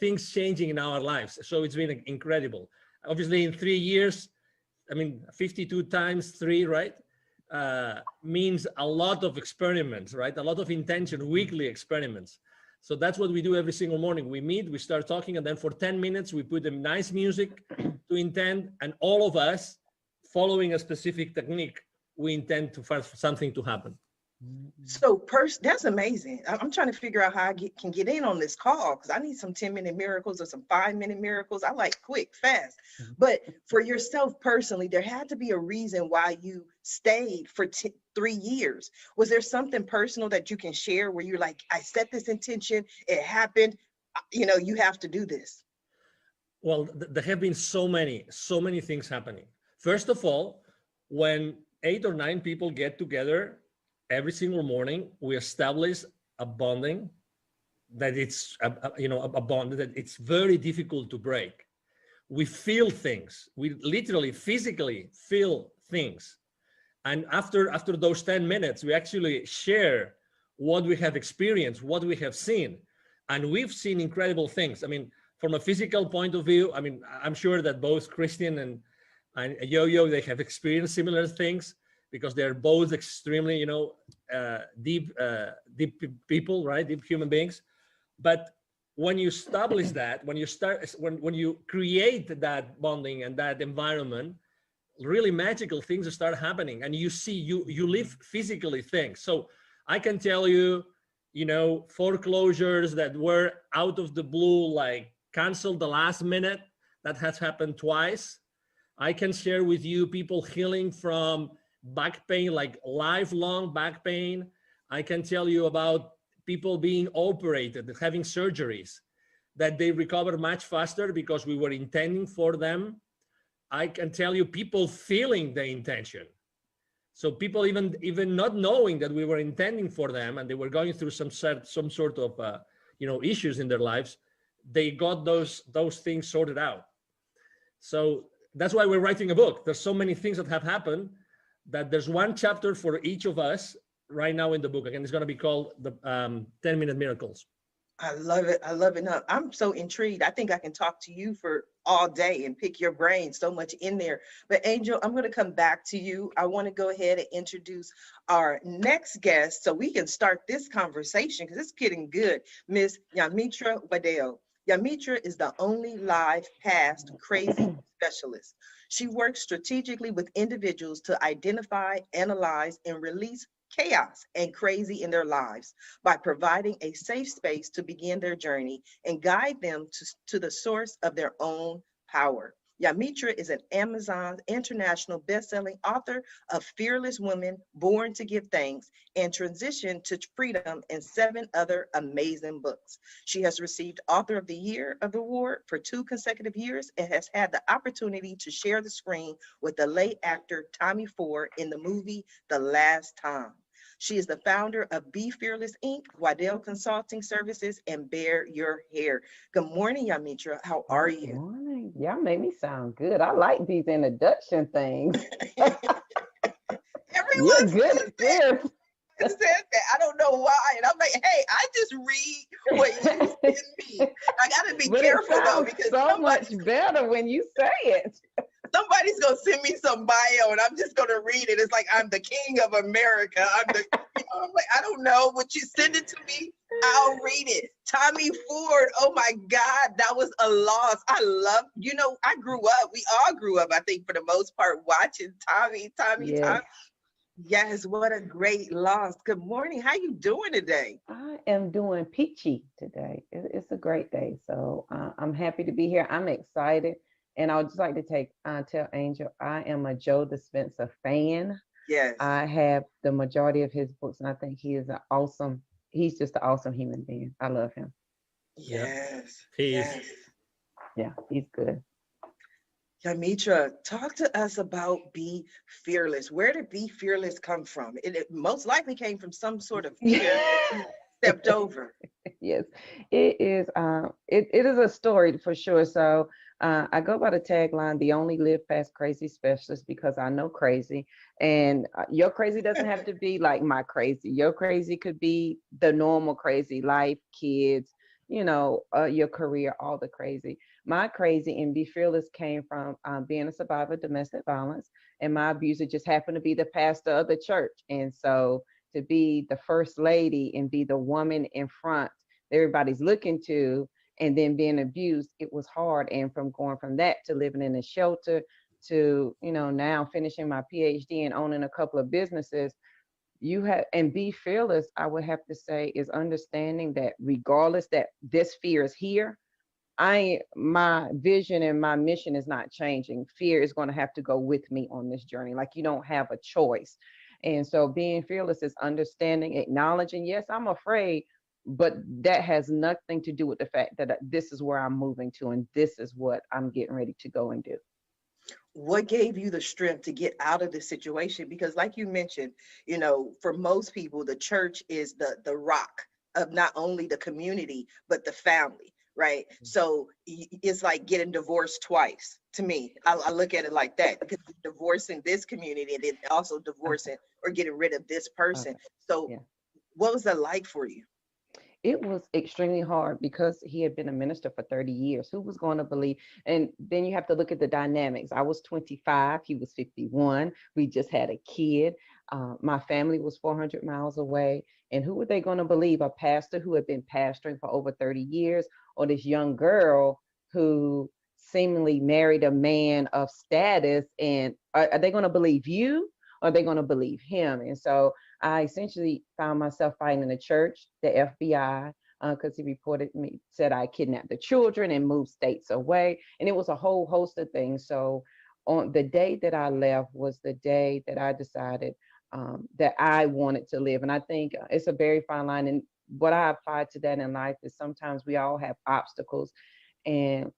things changing in our lives. So it's been incredible. Obviously, in 3 years, 52 times 3, right? Means a lot of experiments, right? A lot of intention, weekly experiments. So that's what we do every single morning. We meet, we start talking, and then for 10 minutes, we put them nice music to intend, and all of us, following a specific technique, we intend for something to happen. So that's amazing. I'm trying to figure out how I can get in on this call because I need some 10-minute miracles or some 5-minute miracles. I like quick, fast. But for yourself personally, there had to be a reason why you stayed for 3 years. Was there something personal that you can share where you're like, I set this intention, it happened, you have to do this? Well, there have been so many things happening. First of all, when 8 or 9 people get together, every single morning we establish a bonding that it's a bond that it's very difficult to break. We feel things. We literally physically feel things. And after those 10 minutes, we actually share what we have experienced, what we have seen. And we've seen incredible things. I mean, from a physical point of view, I mean, I'm sure that both Christian and Yo-Yo, they have experienced similar things because they're both extremely, deep people, right? Deep human beings. But when you establish that, when you create that bonding and that environment, really magical things start happening, and you see, you live physically things. So I can tell you, foreclosures that were out of the blue, like canceled the last minute, that has happened twice. I can share with you people healing from back pain, like lifelong back pain. I can tell you about people being operated, having surgeries, that they recover much faster because we were intending for them. I can tell you people feeling the intention. So people even not knowing that we were intending for them and they were going through some sort of issues in their lives, they got those things sorted out. So that's why we're writing a book. There's so many things that have happened that there's one chapter for each of us right now in the book. Again, it's going to be called the 10-Minute Miracles. I love it. I love it. No, I'm so intrigued. I think I can talk to you for all day and pick your brain, so much in there. But Angel, I'm going to come back to you. I want to go ahead and introduce our next guest so we can start this conversation because it's getting good. Miss 𝐒𝐞𝐞𝐤𝐢𝐧𝐠. 𝐒𝐒�𝐞𝐤𝐢𝐧𝐠 is the only live past crazy specialist. She works strategically with individuals to identify, analyze, and release chaos and crazy in their lives by providing a safe space to begin their journey and guide them to the source of their own power. 𝐒𝐒𝐞𝐞𝐤𝐢𝐧𝐠 is an Amazon international best-selling author of Fearless Women, Born to Give Thanks, and Transition to Freedom, and 7 other amazing books. She has received Author of the Year award for 2 consecutive years and has had the opportunity to share the screen with the late actor Tommy Ford in the movie The Last Time. She is the founder of Be Fearless Inc., Waddell Consulting Services, and Bear Your Hair. Good morning, 𝐒𝐒𝐞𝐤𝐢𝐧𝐠. How are you? Good morning. Y'all make me sound good. I like these introduction things. You're good at this. Said that. I don't know why. And I'm like, hey, I just read what you send me. I got to be careful though, because so much better when you say it. Somebody's going to send me some bio and I'm just going to read it. It's like, I'm the king of America. I'm like, I don't know. Would you send it to me? I'll read it. Tommy Ford. Oh my God. That was a loss. I love, I grew up. We all grew up, I think, for the most part, watching Tommy. Yes, what a great loss. Good morning. How you doing today? I am doing peachy today. It's a great day. So I'm happy to be here. I'm excited. And I would just like to tell Angel, I am a Joe Dispenza fan. Yes. I have the majority of his books, and I think he's just an awesome human being. I love him. Yes. Yes. Yeah, he's good. 𝐒𝐒𝐞𝐞𝐤𝐢𝐧𝐠, talk to us about Be Fearless. Where did Be Fearless come from? It most likely came from some sort of fear that you stepped over. Yes, it is. It is a story for sure. So I go by the tagline, "The only live past crazy specialist," because I know crazy, and your crazy doesn't have to be like my crazy. Your crazy could be the normal crazy, life, kids, your career, all the crazy. My crazy and Be Fearless came from being a survivor of domestic violence, and my abuser just happened to be the pastor of the church. And so to be the first lady and be the woman in front that everybody's looking to, and then being abused, it was hard. And from going from that to living in a shelter to, now finishing my PhD and owning a couple of businesses, and Be Fearless, I would have to say, is understanding that regardless that this fear is here, my vision and my mission is not changing. Fear is going to have to go with me on this journey. Like, you don't have a choice. And so being fearless is understanding, acknowledging, yes, I'm afraid, but that has nothing to do with the fact that this is where I'm moving to, and this is what I'm getting ready to go and do. what gave you the strength to get out of this situation? Because like you mentioned, you know, for most people, the church is the rock of not only the community, but the family, right? So it's like getting divorced twice to me. I look at it like that, because you're divorcing this community and then also divorcing or getting rid of this person. So Yeah. what was that like for you? It was extremely hard because he had been a minister for 30 years. Who was going to believe? And then you have to look at the dynamics. I was 25, he was 51. We just had a kid. My family was 400 miles away. And who were they going to believe? A pastor who had been pastoring for over 30 years, or this young girl who seemingly married a man of status? And are they going to believe you? Or are they going to believe him? And so I essentially found myself fighting in the church, the FBI, because he reported me, said I kidnapped the children and moved states away. And it was a whole host of things. So on the day that I left was the day that I decided that I wanted to live. And I think it's a very fine line. And what I applied to that in life is sometimes we all have obstacles. And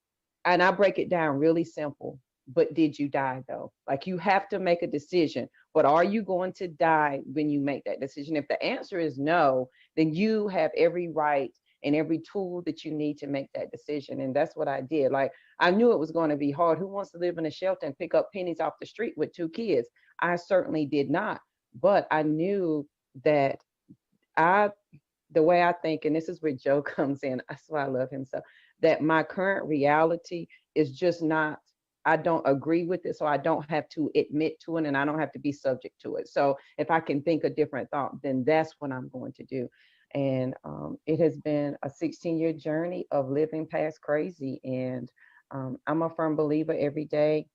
I break it down really simple. But did you die though? Like, you have to make a decision. But are you going to die when you make that decision? If the answer is no, then you have every right and every tool that you need to make that decision. And that's what I did. Like, I knew it was going to be hard. Who wants to live in a shelter and pick up pennies off the street with 2 kids? I certainly did not. But I knew that the way I think, and this is where Joe comes in, that's why I love him so, that my current reality is just not, I don't agree with it, so I don't have to admit to it, and I don't have to be subject to it. So if I can think a different thought, then that's what I'm going to do. And it has been a 16-year journey of living past crazy. And I'm a firm believer every day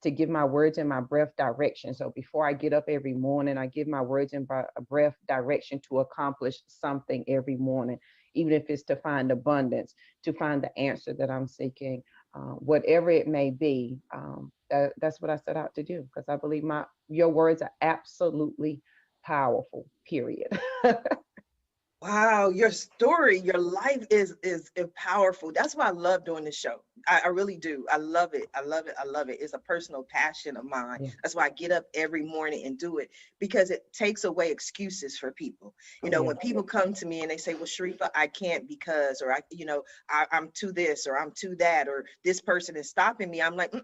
to give my words and my breath direction. So before I get up every morning, I give my words and breath direction to accomplish something every morning, even if it's to find abundance, to find the answer that I'm seeking, whatever it may be. That's what I set out to do, because I believe your words are absolutely powerful, period. Wow, your story, your life is powerful. That's why I love doing this show. I really do. I love it. I love it. I love it. It's a personal passion of mine. Yeah. That's why I get up every morning and do it, because it takes away excuses for people. You know, Yeah. when people come to me and they say, well, Sharifa, I can't because, or I'm too this, or I'm too that, or this person is stopping me. I'm like,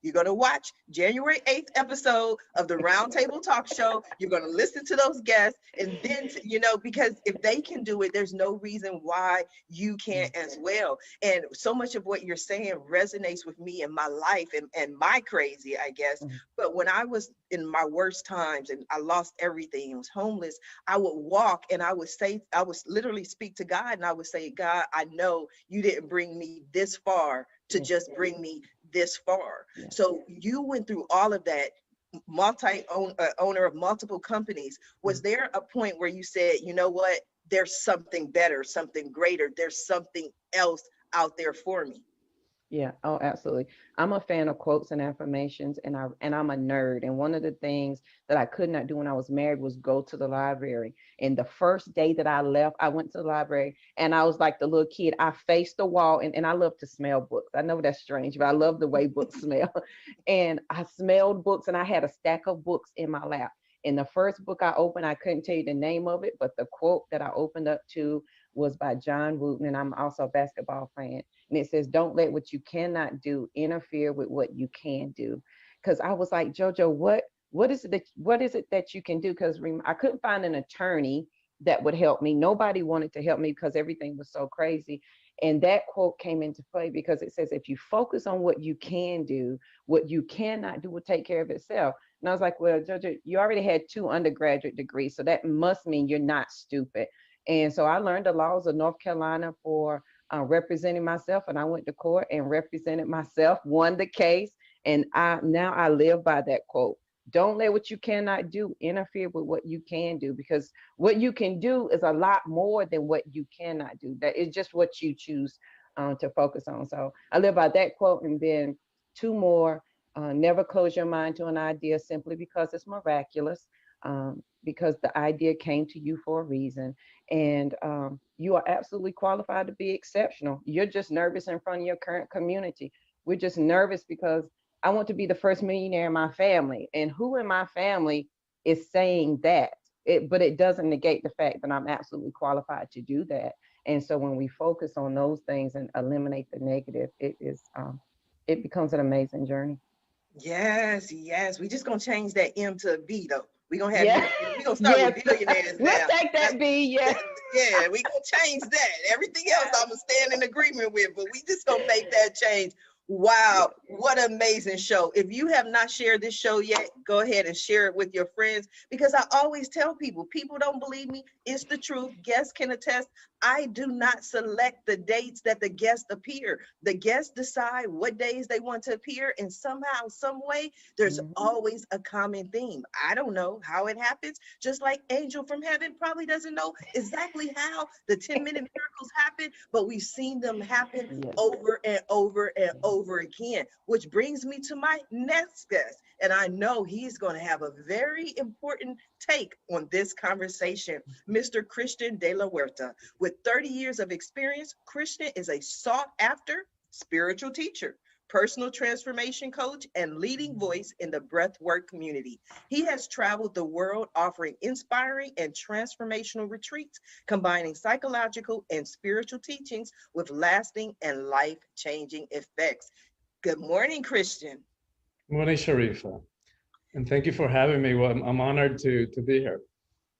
you're going to watch January 8th episode of the Roundtable Talk Show. You're going to listen to those guests. And then, because if they can do it, there's no reason why you can't as well. And so much of what you're saying resonates with me in my life and my crazy, I guess. But when I was in my worst times and I lost everything and was homeless, I would walk and I would literally speak to God, and I would say, God, I know you didn't bring me this far to just bring me this far. Yeah. So you went through all of that, owner of multiple companies. Was there a point where you said, you know what, there's something better, something greater, there's something else out there for me? Yeah, oh, absolutely. I'm a fan of quotes and affirmations, and I'm a nerd. And one of the things that I could not do when I was married was go to the library. And the first day that I left, I went to the library, and I was like the little kid. I faced the wall, and I love to smell books. I know that's strange, but I love the way books smell. And I smelled books, and I had a stack of books in my lap. And the first book I opened, I couldn't tell you the name of it, but the quote that I opened up to was by John Wooten, and I'm also a basketball fan. And it says, don't let what you cannot do interfere with what you can do. Because I was like, JoJo, what is it that you can do? Because I couldn't find an attorney that would help me. Nobody wanted to help me because everything was so crazy. And that quote came into play because it says, if you focus on what you can do, what you cannot do will take care of itself. And I was like, well, JoJo, you already had 2 undergraduate degrees, so that must mean you're not stupid. And so I learned the laws of North Carolina for representing myself, and I went to court and represented myself, won the case, and now I live by that quote. Don't let what you cannot do interfere with what you can do, because what you can do is a lot more than what you cannot do. That is just what you choose to focus on. So I live by that quote, and then 2 more. Never close your mind to an idea simply because it's miraculous, because the idea came to you for a reason. And you are absolutely qualified to be exceptional. You're just nervous in front of your current community. We're just nervous because I want to be the first millionaire in my family. And who in my family is saying that? But it doesn't negate the fact that I'm absolutely qualified to do that. And so when we focus on those things and eliminate the negative, it becomes an amazing journey. Yes, yes. We just gonna change that M to a B though. We gonna have Yeah. we gonna start Yes. with billionaires now. We'll take that B, yeah. Yeah, we gonna change that. Everything else I'm gonna stand in agreement with, but we just gonna make that change. Wow, what an amazing show. If you have not shared this show yet, go ahead and share it with your friends, because I always tell people don't believe me. It's the truth. Guests can attest. I do not select the dates that the guests appear. The guests decide what days they want to appear, and somehow, some way, there's always a common theme. I don't know how it happens, just like Angel from Heaven probably doesn't know exactly how the 10-minute miracles happen, but we've seen them happen over and over and over again, which brings me to my next guest. And I know he's going to have a very important take on this conversation, Mr. Christian de la Huerta. With 30 years of experience, Christian is a sought-after spiritual teacher, personal transformation coach, and leading voice in the breathwork community. He has traveled the world offering inspiring and transformational retreats, combining psychological and spiritual teachings with lasting and life-changing effects. Good morning, Christian. Good morning, Sharifa. And thank you for having me. Well, I'm honored to be here.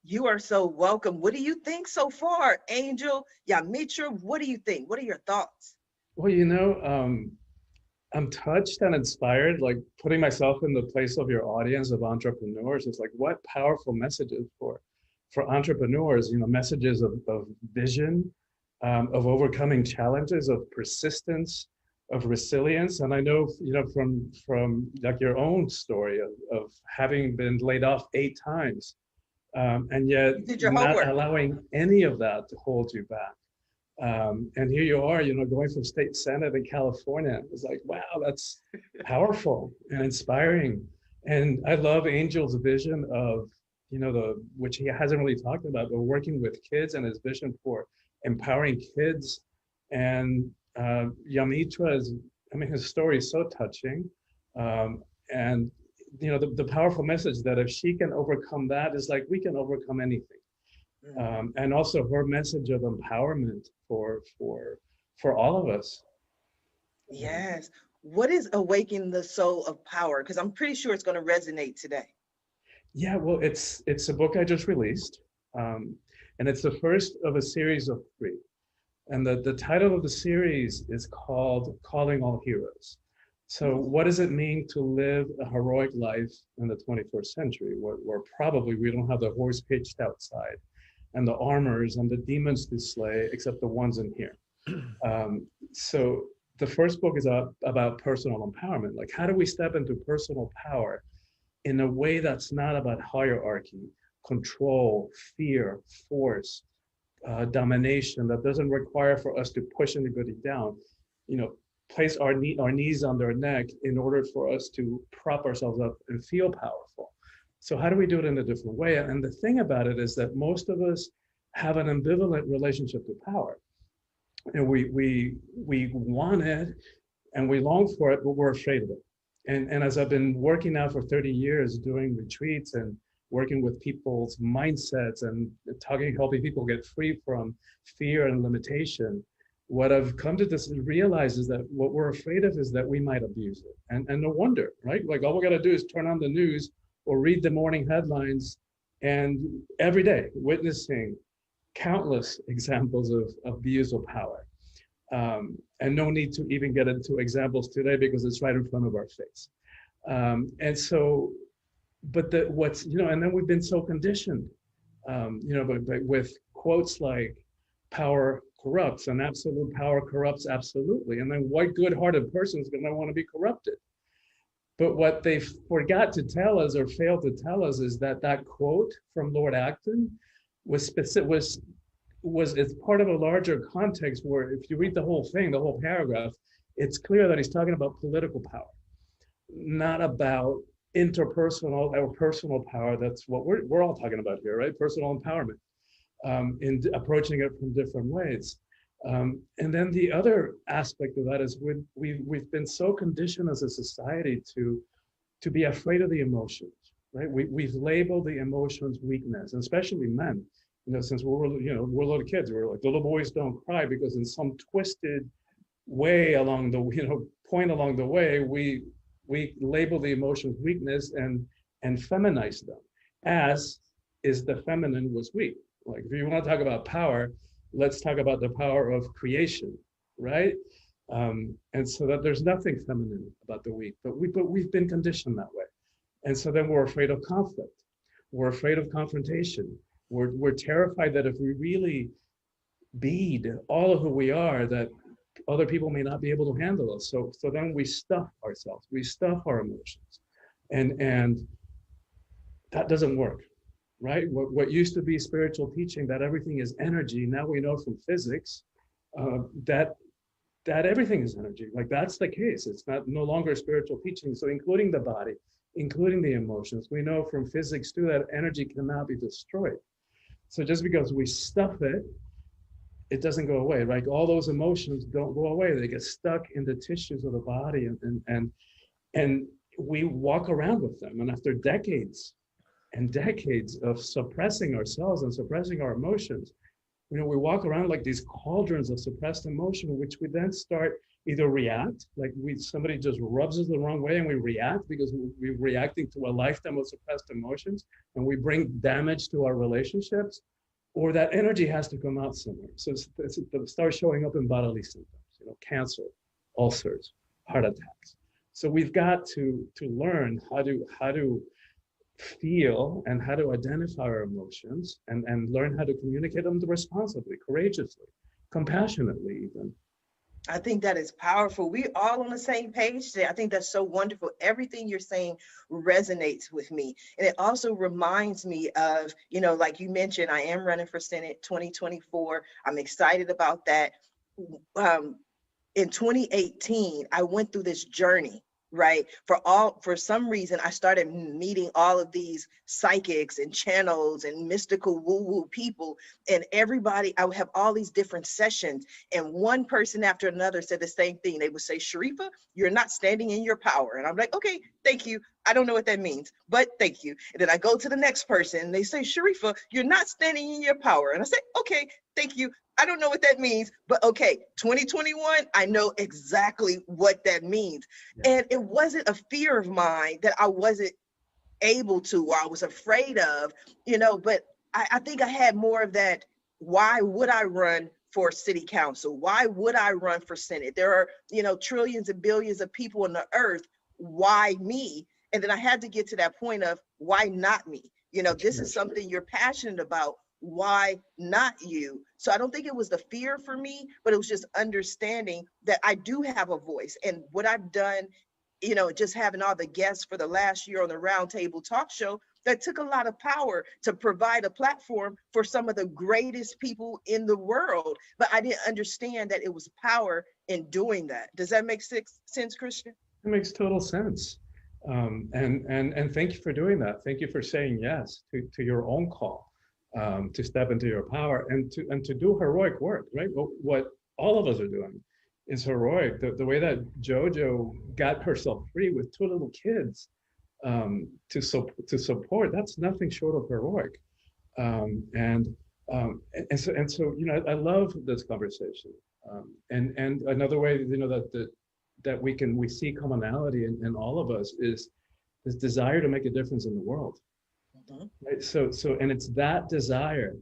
You are so welcome. What do you think so far, Angel, Yamitra? What do you think? What are your thoughts? Well, I'm touched and inspired, like putting myself in the place of your audience of entrepreneurs. It's like, what powerful messages for entrepreneurs, messages of vision, of overcoming challenges, of persistence, of resilience. And I know, from like your own story of having been laid off 8 times, and yet not allowing any of that to hold you back. And here you are, going from state senate in California. It's like, wow, that's powerful and inspiring. And I love Angel's vision of, which he hasn't really talked about, but working with kids and his vision for empowering kids. And Yamitra his story is so touching. And the powerful message that if she can overcome that, is like we can overcome anything. And also her message of empowerment for all of us. Yes. What is Awaken the Soul of Power? Because I'm pretty sure it's going to resonate today. Yeah, well, it's a book I just released. And it's the first of a series of 3. And the title of the series is called Calling All Heroes. So what does it mean to live a heroic life in the 21st century, where probably we don't have the horse pitched outside and the armors and the demons to slay, except the ones in here. So the first book is about personal empowerment. Like, how do we step into personal power in a way that's not about hierarchy, control, fear, force, domination, that doesn't require for us to push anybody down, place our knees on their neck in order for us to prop ourselves up and feel powerful. So how do we do it in a different way? And the thing about it is that most of us have an ambivalent relationship to power. And we want it and we long for it, but we're afraid of it. And as I've been working now for 30 years doing retreats and working with people's mindsets and helping people get free from fear and limitation, what I've come to realize is that what we're afraid of is that we might abuse it. And no wonder, right? Like, all we got to do is turn on the news or read the morning headlines, and every day witnessing countless examples of abuse of power. And no need to even get into examples today because it's right in front of our face. And so, but and then we've been so conditioned, but with quotes like power corrupts and absolute power corrupts absolutely. And then what good-hearted person is going to want to be corrupted? But what they forgot to tell us or failed to tell us is that quote from Lord Acton was it's part of a larger context where if you read the whole thing, the whole paragraph, it's clear that he's talking about political power, not about interpersonal or personal power. That's what we're all talking about here, right? Personal empowerment, in approaching it from different ways. And then the other aspect of that is we've been so conditioned as a society to be afraid of the emotions, right? We've labeled the emotions weakness, and especially men. Since we're little kids, we're like, the little boys don't cry, because in some twisted way along the point along the way, we label the emotions weakness and feminize them, as is the feminine was weak. Like, if you want to talk about power, let's talk about the power of creation, right? And so that there's nothing feminine about the weak, but we've been conditioned that way. And so then we're afraid of conflict. We're afraid of confrontation. We're terrified that if we really bead all of who we are, that other people may not be able to handle us. So then we stuff ourselves, we stuff our emotions, and that doesn't work, right? What used to be spiritual teaching, that everything is energy, now we know from physics that everything is energy. Like, that's the case. It's no longer spiritual teaching. So including the body, including the emotions, we know from physics too that energy cannot be destroyed. So just because we stuff it, it doesn't go away. Like, all those emotions don't go away. They get stuck in the tissues of the body, and we walk around with them. And after decades and decades of suppressing ourselves and suppressing our emotions, we walk around like these cauldrons of suppressed emotion, which we then start either react, like somebody just rubs us the wrong way and we react because we're reacting to a lifetime of suppressed emotions, and we bring damage to our relationships, or that energy has to come out somewhere. So it starts showing up in bodily symptoms, cancer, ulcers, heart attacks. So we've got to learn how to feel and how to identify our emotions, and learn how to communicate them responsibly, courageously, compassionately even. I think that is powerful. We're all on the same page today. I think that's so wonderful. Everything you're saying resonates with me. And it also reminds me of, like you mentioned, I am running for Senate 2024. I'm excited about that. In 2018, I went through this journey, right? For some reason, I started meeting all of these psychics and channels and mystical woo-woo people, and everybody, I would have all these different sessions, and one person after another said the same thing. They would say, Sharifa, you're not standing in your power. And I'm like, okay, thank you. I don't know what that means, but thank you. And then I go to the next person and they say, Sharifa, you're not standing in your power. And I say, okay, thank you. I don't know what that means, but okay, 2021, I know exactly what that means. Yeah. And it wasn't a fear of mine that I wasn't able to, or I was afraid of, but I think I had more of that. Why would I run for city council? Why would I run for Senate? There are, trillions and billions of people on the earth. Why me? And then I had to get to that point of, why not me? This is something you're passionate about. Why not you? So I don't think it was the fear for me, but it was just understanding that I do have a voice. And what I've done, just having all the guests for the last year on the Roundtable Talk Show, that took a lot of power to provide a platform for some of the greatest people in the world. But I didn't understand that it was power in doing that. Does that make sense, Christian? It makes total sense. And thank you for doing that. Thank you for saying yes to your own call. To step into your power and to do heroic work, right? What all of us are doing is heroic. The way that JoJo got herself free with 2 little kids to support, that's nothing short of heroic. And so I love this conversation. And another way that we see commonality in all of us is this desire to make a difference in the world. Right. So and it's that desire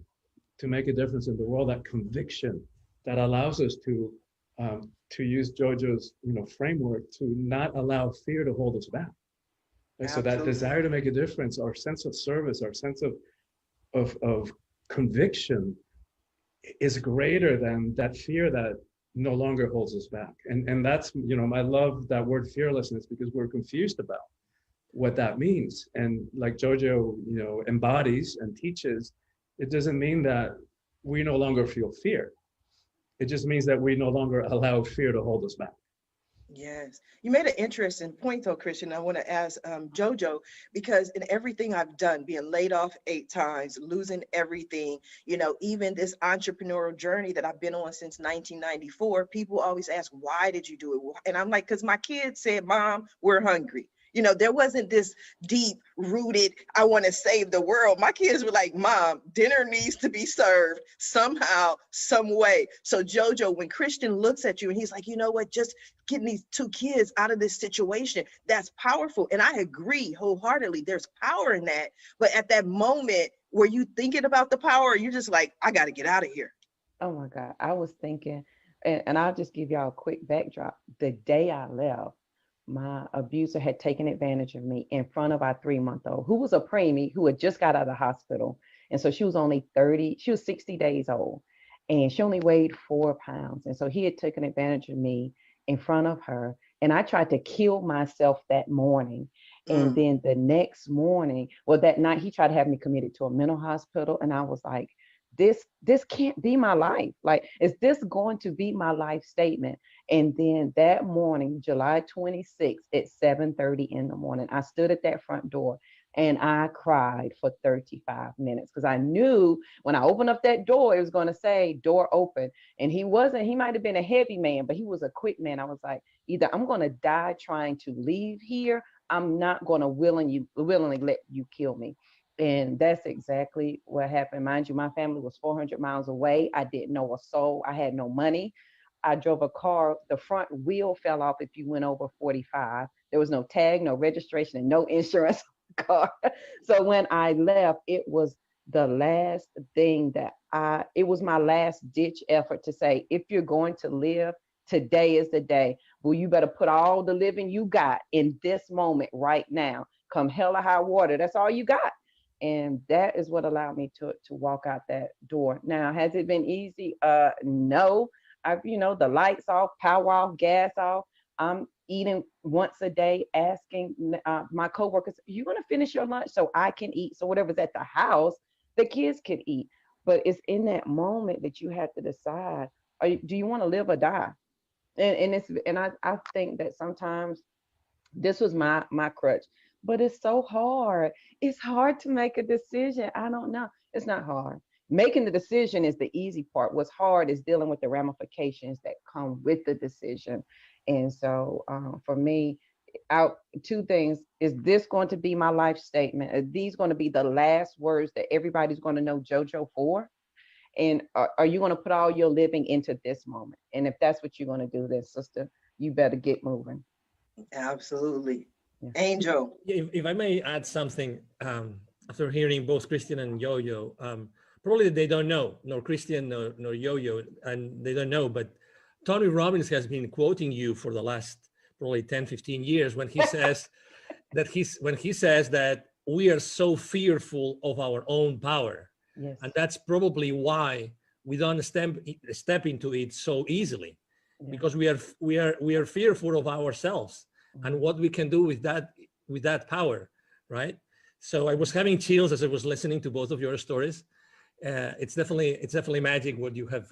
to make a difference in the world, that conviction, that allows us to use JoJo's framework to not allow fear to hold us back. Right? So that desire to make a difference, our sense of service, our sense of conviction is greater than that fear that no longer holds us back. And that's, I love that word fearlessness, because we're confused about what that means. And like JoJo, embodies and teaches, it doesn't mean that we no longer feel fear. It just means that we no longer allow fear to hold us back. Yes, you made an interesting point though, Christian. I want to ask JoJo, because in everything I've done, being laid off 8 times, losing everything, even this entrepreneurial journey that I've been on since 1994, people always ask, why did you do it? And I'm like, because my kids said, Mom, we're hungry. There wasn't this deep rooted, I want to save the world. My kids were like, Mom, dinner needs to be served somehow, some way. So JoJo, when Christian looks at you and he's like, you know what, just getting these 2 kids out of this situation, that's powerful. And I agree wholeheartedly, there's power in that. But at that moment, were you thinking about the power, or you're just like, I got to get out of here? Oh my God. I was thinking, and I'll just give y'all a quick backdrop. The day I left, my abuser had taken advantage of me in front of our 3-month-old, who was a preemie, who had just got out of the hospital. And so she was only 60 days old, and she only weighed 4 pounds. And so he had taken advantage of me in front of her. And I tried to kill myself that morning. And then the next morning, well, that night, he tried to have me committed to a mental hospital. And I was like, this can't be my life. Like, is this going to be my life statement? And then that morning, July 26th at 7:30 in the morning, I stood at that front door and I cried for 35 minutes, because I knew when I opened up that door, it was going to say door open. And he might have been a heavy man, but he was a quick man. I was like, either I'm going to die trying to leave here, I'm not going to willingly let you kill me. And that's exactly what happened. Mind you, my family was 400 miles away. I didn't know a soul. I had no money. I drove a car. The front wheel fell off if you went over 45. There was no tag, no registration, and no insurance on the car. So when I left, it was the last thing it was my last ditch effort to say, if you're going to live, today is the day. Well, you better put all the living you got in this moment right now. Come hell or high water. That's all you got. And that is what allowed me to walk out that door. Now, has it been easy? No. The lights off, power off, gas off. I'm eating once a day, asking my coworkers, you want to finish your lunch so I can eat? So whatever's at the house, the kids can eat. But it's in that moment that you have to decide, do you want to live or die? And I think that sometimes this was my crutch. But it's so hard. It's hard to make a decision. I don't know. It's not hard. Making the decision is the easy part. What's hard is dealing with the ramifications that come with the decision. And so for me, 2 things. Is this going to be my life statement? Are these going to be the last words that everybody's going to know JoJo for? And are you going to put all your living into this moment? And if that's what you're going to do, then sister, you better get moving. Absolutely. Angel. If I may add something, after hearing both Christian and Yo-Yo, probably they don't know, nor Christian nor Yo-Yo, and they don't know, but Tony Robbins has been quoting you for the last probably 10, 15 years when he says that we are so fearful of our own power. Yes. And that's probably why we don't step into it so easily, because we are fearful of ourselves and what we can do with that power, right? So I was having chills as I was listening to both of your stories. It's definitely magic what you have,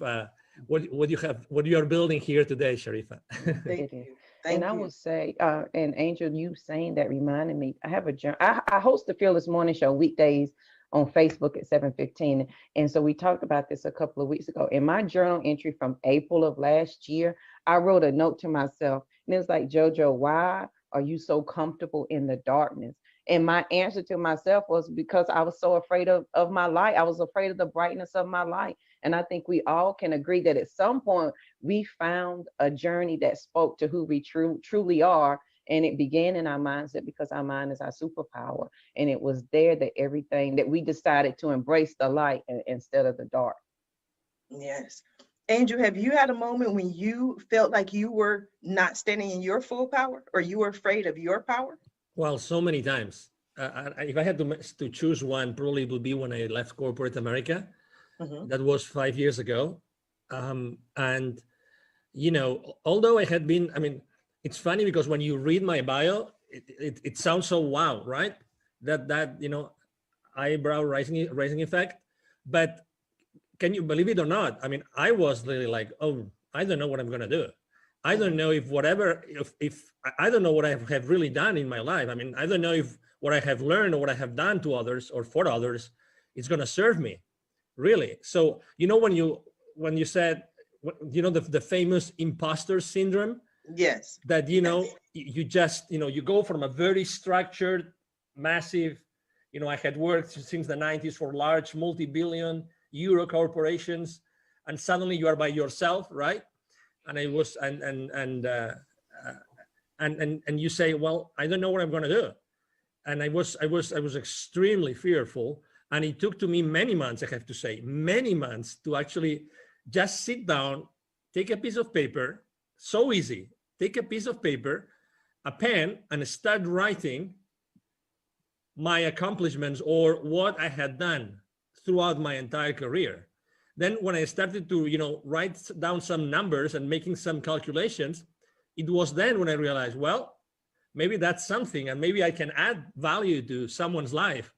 what you are building here today, Sharifa. Thank you. I would say, and Angel, you saying that reminded me. I have a journal. I host the Fearless Morning Show weekdays on Facebook at 7:15, and so we talked about this a couple of weeks ago. In my journal entry from April of last year, I wrote a note to myself, and it was like, JoJo, why are you so comfortable in the darkness? And my answer to myself was because I was so afraid of my light. I was afraid of the brightness of my light. And I think we all can agree that at some point we found a journey that spoke to who we truly are. And it began in our mindset, because our mind is our superpower. And it was there that we decided to embrace the light instead of the dark. Yes. Angel, have you had a moment when you felt like you were not standing in your full power, or you were afraid of your power? Well, so many times. If I had to choose one, probably it would be when I left corporate America. Mm-hmm. That was 5 years ago. And, although I had been, it's funny because when you read my bio, it sounds so wow, right? That eyebrow raising effect. But can you believe it or not? I was really like, oh, I don't know what I'm going to do. I don't know if whatever, if I don't know what I have really done in my life. I mean, I don't know if what I have learned or what I have done to others or for others is going to serve me, really. So, you know, when you said, you know, the famous imposter syndrome, Yes. that, you know, you just, you know, you go from a very structured, massive, you know, I had worked since the 90s for large multi-billion euro corporations, and suddenly you are by yourself, right? And I was, and you say, well, I don't know what I'm going to do. And I was extremely fearful. And it took to me many months, I have to say, many months to actually just sit down, take a piece of paper, so easy, take a piece of paper, a pen, and start writing my accomplishments or what I had done throughout my entire career. Then when I started to, you know, write down some numbers and making some calculations, it was then when I realized, well, maybe that's something, and maybe I can add value to someone's life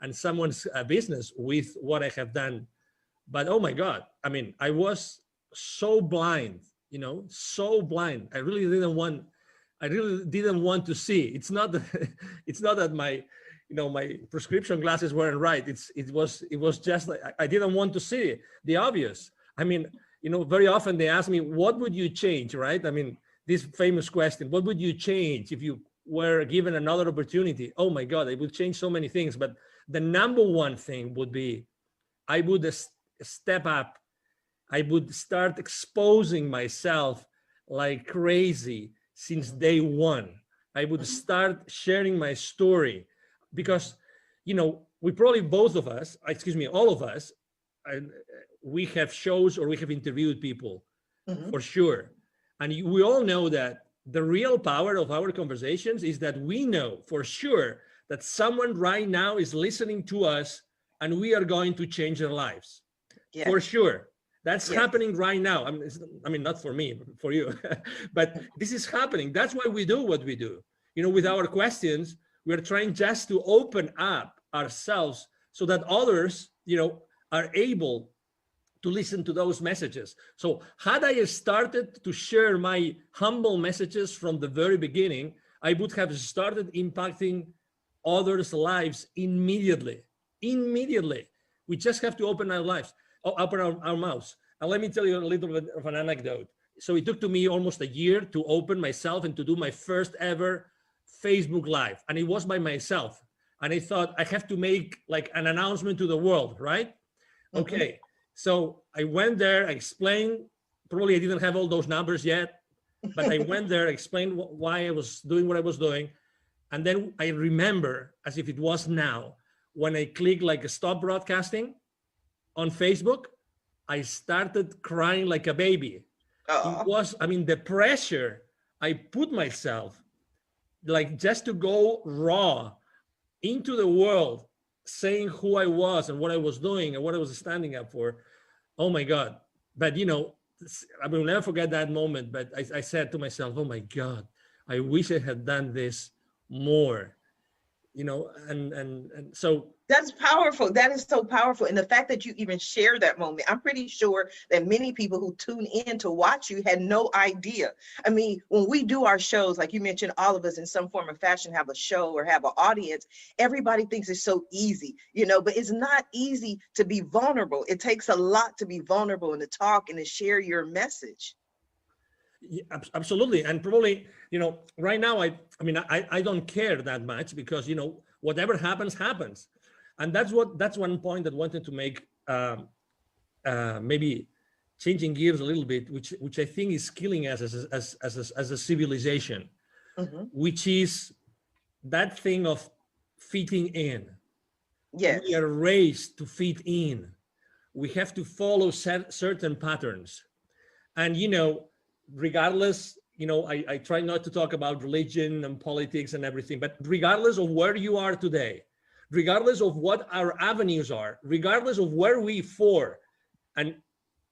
and someone's business with what I have done. But oh my God, I mean, I was so blind, you know, so blind. I really didn't want to see. It's not that my, you know, my prescription glasses weren't right. It was just like, I didn't want to see the obvious. I mean, you know, very often they ask me, what would you change, right? I mean, this famous question, what would you change if you were given another opportunity? Oh my God, I would change so many things. But the number one thing would be, I would step up. I would start exposing myself like crazy since day one. I would start sharing my story. Because, you know, we probably both of us, all of us, we have shows or we have interviewed people for sure. And we all know that the real power of our conversations is that we know for sure that someone right now is listening to us and we are going to change their lives. Yes. For sure. That's happening right now. I mean, not for me, but for you, but this is happening. That's why we do what we do. You know, with our questions, we're trying just to open up ourselves so that others, you know, are able to listen to those messages. So had I started to share my humble messages from the very beginning, I would have started impacting others' lives immediately. Immediately. We just have to open our lives, open our mouths. And let me tell you a little bit of an anecdote. So it took to me almost a year to open myself and to do my first ever Facebook Live, and it was by myself. And I thought I have to make like an announcement to the world, right? Okay, so I went there, I explained, probably I didn't have all those numbers yet, but I went there, explained why I was doing what I was doing. And then I remember, as if it was now, when I clicked like stop broadcasting on Facebook, I started crying like a baby. It was, I mean, the pressure I put myself, like just to go raw into the world, saying who I was and what I was doing and what I was standing up for. Oh my God. But you know, I will never forget that moment, but I said to myself, oh my God, I wish I had done this more, you know, and so. That's powerful. That is so powerful. And the fact that you even share that moment, I'm pretty sure that many people who tune in to watch you had no idea. I mean, when we do our shows, like you mentioned, all of us in some form or fashion have a show or have an audience, everybody thinks it's so easy, you know, but it's not easy to be vulnerable. It takes a lot to be vulnerable and to talk and to share your message. Yeah, absolutely. And probably, you know, right now, I don't care that much because, you know, whatever happens, happens. And that's one point that I wanted to make, maybe changing gears a little bit, which I think is killing us as a civilization, which is that thing of fitting in. Yes. We are raised to fit in. We have to follow certain patterns. And, you know, regardless, you know, I try not to talk about religion and politics and everything, but regardless of where you are today, regardless of what our avenues are, regardless of where we for, and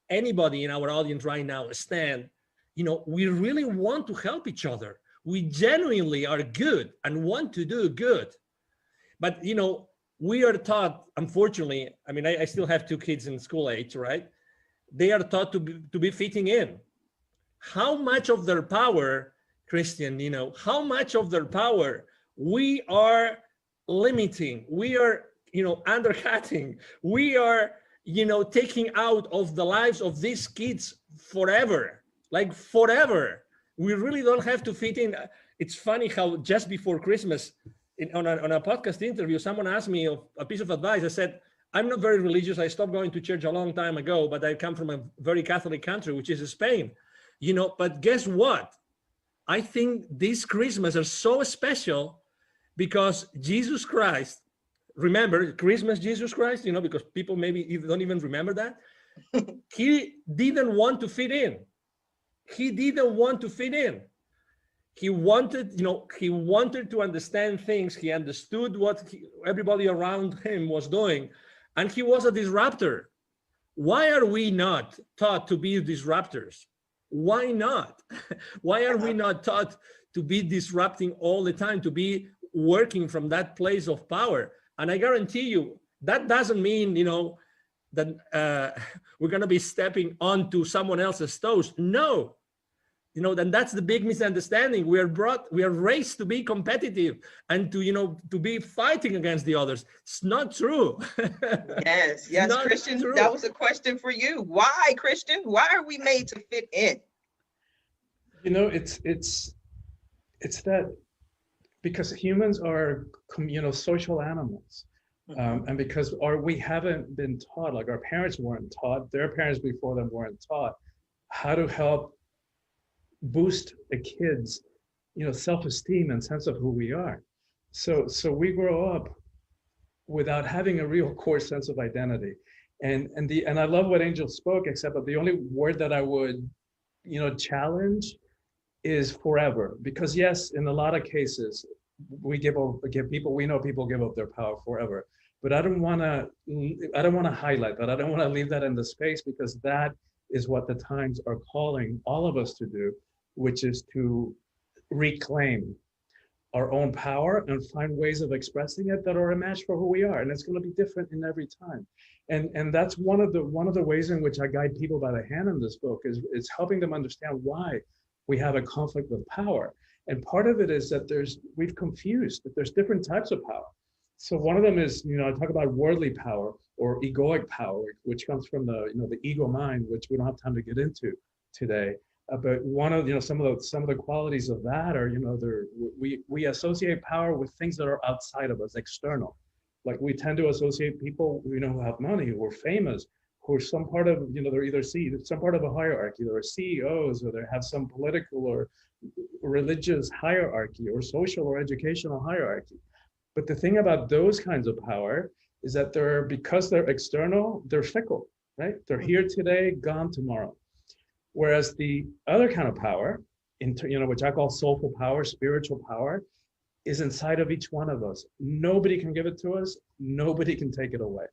anybody in our audience right now stand, you know, we really want to help each other. We genuinely are good and want to do good. But, you know, we are taught, unfortunately, I mean, I still have 2 kids in school age, right? They are taught to be fitting in. how much of their power, Christian, you know, how much of their power we are limiting, we are, you know, undercutting, we are, you know, taking out of the lives of these kids forever, like forever. We really don't have to fit in. It's funny how just before Christmas, on a podcast interview, someone asked me a piece of advice. I said, I'm not very religious. I stopped going to church a long time ago, but I come from a very Catholic country, which is Spain. You know, but guess what? I think these Christmas are so special because Jesus Christ, remember Christmas, Jesus Christ, you know, because people maybe don't even remember that. He didn't want to fit in. He didn't want to fit in. He wanted, you know, he wanted to understand things. He understood what everybody around him was doing. And he was a disruptor. Why are we not taught to be disruptors? Why not? Why are we not taught to be disrupting all the time, to be working from that place of power? And I guarantee you, that doesn't mean, you know, that we're going to be stepping onto someone else's toes. No. You know, then that's the big misunderstanding. We are raised to be competitive and to, you know, to be fighting against the others. It's not true. Yes, Christian, true. That was a question for you. Why, Christian? Why are we made to fit in? You know, it's that because humans are, you know, social animals. And because we haven't been taught, like our parents weren't taught, their parents before them weren't taught how to help boost a kid's, you know, self-esteem and sense of who we are. So we grow up without having a real core sense of identity. And I love what Angel spoke, except that the only word that I would, you know, challenge is forever. Because yes, in a lot of cases, we we know people give up their power forever. But I don't want to highlight that. I don't want to leave that in the space, because that is what the times are calling all of us to do, which is to reclaim our own power and find ways of expressing it that are a match for who we are. And it's going to be different in every time. And that's one of the ways in which I guide people by the hand in this book is helping them understand why we have a conflict with power. And part of it is that we've confused that there's different types of power. So one of them is, you know, I talk about worldly power or egoic power, which comes from the, you know, the ego mind, which we don't have time to get into today. But one of, you know, some of the qualities of that are, you know, we associate power with things that are outside of us, external. Like we tend to associate people, you know, who have money, who are famous, who are some part of, you know, they're either some part of a hierarchy. They're CEOs, or they have some political or religious hierarchy or social or educational hierarchy. But the thing about those kinds of power is that because they're external, they're fickle, right? They're here today, gone tomorrow. Whereas the other kind of power, you know, which I call soulful power, spiritual power, is inside of each one of us. Nobody can give it to us. Nobody can take it away.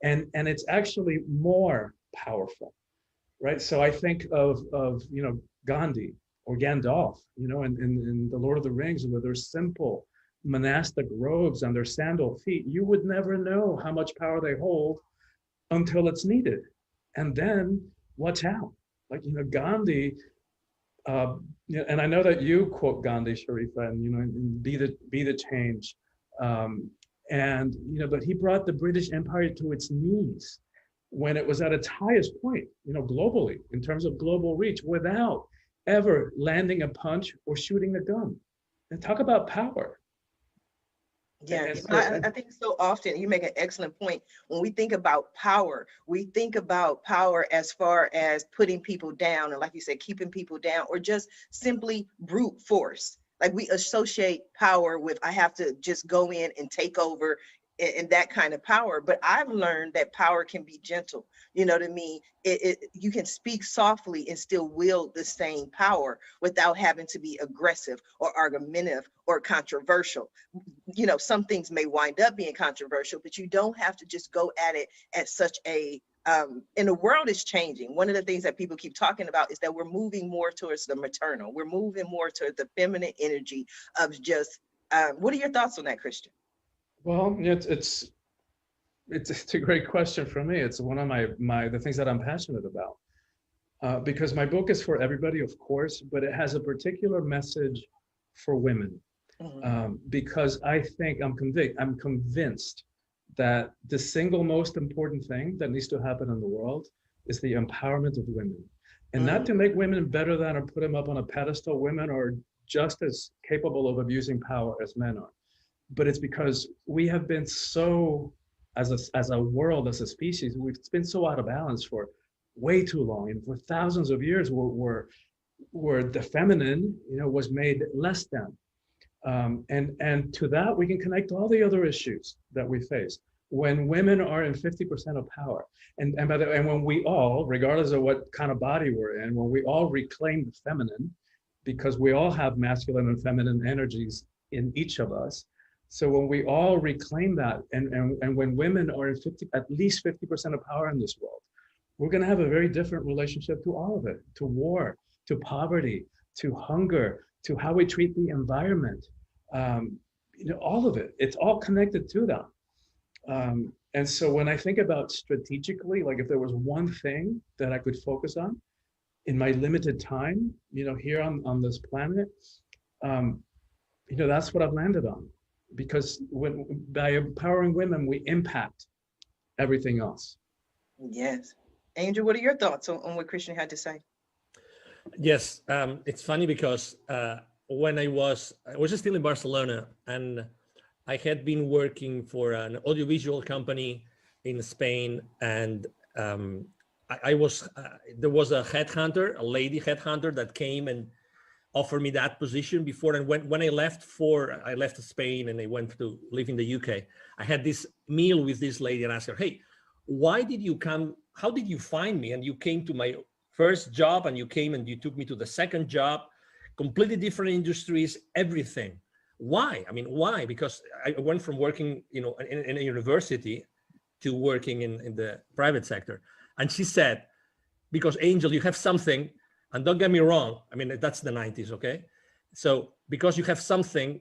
And it's actually more powerful, right? So I think of you know, Gandhi or Gandalf, you know, in The Lord of the Rings, where there's simple monastic robes and their sandal feet. You would never know how much power they hold until it's needed. And then watch out. Like, you know, Gandhi, and I know that you quote Gandhi, Sharifa, and, you know, and be the change. And, you know, but he brought the British Empire to its knees when it was at its highest point, you know, globally, in terms of global reach, without ever landing a punch or shooting a gun. And talk about power. Yeah, I think so often you make an excellent point. When we think about power, we think about power as far as putting people down, and like you said, keeping people down, or just simply brute force. Like we associate power with, I have to just go in and take over, and that kind of power. But I've learned that power can be gentle. You know what I mean? You can speak softly and still wield the same power without having to be aggressive or argumentative or controversial. You know, some things may wind up being controversial, but you don't have to just go at it at such a, and the world is changing. One of the things that people keep talking about is that we're moving more towards the maternal. We're moving more towards the feminine energy of just, what are your thoughts on that, Christian? Well, it's a great question for me. It's one of the things that I'm passionate about. because my book is for everybody, of course, but it has a particular message for women. Because I think I'm convinced that the single most important thing that needs to happen in the world is the empowerment of women. And not to make women better than or put them up on a pedestal. Women are just as capable of abusing power as men are. But it's because we have been so, as a world, as a species, we've been so out of balance for way too long. And for thousands of years, where the feminine, was made less than. And to that, we can connect all the other issues that we face. When women are in 50% of power, and when we all, regardless of what kind of body we're in, when we all reclaim the feminine, because we all have masculine and feminine energies in each of us. So when we all reclaim that, and when women are in at least 50% of power in this world, we're going to have a very different relationship to all of it, to war, to poverty, to hunger, to how we treat the environment, all of it. It's all connected to that. And so when I think about strategically, like if there was one thing that I could focus on in my limited time, here on this planet, that's what I've landed on. Because by empowering women, we impact everything else. Yes. Angel, what are your thoughts on what Christian had to say? Yes, it's funny because when I was still in Barcelona, and I had been working for an audiovisual company in Spain, and there was a headhunter, a lady headhunter, that came and offered me that position before. And when I left Spain and I went to live in the UK, I had this meal with this lady and asked her, "Hey, why did you come? How did you find me? And you came to my first job, and you came and you took me to the second job, completely different industries, everything. Why? I mean, why? Because I went from working, in a university to working in the private sector." And she said, "Because Angel, you have something, and don't get me wrong, I mean, that's the 90s, okay? So because you have something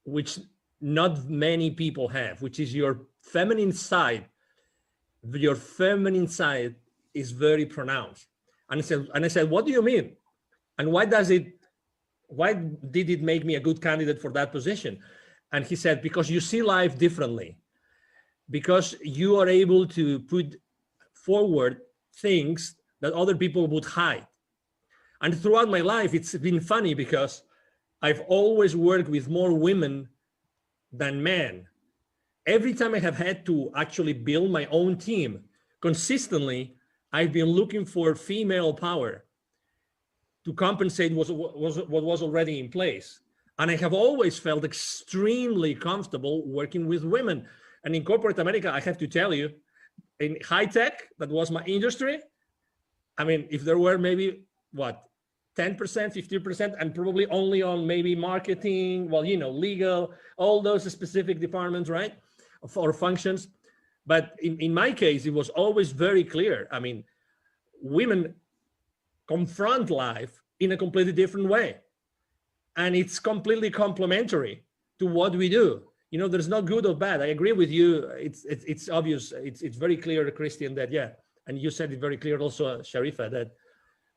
which not many people have, which is your feminine side. Your feminine side is very pronounced." And I said, "What do you mean? And why did it make me a good candidate for that position?" And he said, "Because you see life differently, because you are able to put forward things that other people would hide." And throughout my life, it's been funny because I've always worked with more women than men. Every time I have had to actually build my own team, consistently, I've been looking for female power to compensate what was already in place. And I have always felt extremely comfortable working with women. And in corporate America, I have to tell you, in high tech, that was my industry. I mean, if there were maybe, 10%, 50%, and probably only on maybe marketing, legal, all those specific departments, right? Or functions. But in my case, it was always very clear. I mean, women confront life in a completely different way. And it's completely complementary to what we do. There's no good or bad. I agree with you. It's obvious. It's very clear, Christian, that, yeah. And you said it very clear also, Sharifa, that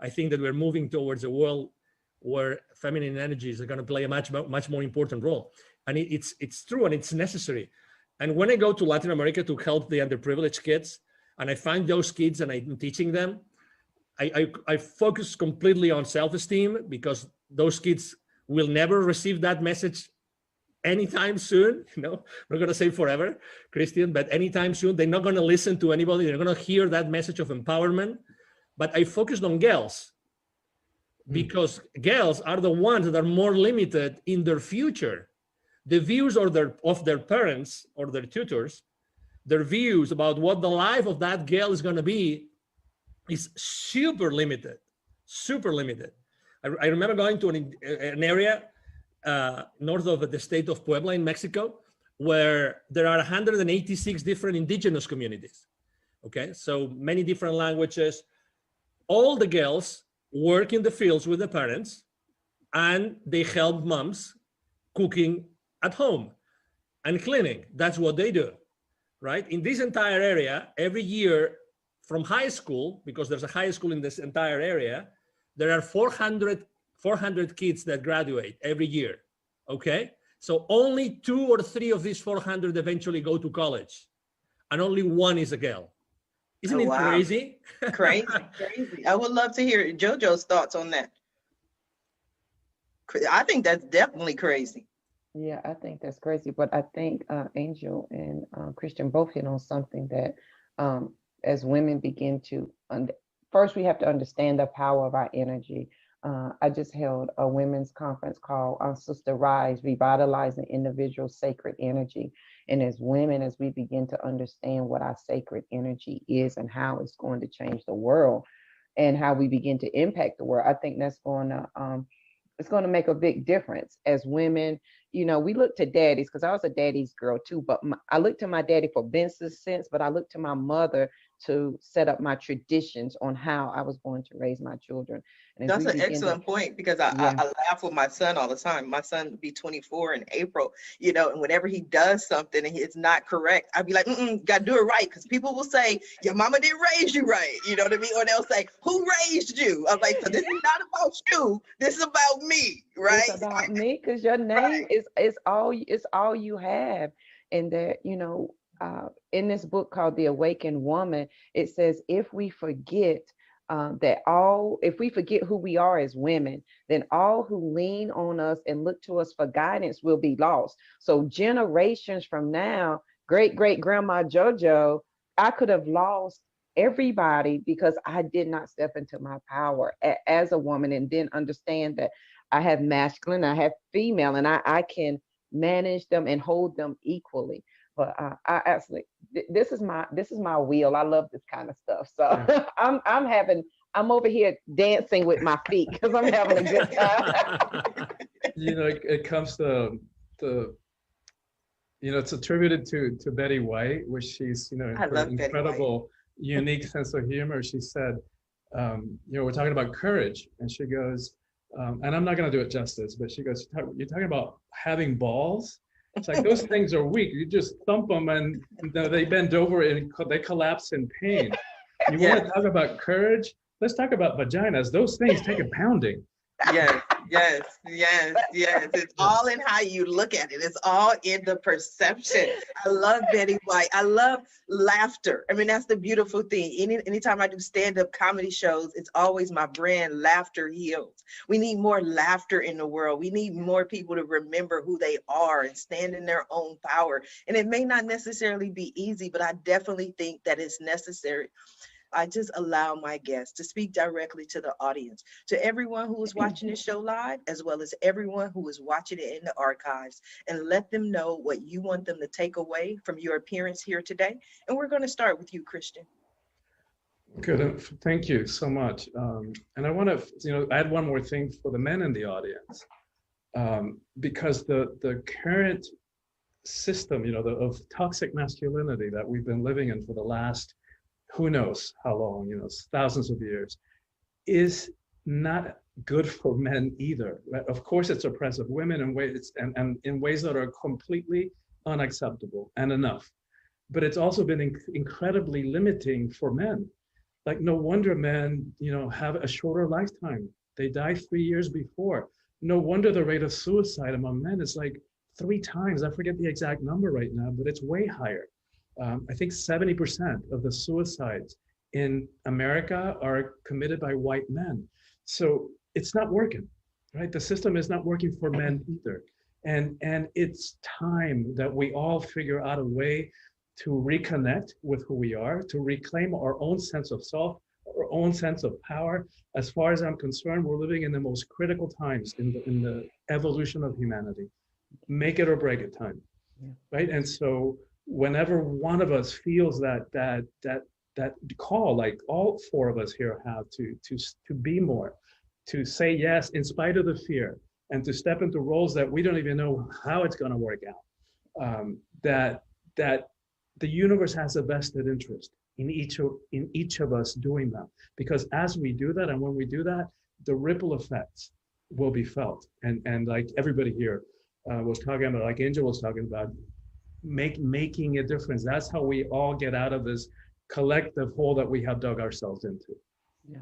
I think that we're moving towards a world where feminine energies are going to play a much more important role. And it's true, and it's necessary. And when I go to Latin America to help the underprivileged kids, and I find those kids and I'm teaching them, I focus completely on self-esteem, because those kids will never receive that message anytime soon. I'm not going to say forever, Christian, but anytime soon. They're not going to listen to anybody. They're going to hear that message of empowerment. But I focused on girls, because girls are the ones that are more limited in their future. The views of their parents or their tutors, their views about what the life of that girl is going to be is super limited, super limited. I remember going to an area north of the state of Puebla in Mexico, where there are 186 different indigenous communities. Okay, so many different languages. All the girls work in the fields with the parents, and they help moms cooking at home and cleaning. That's what they do, right? In this entire area, every year, from high school, because there's a high school in this entire area, there are 400 kids that graduate every year, okay? So only 2 or 3 of these 400 eventually go to college, and only 1 is a girl. Isn't it wow. crazy? Crazy, crazy. I would love to hear JoJo's thoughts on that. I think that's definitely crazy. Yeah, I think that's crazy. But I think Angel and Christian both hit on something that as women begin to, first we have to understand the power of our energy. I just held a women's conference called Sister Rise, Revitalizing Individual Sacred Energy. And as women, as we begin to understand what our sacred energy is and how it's going to change the world and how we begin to impact the world, I think that's going to, it's going to make a big difference. As women, you know, we look to daddies, because I was a daddy's girl too, but I looked to my daddy for business sense, but I looked to my mother to set up my traditions on how I was going to raise my children. And that's an excellent point, because I laugh with my son all the time. My son will be 24 in April, you know, and whenever he does something and it's not correct, I'd be like, got to do it right. Because people will say, your mama didn't raise you right. You know what I mean? Or they'll say, who raised you? I'm like, so this is not about you. This is about me, right? It's about me, because your name is all you have. And that, you know, in this book called The Awakened Woman, it says, if we forget if we forget who we are as women, then all who lean on us and look to us for guidance will be lost. So generations from now, great-great-grandma JoJo, I could have lost everybody because I did not step into my power as a woman, and then understand that I have masculine, I have female, and I can manage them and hold them equally. But I absolutely, this is my wheel. I love this kind of stuff. So I'm over here dancing with my feet because I'm having a good time. You know, it comes to you know, it's attributed to Betty White, which she's, you know, her incredible, unique sense of humor. She said, you know, we're talking about courage, and she goes, and I'm not going to do it justice, but she goes, you're talking about having balls? It's like, those things are weak. You just thump them and they bend over and they collapse in pain. You want to talk about courage? Let's talk about vaginas. Those things take a pounding. Yes. It's all in how you look at it. It's all in the perception. I love Betty White. I love laughter. I mean, that's the beautiful thing. Anytime I do stand-up comedy shows, it's always my brand, Laughter Heals. We need more laughter in the world. We need more people to remember who they are and stand in their own power. And it may not necessarily be easy, but I definitely think that it's necessary. I just allow my guests to speak directly to the audience, to everyone who is watching this show live, as well as everyone who is watching it in the archives, and let them know what you want them to take away from your appearance here today. And we're going to start with you, Christian. Good. Thank you so much. And I want to, you know, add one more thing for the men in the audience, because the current system, you know, of toxic masculinity that we've been living in for the last who knows how long, you know, thousands of years, is not good for men either. Right? Of course, it's oppressive women in ways and in ways that are completely unacceptable and enough. But it's also been incredibly limiting for men. Like, no wonder men, you know, have a shorter lifetime. They die 3 years before. No wonder the rate of suicide among men is like 3 times. I forget the exact number right now, but it's way higher. I think 70% of the suicides in America are committed by white men. So it's not working, right? The system is not working for men either. And it's time that we all figure out a way to reconnect with who we are, to reclaim our own sense of self, our own sense of power. As far as I'm concerned, we're living in the most critical times in the evolution of humanity. Make it or break it time, right? And so whenever one of us feels that call, like all 4 of us here have, to be more, to say yes in spite of the fear, and to step into roles that we don't even know how it's going to work out, that the universe has a vested interest in each of us doing that. Because as we do that, and when we do that, the ripple effects will be felt. And like everybody here was talking about, like Angel was talking about, making a difference. That's how we all get out of this collective hole that we have dug ourselves into. Yeah.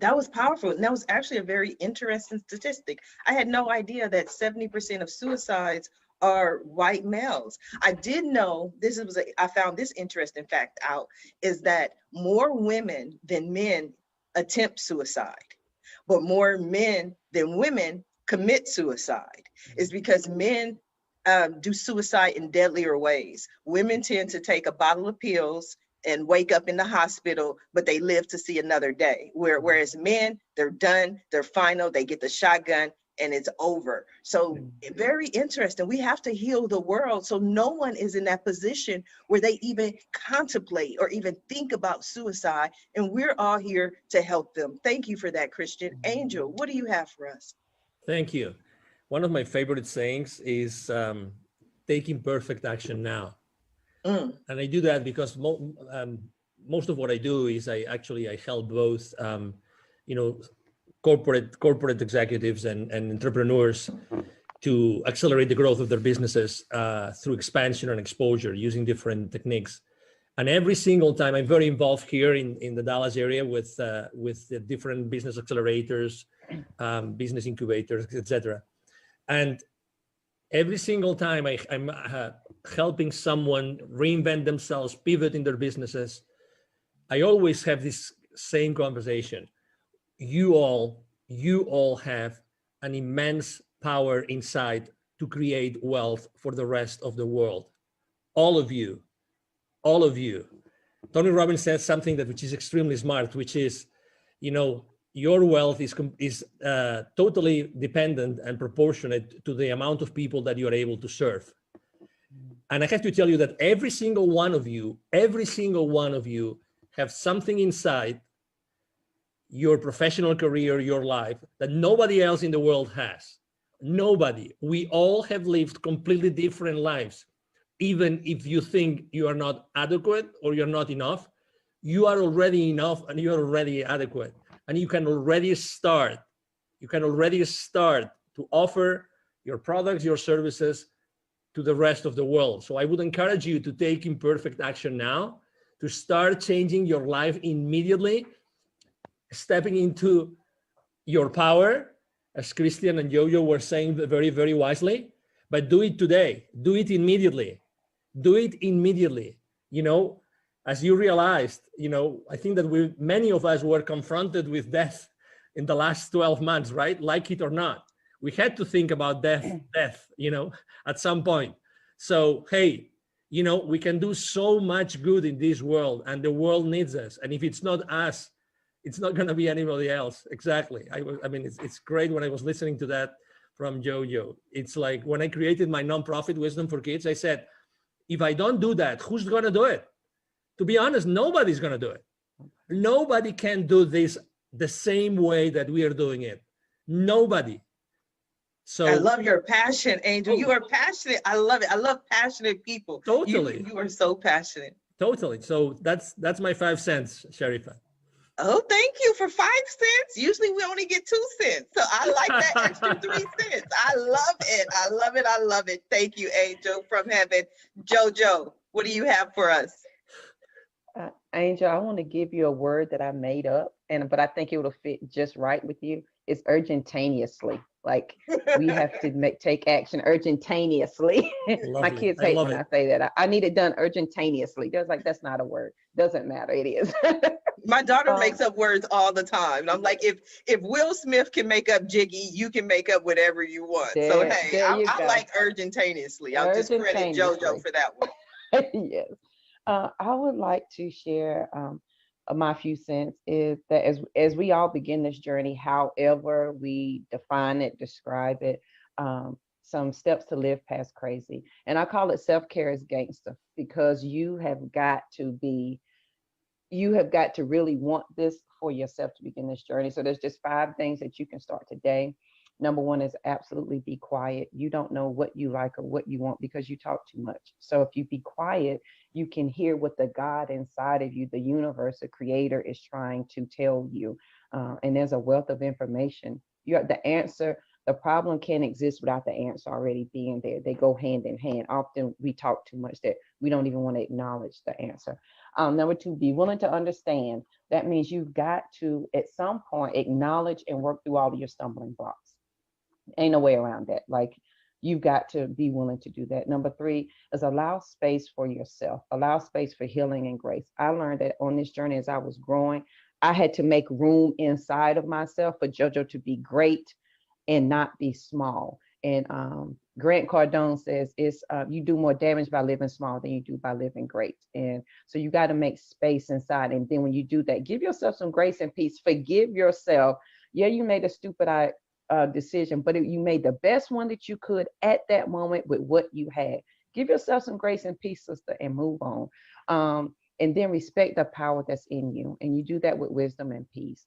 That was powerful. And that was actually a very interesting statistic. I had no idea that 70% of suicides are white males. I did know I found this interesting fact out, is that more women than men attempt suicide, but more men than women commit suicide. Is because men do suicide in deadlier ways. Women tend to take a bottle of pills and wake up in the hospital, but they live to see another day. Whereas men, they're done, they're final, they get the shotgun and it's over. So very interesting. We have to heal the world so no one is in that position where they even contemplate or even think about suicide. And we're all here to help them. Thank you for that, Christian. Angel, what do you have for us? Thank you. One of my favorite sayings is taking perfect action now. And I do that because most of what I do is I help both, corporate executives and entrepreneurs to accelerate the growth of their businesses through expansion and exposure using different techniques. And every single time, I'm very involved here in the Dallas area with the different business accelerators, business incubators, etc. And every single time I'm helping someone reinvent themselves, pivot in their businesses, I always have this same conversation. You all have an immense power inside to create wealth for the rest of the world. All of you. Tony Robbins says something which is extremely smart, which is, your wealth is totally dependent and proportionate to the amount of people that you are able to serve. And I have to tell you that every single one of you have something inside your professional career, your life, that nobody else in the world has. Nobody. We all have lived completely different lives. Even if you think you are not adequate or you're not enough, you are already enough and you are already adequate. And you can already start. To offer your products, your services to the rest of the world. So I would encourage you to take imperfect action now, to start changing your life immediately, stepping into your power, as Christian and Yo-Yo were saying very, very wisely, but do it today, do it immediately. As you realized, I think that many of us were confronted with death in the last 12 months, right? Like it or not. We had to think about death, at some point. So, hey, we can do so much good in this world and the world needs us. And if it's not us, it's not going to be anybody else. Exactly. It's great when I was listening to that from Yo-Yo. It's like when I created my nonprofit Wisdom for Kids, I said, if I don't do that, who's going to do it? To be honest, nobody's going to do it. Nobody can do this the same way that we are doing it. Nobody. So I love your passion, Angel. You are passionate. I love it. I love passionate people. Totally. You are so passionate. Totally. So that's my 5 cents, Sharifa. Oh, thank you for 5 cents. Usually we only get 2 cents. So I like that extra 3 cents. I love it. I love it. I love it. Thank you, Angel from heaven. Jojo, what do you have for us? Angel, I want to give you a word that I made up, but I think it will fit just right with you. It's urgentaneously. Like we have to take action urgentaneously. My kids hate when I say that. I need it done urgentaneously. They're like, that's not a word. Doesn't matter. It is. My daughter makes up words all the time. And I'm like, if Will Smith can make up Jiggy, you can make up whatever you want. So hey, I like urgentaneously. I'll just credit JoJo for that one. Yes. I would like to share my few cents is that as we all begin this journey, however we define it, describe it, some steps to live past crazy. And I call it self-care is gangster, because you have got to really want this for yourself to begin this journey. So there's just 5 things that you can start today. Number 1 is absolutely be quiet. You don't know what you like or what you want because you talk too much. So if you be quiet, you can hear what the God inside of you, the universe, the creator is trying to tell you. And there's a wealth of information. You have the answer. The problem can't exist without the answer already being there. They go hand in hand. Often we talk too much that we don't even want to acknowledge the answer. Number two, be willing to understand. That means you've got to, at some point, acknowledge and work through all of your stumbling blocks. Ain't no way around that. Like, you've got to be willing to do that. Number three is allow space for yourself, allow space for healing and grace. I learned that on this journey as I was growing, I had to make room inside of myself for JoJo to be great and not be small. And Grant Cardone says it's you do more damage by living small than you do by living great. And so you got to make space inside. And then when you do that, give yourself some grace and peace. Forgive yourself. Yeah, you made a stupid decision, but you made the best one that you could at that moment with what you had. Give yourself some grace and peace, sister, and move on. And then respect the power that's in you. And you do that with wisdom and peace.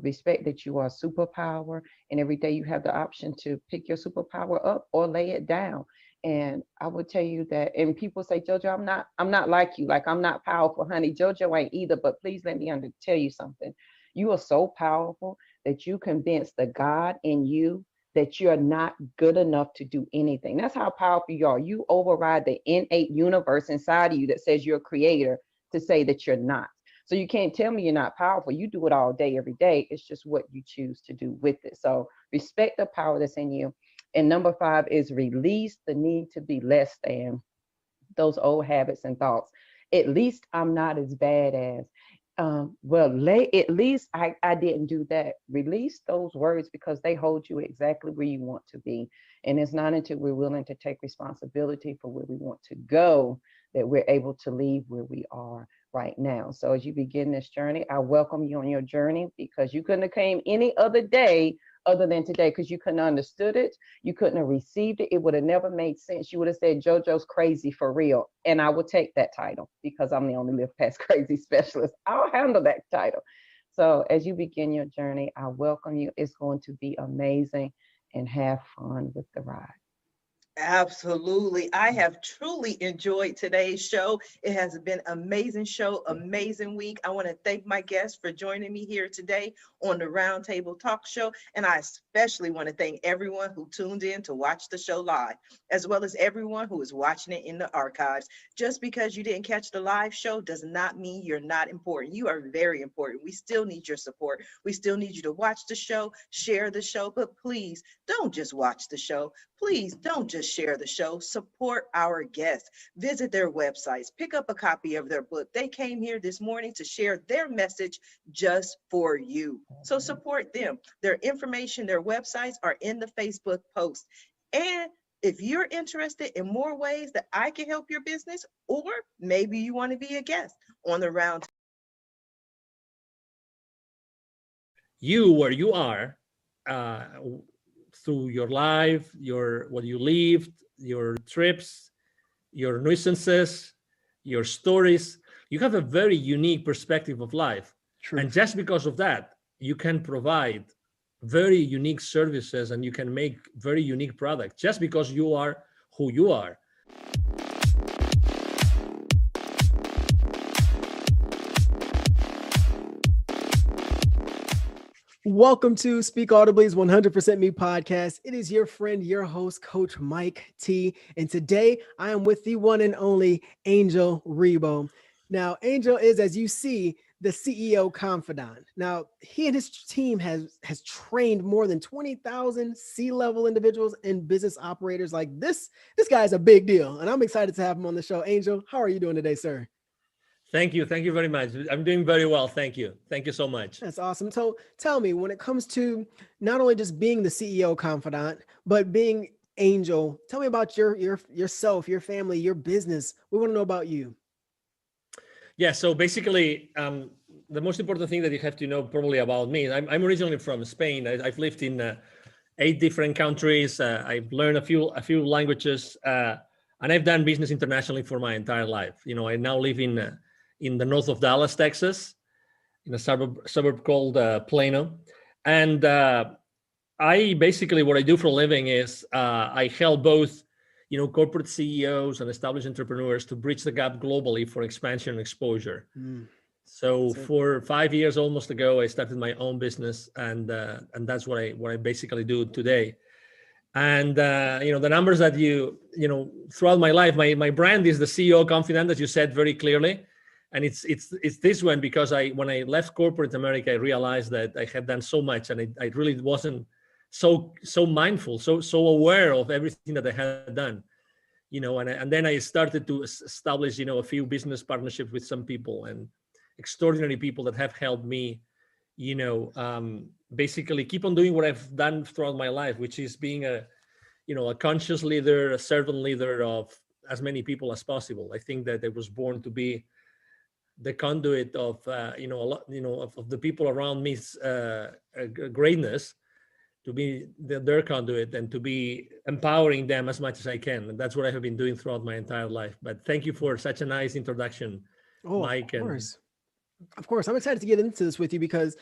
Respect that you are a superpower, and every day you have the option to pick your superpower up or lay it down. And I would tell you that, and people say, JoJo, I'm not like you. Like, I'm not powerful, honey. JoJo ain't either, but please let me tell you something. You are so powerful that you convince the God in you that you're not good enough to do anything. That's how powerful you are. You override the innate universe inside of you that says you're a creator to say that you're not. So you can't tell me you're not powerful. You do it all day, every day. It's just what you choose to do with it. So respect the power that's in you. And number five is release the need to be less than, those old habits and thoughts. At least I'm not as bad as, at least I didn't do that. Release those words, because they hold you exactly where you want to be. And it's not until we're willing to take responsibility for where we want to go that we're able to leave where we are right now. So as you begin this journey, I welcome you on your journey, because you couldn't have came any other day other than today, because you couldn't have understood it. You couldn't have received it. It would have never made sense. You would have said, JoJo's crazy for real. And I would take that title, because I'm the only Live Past Crazy specialist. I'll handle that title. So as you begin your journey, I welcome you. It's going to be amazing, and have fun with the ride. Absolutely. I have truly enjoyed today's show. It has been an amazing show, amazing week. I want to thank my guests for joining me here today on the Roundtable Talk Show. And I especially want to thank everyone who tuned in to watch the show live, as well as everyone who is watching it in the archives. Just because you didn't catch the live show does not mean you're not important. You are very important. We still need your support. We still need you to watch the show, share the show, but please don't just watch the show. Please don't just share the show. Support our guests. Visit their websites. Pick up a copy of their book. They came here this morning to share their message just for you. So support them. Their information, their websites are in the Facebook post. And if you're interested in more ways that I can help your business, or maybe you want to be a guest on the Round. You, where you are, through your life, what you lived, your trips, your nuisances, your stories, you have a very unique perspective of life. True. And just because of that, you can provide very unique services, and you can make very unique products just because you are who you are. Welcome to Speak Audibly's 100% Me podcast. It is your friend, your host, Coach Mike T. And today I am with the one and only Angel Rebo. Now, Angel is, as you see, the CEO Confidant. Now, he and his team has trained more than 20,000 C-level individuals and business operators. Like this guy is a big deal, and I'm excited to have him on the show. Angel, how are you doing today, sir? Thank you. Thank you very much. I'm doing very well. Thank you. Thank you so much. That's awesome. So tell me, when it comes to not only just being the CEO Confidant, but being Angel, tell me about yourself, your family, your business. We want to know about you. Yeah. So basically, the most important thing that you have to know probably about me, I'm originally from Spain. I've lived in 8 different countries. I've learned a few languages, and I've done business internationally for my entire life. You know, I now live in the north of Dallas, Texas, in a suburb called Plano. And I basically, what I do for a living is I help both, corporate CEOs and established entrepreneurs to bridge the gap globally for expansion and exposure. So for 5 years almost ago, I started my own business, and that's what I basically do today. And the numbers that throughout my life, my brand is the CEO Confidant, as you said very clearly. And it's this one, because when I left corporate America, I realized that I had done so much, and I really wasn't so mindful, so aware of everything that I had done, and then I started to establish, a few business partnerships with some people, and extraordinary people that have helped me, basically keep on doing what I've done throughout my life, which is being a conscious leader, a servant leader of as many people as possible. I think that I was born to be the conduit of, a lot, of the people around me's greatness, to be their conduit, and to be empowering them as much as I can. And that's what I have been doing throughout my entire life. But thank you for such a nice introduction, Mike. Of course, I'm excited to get into this with you, because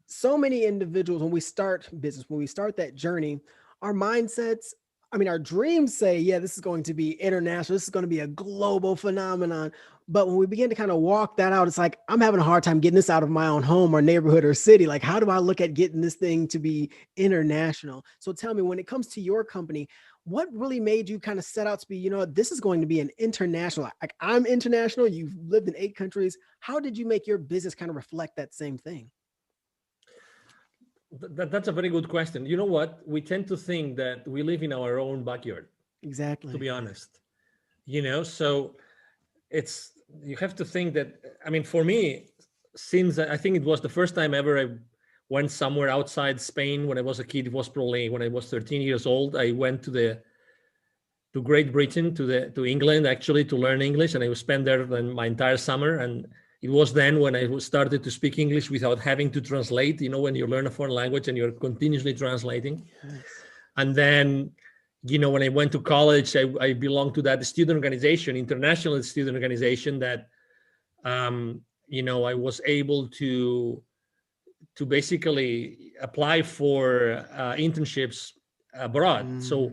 so many individuals, when we start business, when we start that journey, our mindsets, our dreams say, yeah, this is going to be international. This is going to be a global phenomenon. But when we begin to kind of walk that out, it's like, I'm having a hard time getting this out of my own home or neighborhood or city. Like, how do I look at getting this thing to be international? So tell me, when it comes to your company, what really made you kind of set out to be, this is going to be an international, like I'm international, you've lived in 8 countries. How did you make your business kind of reflect that same thing? That's a very good question. You know what? We tend to think that we live in our own backyard. Exactly. To be honest, so you have to think that, for me, since I think it was the first time ever I went somewhere outside Spain when I was a kid, it was probably when I was 13 years old. I went to Great Britain, to England, actually, to learn English. And I spent there my entire summer. And it was then when I started to speak English without having to translate, when you learn a foreign language and you're continuously translating. Yes. And then, when I went to college, I belonged to that student organization, international student organization, that, I was able to basically apply for internships abroad. So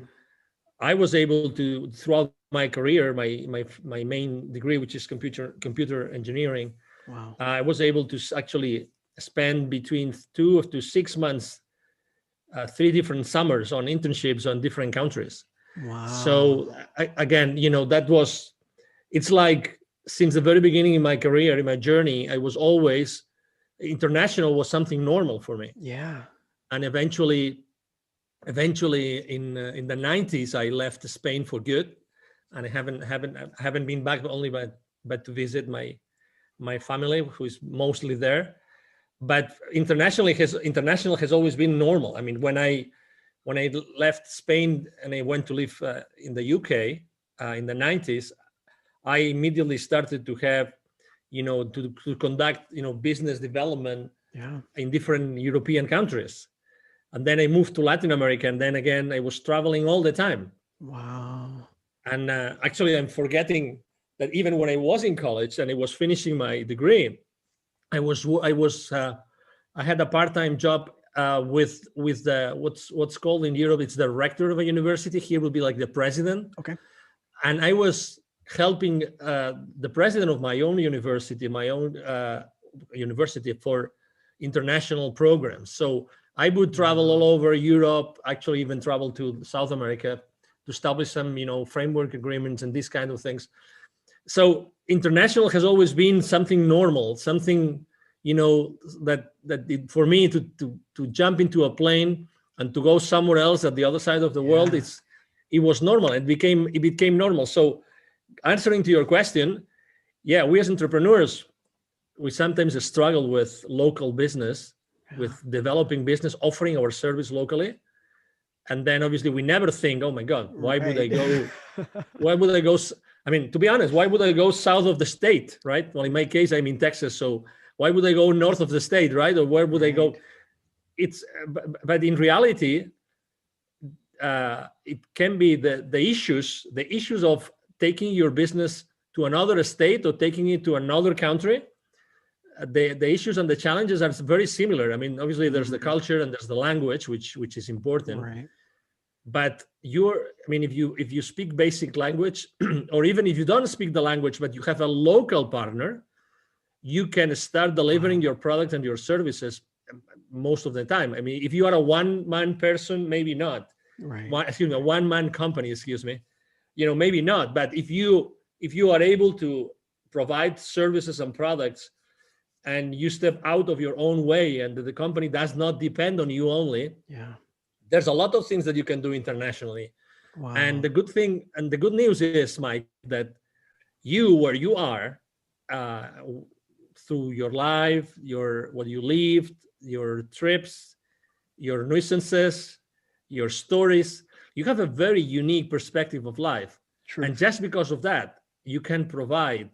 I was able to, throughout my career, my main degree, which is computer engineering. Wow. I was able to actually spend between 2 to 6 months, 3 different summers on internships on different countries. Wow. So again, it's like, since the very beginning in my career, in my journey, I was always, international was something normal for me. Yeah. And eventually in the 90s, I left Spain for good. And I haven't been back only but to visit my family, who is mostly there. But international has always been normal. When I left Spain and I went to live in the UK in the 90s, I immediately started to have, to conduct, business development in different European countries. And then I moved to Latin America, and then again I was traveling all the time. Wow. And actually, I'm forgetting that even when I was in college and I was finishing my degree, I had a part-time job with the what's called in Europe, it's the rector of a university. Here would be like the president. Okay. And I was helping the president of my own university, for international programs. So I would travel all over Europe, actually even travel to South America to establish some, framework agreements and these kind of things. So international has always been something normal, something, that for me to jump into a plane and to go somewhere else at the other side of the world, it was normal. It became normal. So answering to your question, yeah, we as entrepreneurs, we sometimes struggle with local business, with developing business, offering our service locally. And then obviously we never think, oh my God, why would I go? Why would I go? To be honest, why would I go south of the state, right? Well, in my case, I'm in Texas. So why would I go north of the state, right? Or where would I go? But in reality, it can be the issues of taking your business to another state or taking it to another country. The issues and the challenges are very similar. Obviously there's the culture and there's the language, which is important. Right. But if you speak basic language, or even if you don't speak the language, but you have a local partner, you can start delivering your product and your services most of the time. If you are a one-man person, maybe not. Right. A one-man company, maybe not. But if you are able to provide services and products, and you step out of your own way, and the company does not depend on you only, there's a lot of things that you can do internationally. Wow. And the good thing and the good news is, Mike, that you, where you are, through your life, what you lived, your trips, your nuisances, your stories, you have a very unique perspective of life. True. And just because of that, you can provide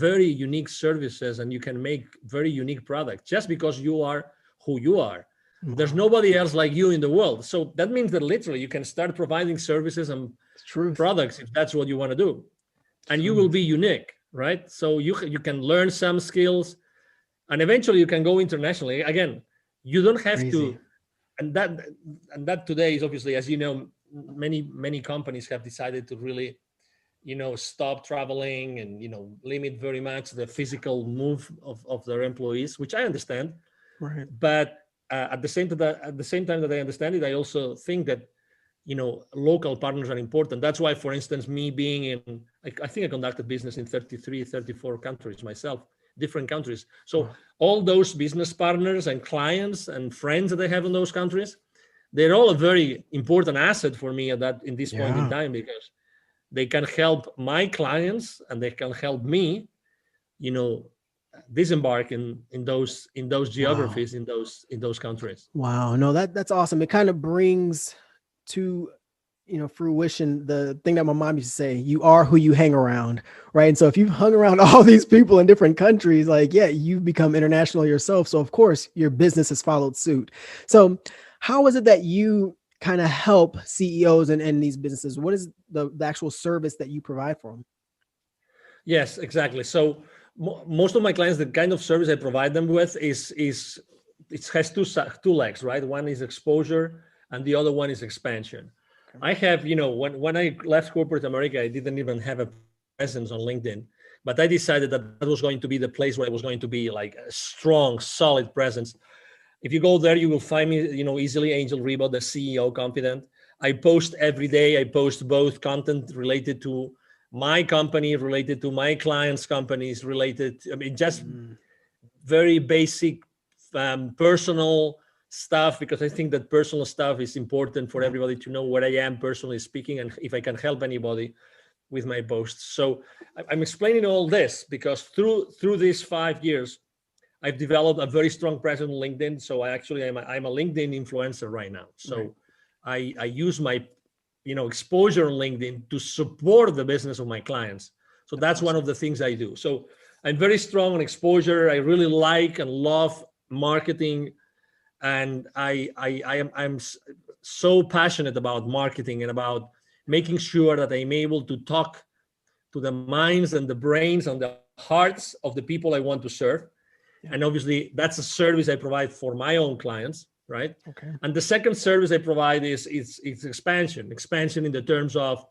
very unique services and you can make very unique products just because you are who you are. Wow. There's nobody else like you in the world. So that means that literally you can start providing services and products if that's what you want to do. And you will be unique, right? So you can learn some skills and eventually you can go internationally. Again, you don't have to, and that today is obviously, as you know, many companies have decided to really, stop traveling and, limit very much the physical move of their employees, which I understand. Right. But at the same time that I understand it, I also think that, local partners are important. That's why, for instance, me being in, I think I conducted business in 33, 34 countries myself, different countries. So all those business partners and clients and friends that I have in those countries, they're all a very important asset for me in this point in time, because they can help my clients and they can help me, disembark in those geographies, in those countries. Wow. No, that's awesome. It kind of brings to fruition the thing that my mom used to say: you are who you hang around, right? And so if you've hung around all these people in different countries, you've become international yourself. So of course your business has followed suit. So how is it that you kind of help CEOs and these businesses? What is the actual service that you provide for them? Yes, exactly. So most of my clients, the kind of service I provide them with it has two legs, right? One is exposure and the other one is expansion. Okay. I have, when I left corporate America, I didn't even have a presence on LinkedIn, but I decided that was going to be the place where I was going to be like a strong, solid presence. If you go there, you will find me, easily, 𝐬𝐧𝐽, the CEO Confidant. I post every day. I post both content related to my company, related to my clients' companies, just very basic personal stuff, because I think that personal stuff is important for everybody to know where I am personally speaking and if I can help anybody with my posts. So I'm explaining all this because through these 5 years, I've developed a very strong presence on LinkedIn. So I'm a LinkedIn influencer right now. So I use my exposure on LinkedIn to support the business of my clients. So that's one of the things I do. So I'm very strong on exposure. I really like and love marketing, and I'm so passionate about marketing and about making sure that I'm able to talk to the minds and the brains and the hearts of the people I want to serve. Yeah. And obviously that's a service I provide for my own clients, right? Okay. And the second service I provide is expansion in the terms of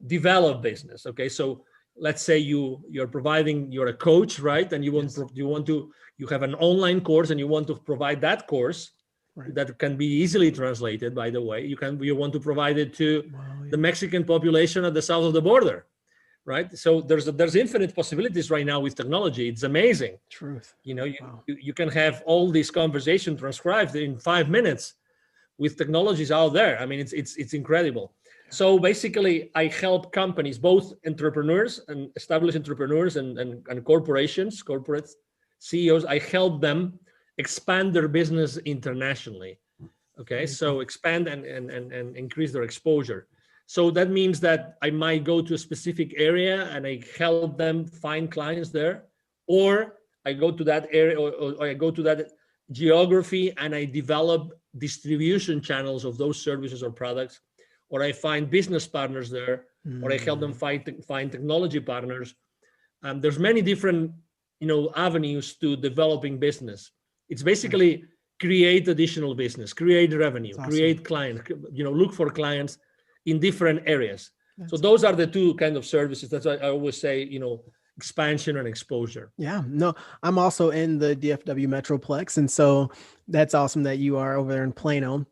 develop business. Okay, so let's say you're a coach, right? And you have an online course and you want to provide that course that can be easily translated, by the way. You want to provide it to the Mexican population at the south of the border, right? So there's infinite possibilities right now with technology. It's amazing. Truth. You can have all these conversations transcribed in 5 minutes with technologies out there. I mean, it's incredible. So basically, I help companies, both entrepreneurs and established entrepreneurs and corporations, corporate CEOs. I help them expand their business internationally. Okay, so expand and increase their exposure. So that means that I might go to a specific area and I help them find clients there, or I go to that area or I go to that geography and I develop distribution channels of those services or products, or I find business partners there, or I help them find technology partners. There's many different avenues to developing business. It's basically create additional business, create revenue, create clients, look for clients in different areas. So those are the two kind of services. That's why I always say, expansion and exposure. Yeah, no, I'm also in the DFW Metroplex. And so that's awesome that you are over there in Plano.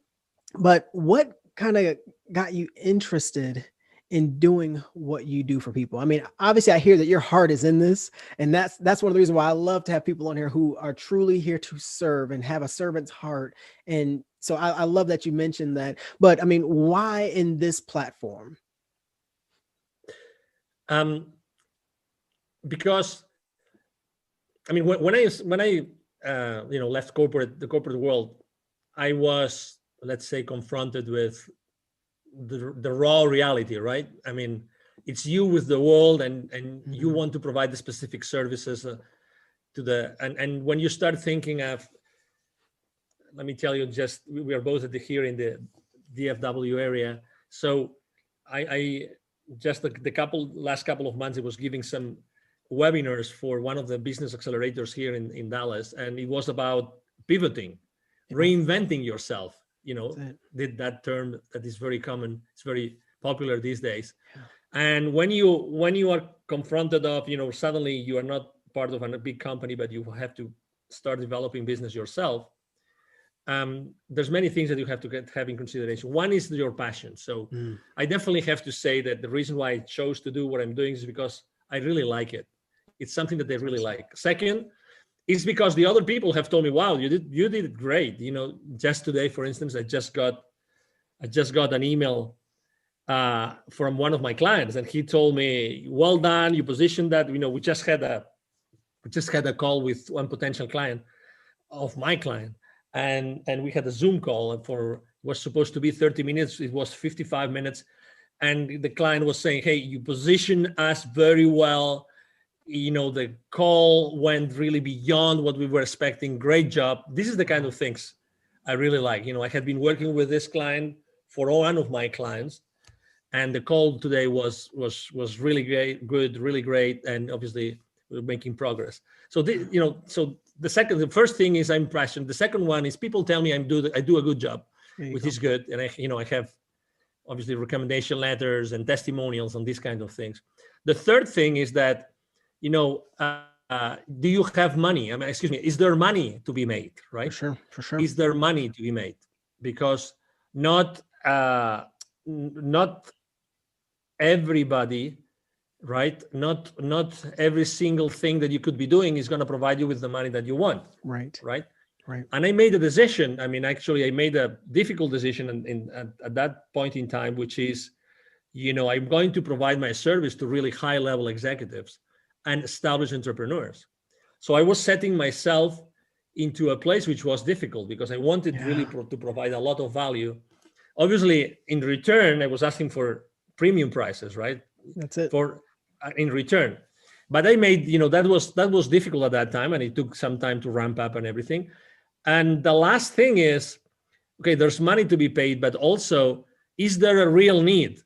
But what kind of got you interested in doing what you do for people? I mean, obviously I hear that your heart is in this, and that's one of the reasons why I love to have people on here who are truly here to serve and have a servant's heart. And so I love that you mentioned that. But I mean, why in this platform? Because I mean, when I left the corporate world, I was, let's say, confronted with the raw reality, right? I mean, it's you with the world, and you want to provide the specific services and when you start thinking of, let me tell you, just we are both here in the DFW area, so I just the last couple of months I was giving some webinars for one of the business accelerators here in Dallas, and it was about pivoting, reinventing yourself. Did that term that is very common. It's very popular these days. Yeah. And when you are confronted of, suddenly you are not part of a big company, but you have to start developing business yourself. There's many things that you have to have in consideration. One is your passion. So I definitely have to say that the reason why I chose to do what I'm doing is because I really like it. It's something that they really like. Second, is because the other people have told me, wow, you did it great. Just today, for instance, I just got an email from one of my clients, and he told me, well done, you positioned that. We just had a call with one potential client of my client, and we had a Zoom call was supposed to be 30 minutes. It was 55 minutes. And the client was saying, hey, you positioned us very well. The call went really beyond what we were expecting. Great job. This is the kind of things I really like. I had been working with this client for one of my clients, and the call today was really great, good, really great, and obviously we're making progress. So the first thing is I'm passionate. The second one is people tell me I do a good job, which is good, and I have obviously recommendation letters and testimonials and these kinds of things. The third thing is that do you have money? Is there money to be made, right? For sure. Is there money to be made? Because not everybody, right? Not every single thing that you could be doing is going to provide you with the money that you want. Right. And I made a decision. I made a difficult decision at that point in time, which is, I'm going to provide my service to really high-level executives and established entrepreneurs. So I was setting myself into a place which was difficult because I wanted really to provide a lot of value. Obviously, in return, I was asking for premium prices, right? That's it. In return. But I made, that was difficult at that time, and it took some time to ramp up and everything. And the last thing is, okay, there's money to be paid, but also, is there a real need?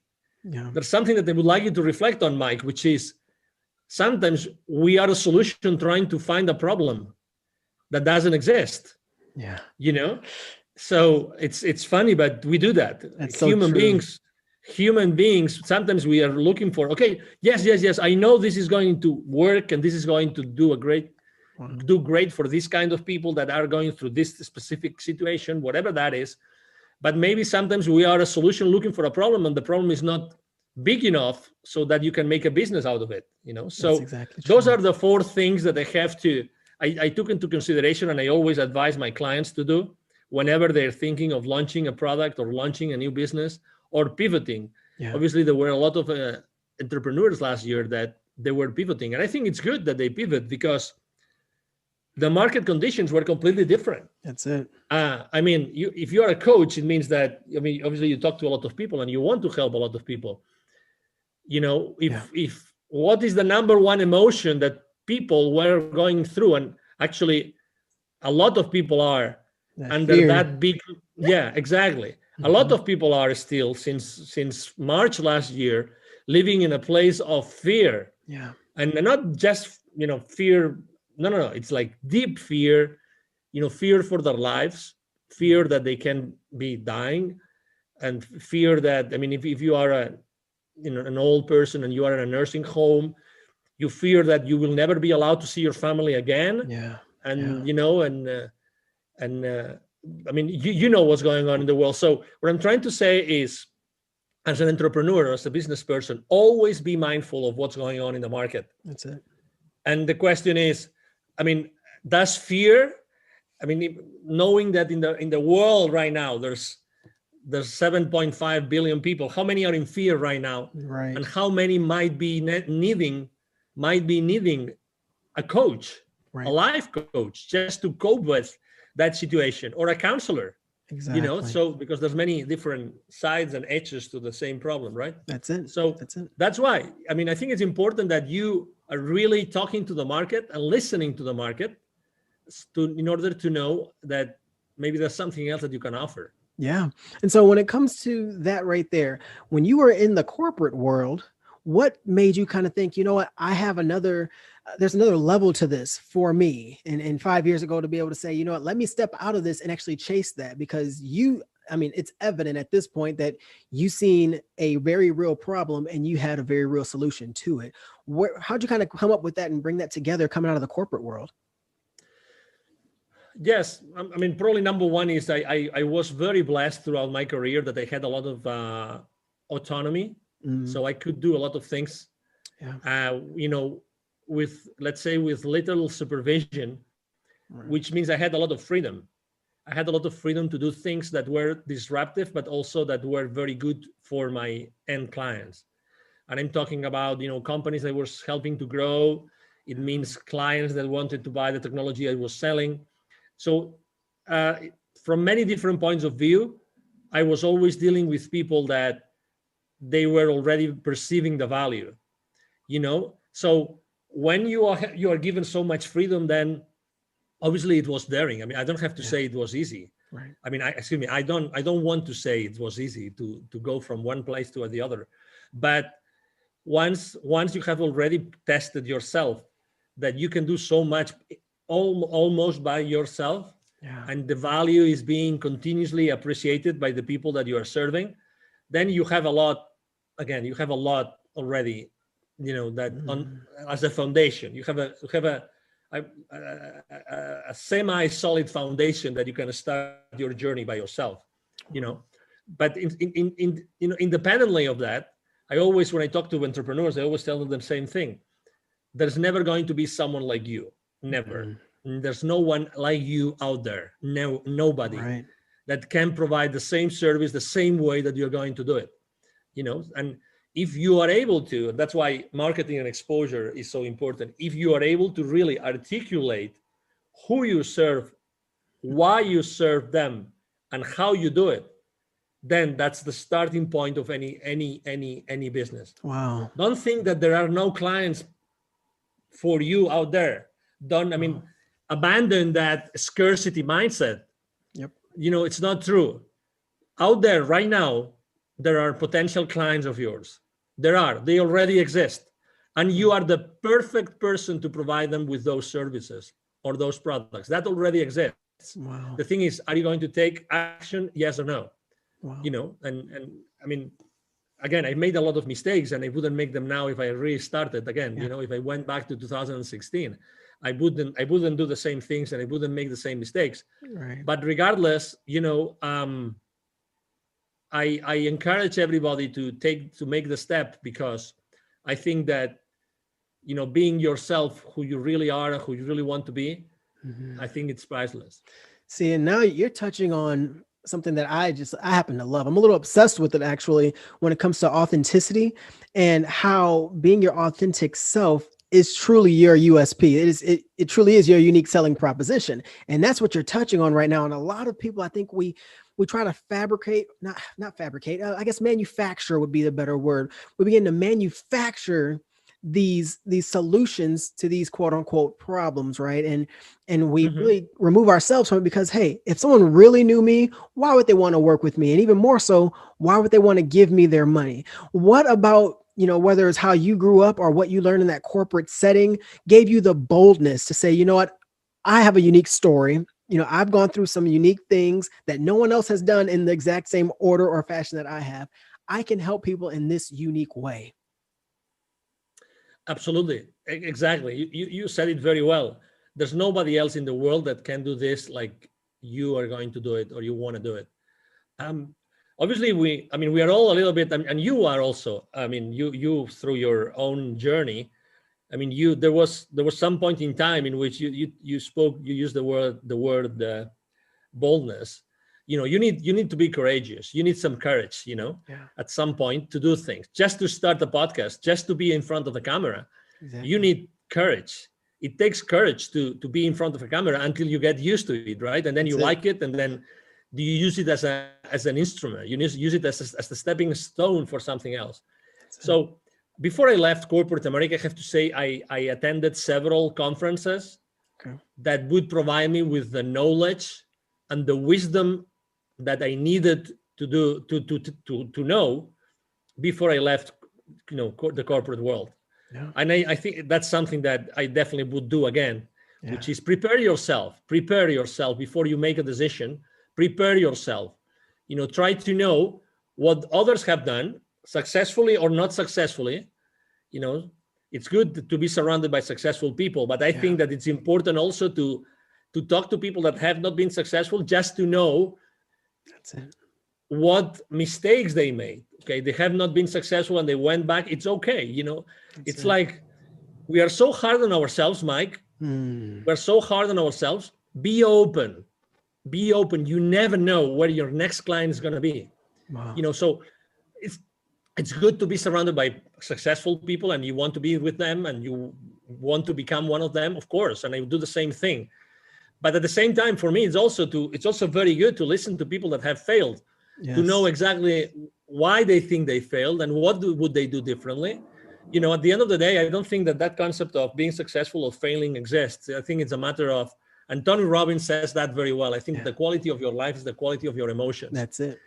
Yeah. There's something that I would like you to reflect on, Mike, which is, sometimes we are a solution trying to find a problem that doesn't exist. Yeah. So it's funny, but we do that. That's human beings, sometimes we are looking for, okay, yes, I know this is going to work and this is going to do great for this kind of people that are going through this specific situation, whatever that is. But maybe sometimes we are a solution looking for a problem, and the problem is not big enough so that you can make a business out of it. So exactly those are the four things that I took into consideration, and I always advise my clients to do whenever they're thinking of launching a product or launching a new business or pivoting. Yeah. Obviously, there were a lot of entrepreneurs last year that they were pivoting, and I think it's good that they pivot because the market conditions were completely different. That's it. If you are a coach, it means that, obviously you talk to a lot of people and you want to help a lot of people. If what is the number one emotion that people were going through, and actually a lot of people are under that big, exactly. A lot of people are still, since March last year, living in a place of fear. Yeah. And not just, fear. No. It's like deep fear, fear for their lives, fear that they can be dying, and fear that, if you are an old person and you are in a nursing home, you fear that you will never be allowed to see your family again. Yeah. And, what's going on in the world. So what I'm trying to say is, as an entrepreneur, as a business person, always be mindful of what's going on in the market. That's it. And the question is, I mean, does fear, I mean, knowing that in the world right now, there's 7.5 billion people, how many are in fear right now? Right. And how many might be needing a coach, Right. a life coach, just to cope with that situation, or a counselor? Exactly. You know, so because there's many different sides and edges to the same problem, right? That's it. So That's it. that's why, I mean, I think it's important that you are really talking to the market and listening to the market in order to know that maybe there's something else that you can offer. Yeah. And so when it comes to that right there, when you were in the corporate world, what made you kind of think, you know what, I have there's another level to this for me. And 5 years ago, to be able to say, you know what, let me step out of this and actually chase that, because it's evident at this point that you've seen a very real problem and you had a very real solution to it. How'd you kind of come up with that and bring that together coming out of the corporate world? Yes, I mean, probably number one is I was very blessed throughout my career that I had a lot of autonomy. So I could do a lot of things, you know, with little supervision, Right. which means I had a lot of freedom. I had a lot of freedom to do things that were disruptive, but also that were very good for my end clients. And I'm talking about, you know, companies I was helping to grow. It means clients that wanted to buy the technology I was selling. So from many different points of view, I was always dealing with people that they were already perceiving the value, you know? So when you are given so much freedom, then obviously it was daring. I mean, I don't have to say it was easy. Right. I mean, I don't want to say it was easy to go from one place to the other. But once you have already tested yourself that you can do so much almost by yourself, and the value is being continuously appreciated by the people that you are serving, then you have a lot already, you know, that as a foundation, you have a semi-solid foundation that you can start your journey by yourself, you know. But independently of that, I always, when I talk to entrepreneurs, I always tell them the same thing. There's never going to be someone like you. Never. There's no one like you out there. No, nobody that can provide the same service, the same way that you're going to do it. You know, and if you are able to, and that's why marketing and exposure is so important. If you are able to really articulate who you serve, why you serve them, and how you do it, then that's the starting point of any business. Wow. Don't think that there are no clients for you out there. Abandon that scarcity mindset. Yep. You know, it's not true. Out there right now, there are potential clients of yours. They already exist. And you are the perfect person to provide them with those services or those products. That already exists. Wow. The thing is, are you going to take action? Yes or no? Wow. You know, and I mean, again, I made a lot of mistakes and I wouldn't make them now if I restarted again. You know, if I went back to 2016, I wouldn't do the same things and I wouldn't make the same mistakes. Right. But regardless, you know, I encourage everybody to make the step, because I think that, you know, being yourself, who you really are, who you really want to be, I think it's priceless. See, and now you're touching on something that I happen to love. I'm a little obsessed with it, actually, when it comes to authenticity and how being your authentic self is truly your USP. It truly is your unique selling proposition. And that's what you're touching on right now. And a lot of people, I think we try to fabricate, not fabricate, I guess manufacture would be the better word. We begin to manufacture these solutions to these quote unquote problems, right? And we really remove ourselves from it, because, hey, if someone really knew me, why would they want to work with me? And even more so, why would they want to give me their money? What about, you know, whether it's how you grew up or what you learned in that corporate setting, gave you the boldness to say, you know what, I have a unique story. You know, I've gone through some unique things that no one else has done in the exact same order or fashion that I have. I can help people in this unique way. Absolutely. Exactly. You said it very well. There's nobody else in the world that can do this like you are going to do it or you want to do it. obviously we are all a little bit, and you are also, you through your own journey, there was some point in time in which you used the word boldness. You need to be courageous. You need some courage, at some point to do things. Just to start a podcast, just to be in front of the camera, you need courage. It takes courage to be in front of a camera until you get used to it, right? And then you like it, and then you use it as an instrument. You use it as a stepping stone for something else. So before I left corporate America, I have to say I attended several conferences that would provide me with the knowledge and the wisdom that I needed to know before I left, the corporate world. Yeah. And I think that's something that I definitely would do again, which is prepare yourself before you make a decision. Prepare yourself, try to know what others have done successfully or not successfully. It's good to be surrounded by successful people, but I think that it's important also to talk to people that have not been successful, just to know what mistakes they made. Okay, they have not been successful and they went back. It's okay. It's like we are so hard on ourselves, Mike. We're so hard on ourselves. Be open. You never know where your next client is going to be. Wow. So it's good to be surrounded by successful people, and you want to be with them and you want to become one of them, of course. And I do the same thing. But at the same time, for me, it's also very good to listen to people that have failed, to know exactly why they think they failed and what would they do differently. At the end of the day, I don't think that concept of being successful or failing exists. I think it's a matter of, and Tony Robbins says that very well. I think the quality of your life is the quality of your emotions. That's it.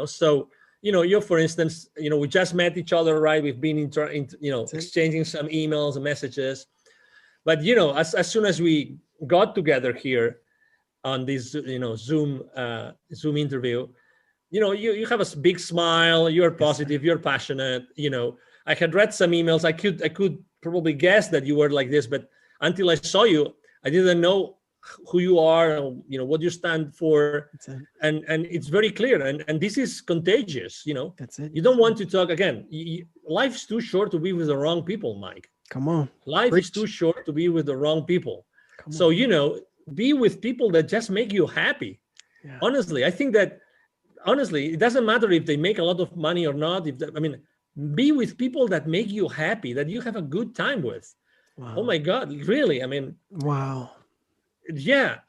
So, you, for instance, we just met each other, right? We've been exchanging some emails and messages, but as soon as we got together here on this, Zoom interview, you have a big smile, you're positive, you're passionate. I had read some emails. I could probably guess that you were like this, but until I saw you, I didn't know who you are, what you stand for. And it's very clear. And this is contagious, That's it. You don't want to talk again. Life's too short to be with the wrong people, Mike. Come on. Life is too short to be with the wrong people. So, be with people that just make you happy. Yeah. Honestly, I think that, it doesn't matter if they make a lot of money or not. Be with people that make you happy, that you have a good time with. Wow. Oh my God, really? Wow. Yeah,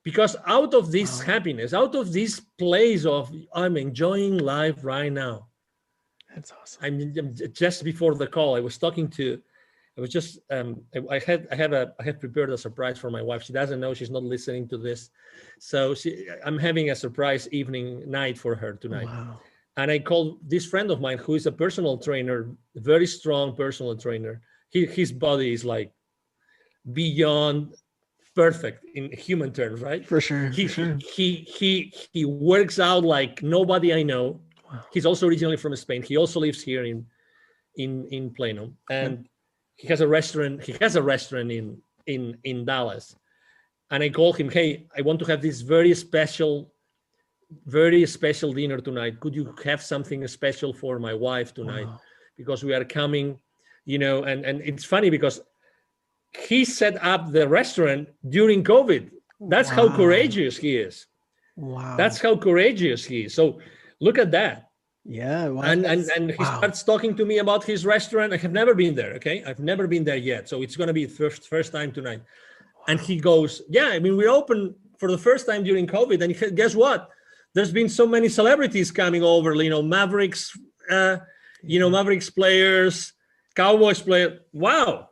because out of this happiness, out of this place of I'm enjoying life right now. That's awesome. Just before the call, I was talking to, I had prepared a surprise for my wife. She doesn't know, she's not listening to this. So I'm having a surprise night for her tonight. Wow. And I called this friend of mine who is a personal trainer, very strong personal trainer. His body is like beyond perfect in human terms, right? For sure. He works out like nobody I know. Wow. He's also originally from Spain. He also lives here in Plano, and he has a restaurant. He has a restaurant in Dallas. And I called him, hey, I want to have this very special dinner tonight. Could you have something special for my wife tonight? Wow. Because we are coming, and it's funny because he set up the restaurant during COVID. That's how courageous he is. Wow. That's how courageous he is. So look at that. Yeah. Wow. And he starts talking to me about his restaurant. I have never been there. Okay. I've never been there yet. So it's going to be first time tonight. Wow. And he goes, we're open for the first time during COVID. And guess what? There's been so many celebrities coming over, Mavericks, Mavericks players, Cowboys players. Wow.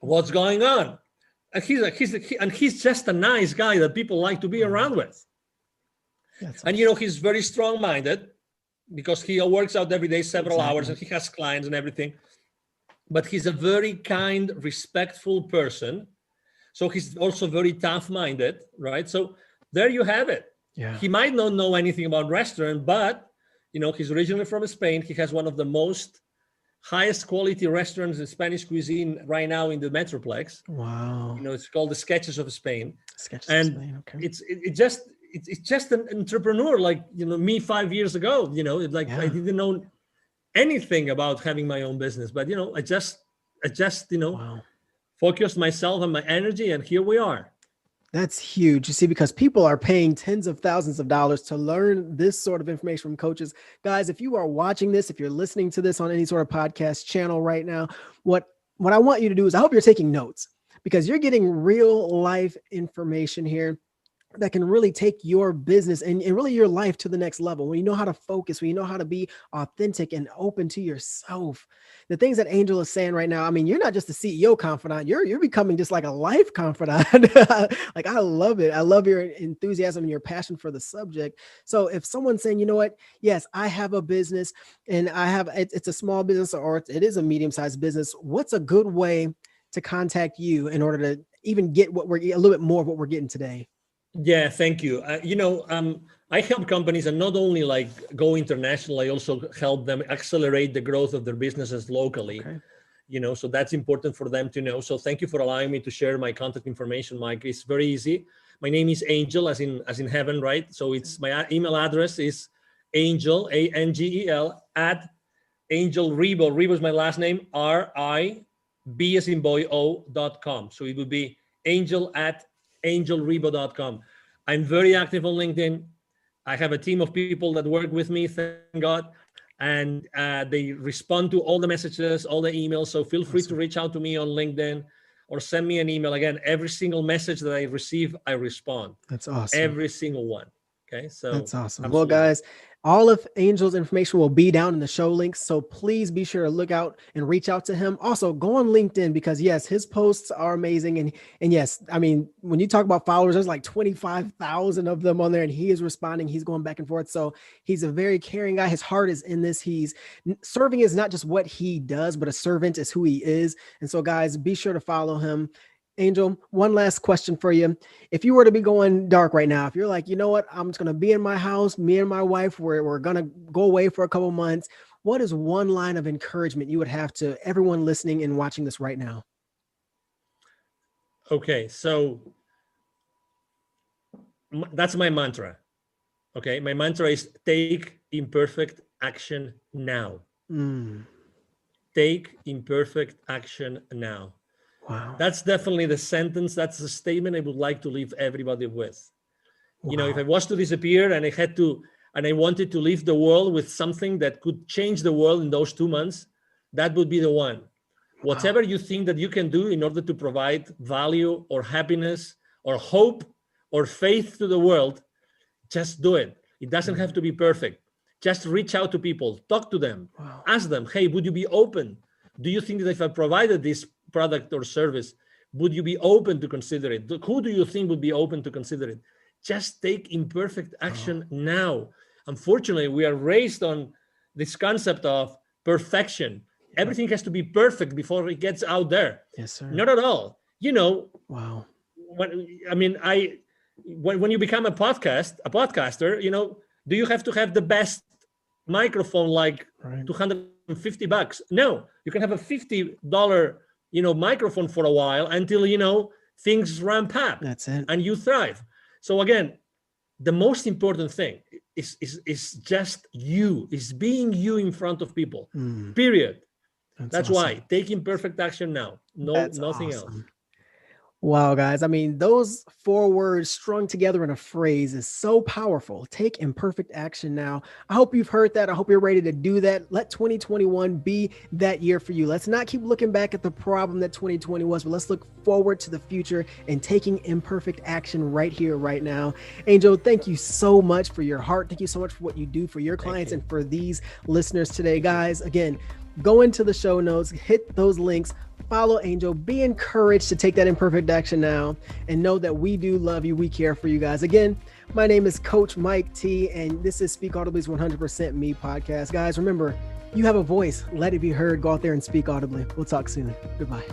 What's going on? And he's just a nice guy that people like to be around with. That's awesome. And he's very strong-minded because he works out every day several hours and he has clients and everything. But he's a very kind, respectful person. So he's also very tough-minded, right? So there you have it. Yeah. He might not know anything about restaurant, but he's originally from Spain. He has one of the most highest quality restaurants in Spanish cuisine right now in the Metroplex. Wow. It's called the Sketches of Spain. Sketches of Spain. Okay. it's just an entrepreneur, like, me 5 years ago, I didn't know anything about having my own business, but, I just, Wow. focused myself and my energy, and here we are. That's huge. You see, because people are paying tens of thousands of dollars to learn this sort of information from coaches. Guys, if you are watching this, if you're listening to this on any sort of podcast channel right now, what I want you to do is, I hope you're taking notes, because you're getting real life information here that can really take your business and really your life to the next level. When you know how to focus, when you know how to be authentic and open to yourself. The things that Angel is saying right now, I mean, you're not just a CEO confidant, you're becoming just like a life confidant. Like, I love it. I love your enthusiasm and your passion for the subject. So if someone's saying, you know what, yes, I have a business and it's a small business, or it is a medium-sized business, what's a good way to contact you in order to even get a little bit more of what we're getting today? Yeah, thank you. I help companies, and not only like go international, I also help them accelerate the growth of their businesses locally. Okay. So that's important for them to know. So thank you for allowing me to share my contact information, Mike. It's very easy. My name is Angel, as in heaven, right? So it's my email address is Angel, ANGEL, at @AngelRibo. Ribo is my last name, RIB as in boy O.com. So it would be Angel at angelribo.com. I'm very active on LinkedIn. I have a team of people that work with me, thank God, and they respond to all the messages, all the emails. So feel free to reach out to me on LinkedIn or send me an email. Again, every single message that I receive, I respond. That's awesome. Every single one. Okay, so that's awesome. Absolutely. Well, guys, all of Angel's information will be down in the show links. So please be sure to look out and reach out to him. Also, go on LinkedIn, because yes, his posts are amazing. And yes, I mean, when you talk about followers, there's like 25,000 of them on there, and he is responding. He's going back and forth. So he's a very caring guy. His heart is in this. Serving is not just what he does, but a servant is who he is. And so, guys, be sure to follow him. Angel, one last question for you. If you were to be going dark right now, if you're like, you know what, I'm just going to be in my house, me and my wife, we're going to go away for a couple months, what is one line of encouragement you would have to everyone listening and watching this right now? Okay, so that's my mantra. Okay, my mantra is take imperfect action now. Take imperfect action now. Wow. That's definitely the sentence. That's the statement I would like to leave everybody with. Wow. If I was to disappear and I wanted to leave the world with something that could change the world in those 2 months, that would be the one. Wow. Whatever you think that you can do in order to provide value or happiness or hope or faith to the world, just do it. It doesn't have to be perfect. Just reach out to people, talk to them, ask them, hey, would you be open? Do you think that if I provided this product or service, would you be open to consider it? Who do you think would be open to consider it? Just take imperfect action now. Unfortunately, we are raised on this concept of perfection. Everything has to be perfect before it gets out there. Yes, sir. Not at all. Wow. When you become a podcaster, do you have to have the best microphone, like $250? No, you can have a $50 microphone for a while until things ramp up. That's it. And you thrive. So again, the most important thing is just you, is being you in front of people. Period. That's awesome. Why take imperfect action now. Nothing else. Wow, guys. I mean, those 4 words strung together in a phrase is so powerful. Take imperfect action now. I hope you've heard that. I hope you're ready to do that. Let 2021 be that year for you. Let's not keep looking back at the problem that 2020 was, but let's look forward to the future and taking imperfect action right here, right now. Angel, thank you so much for your heart. Thank you so much for what you do for your clients and for these listeners today. Guys, again, go into the show notes, hit those links, follow Angel, be encouraged to take that imperfect action now, and know that we do love you. We care for you guys. Again, my name is Coach Mike T, and this is Speak Audibly's 100% Me podcast. Guys, remember, you have a voice. Let it be heard. Go out there and speak audibly. We'll talk soon. Goodbye.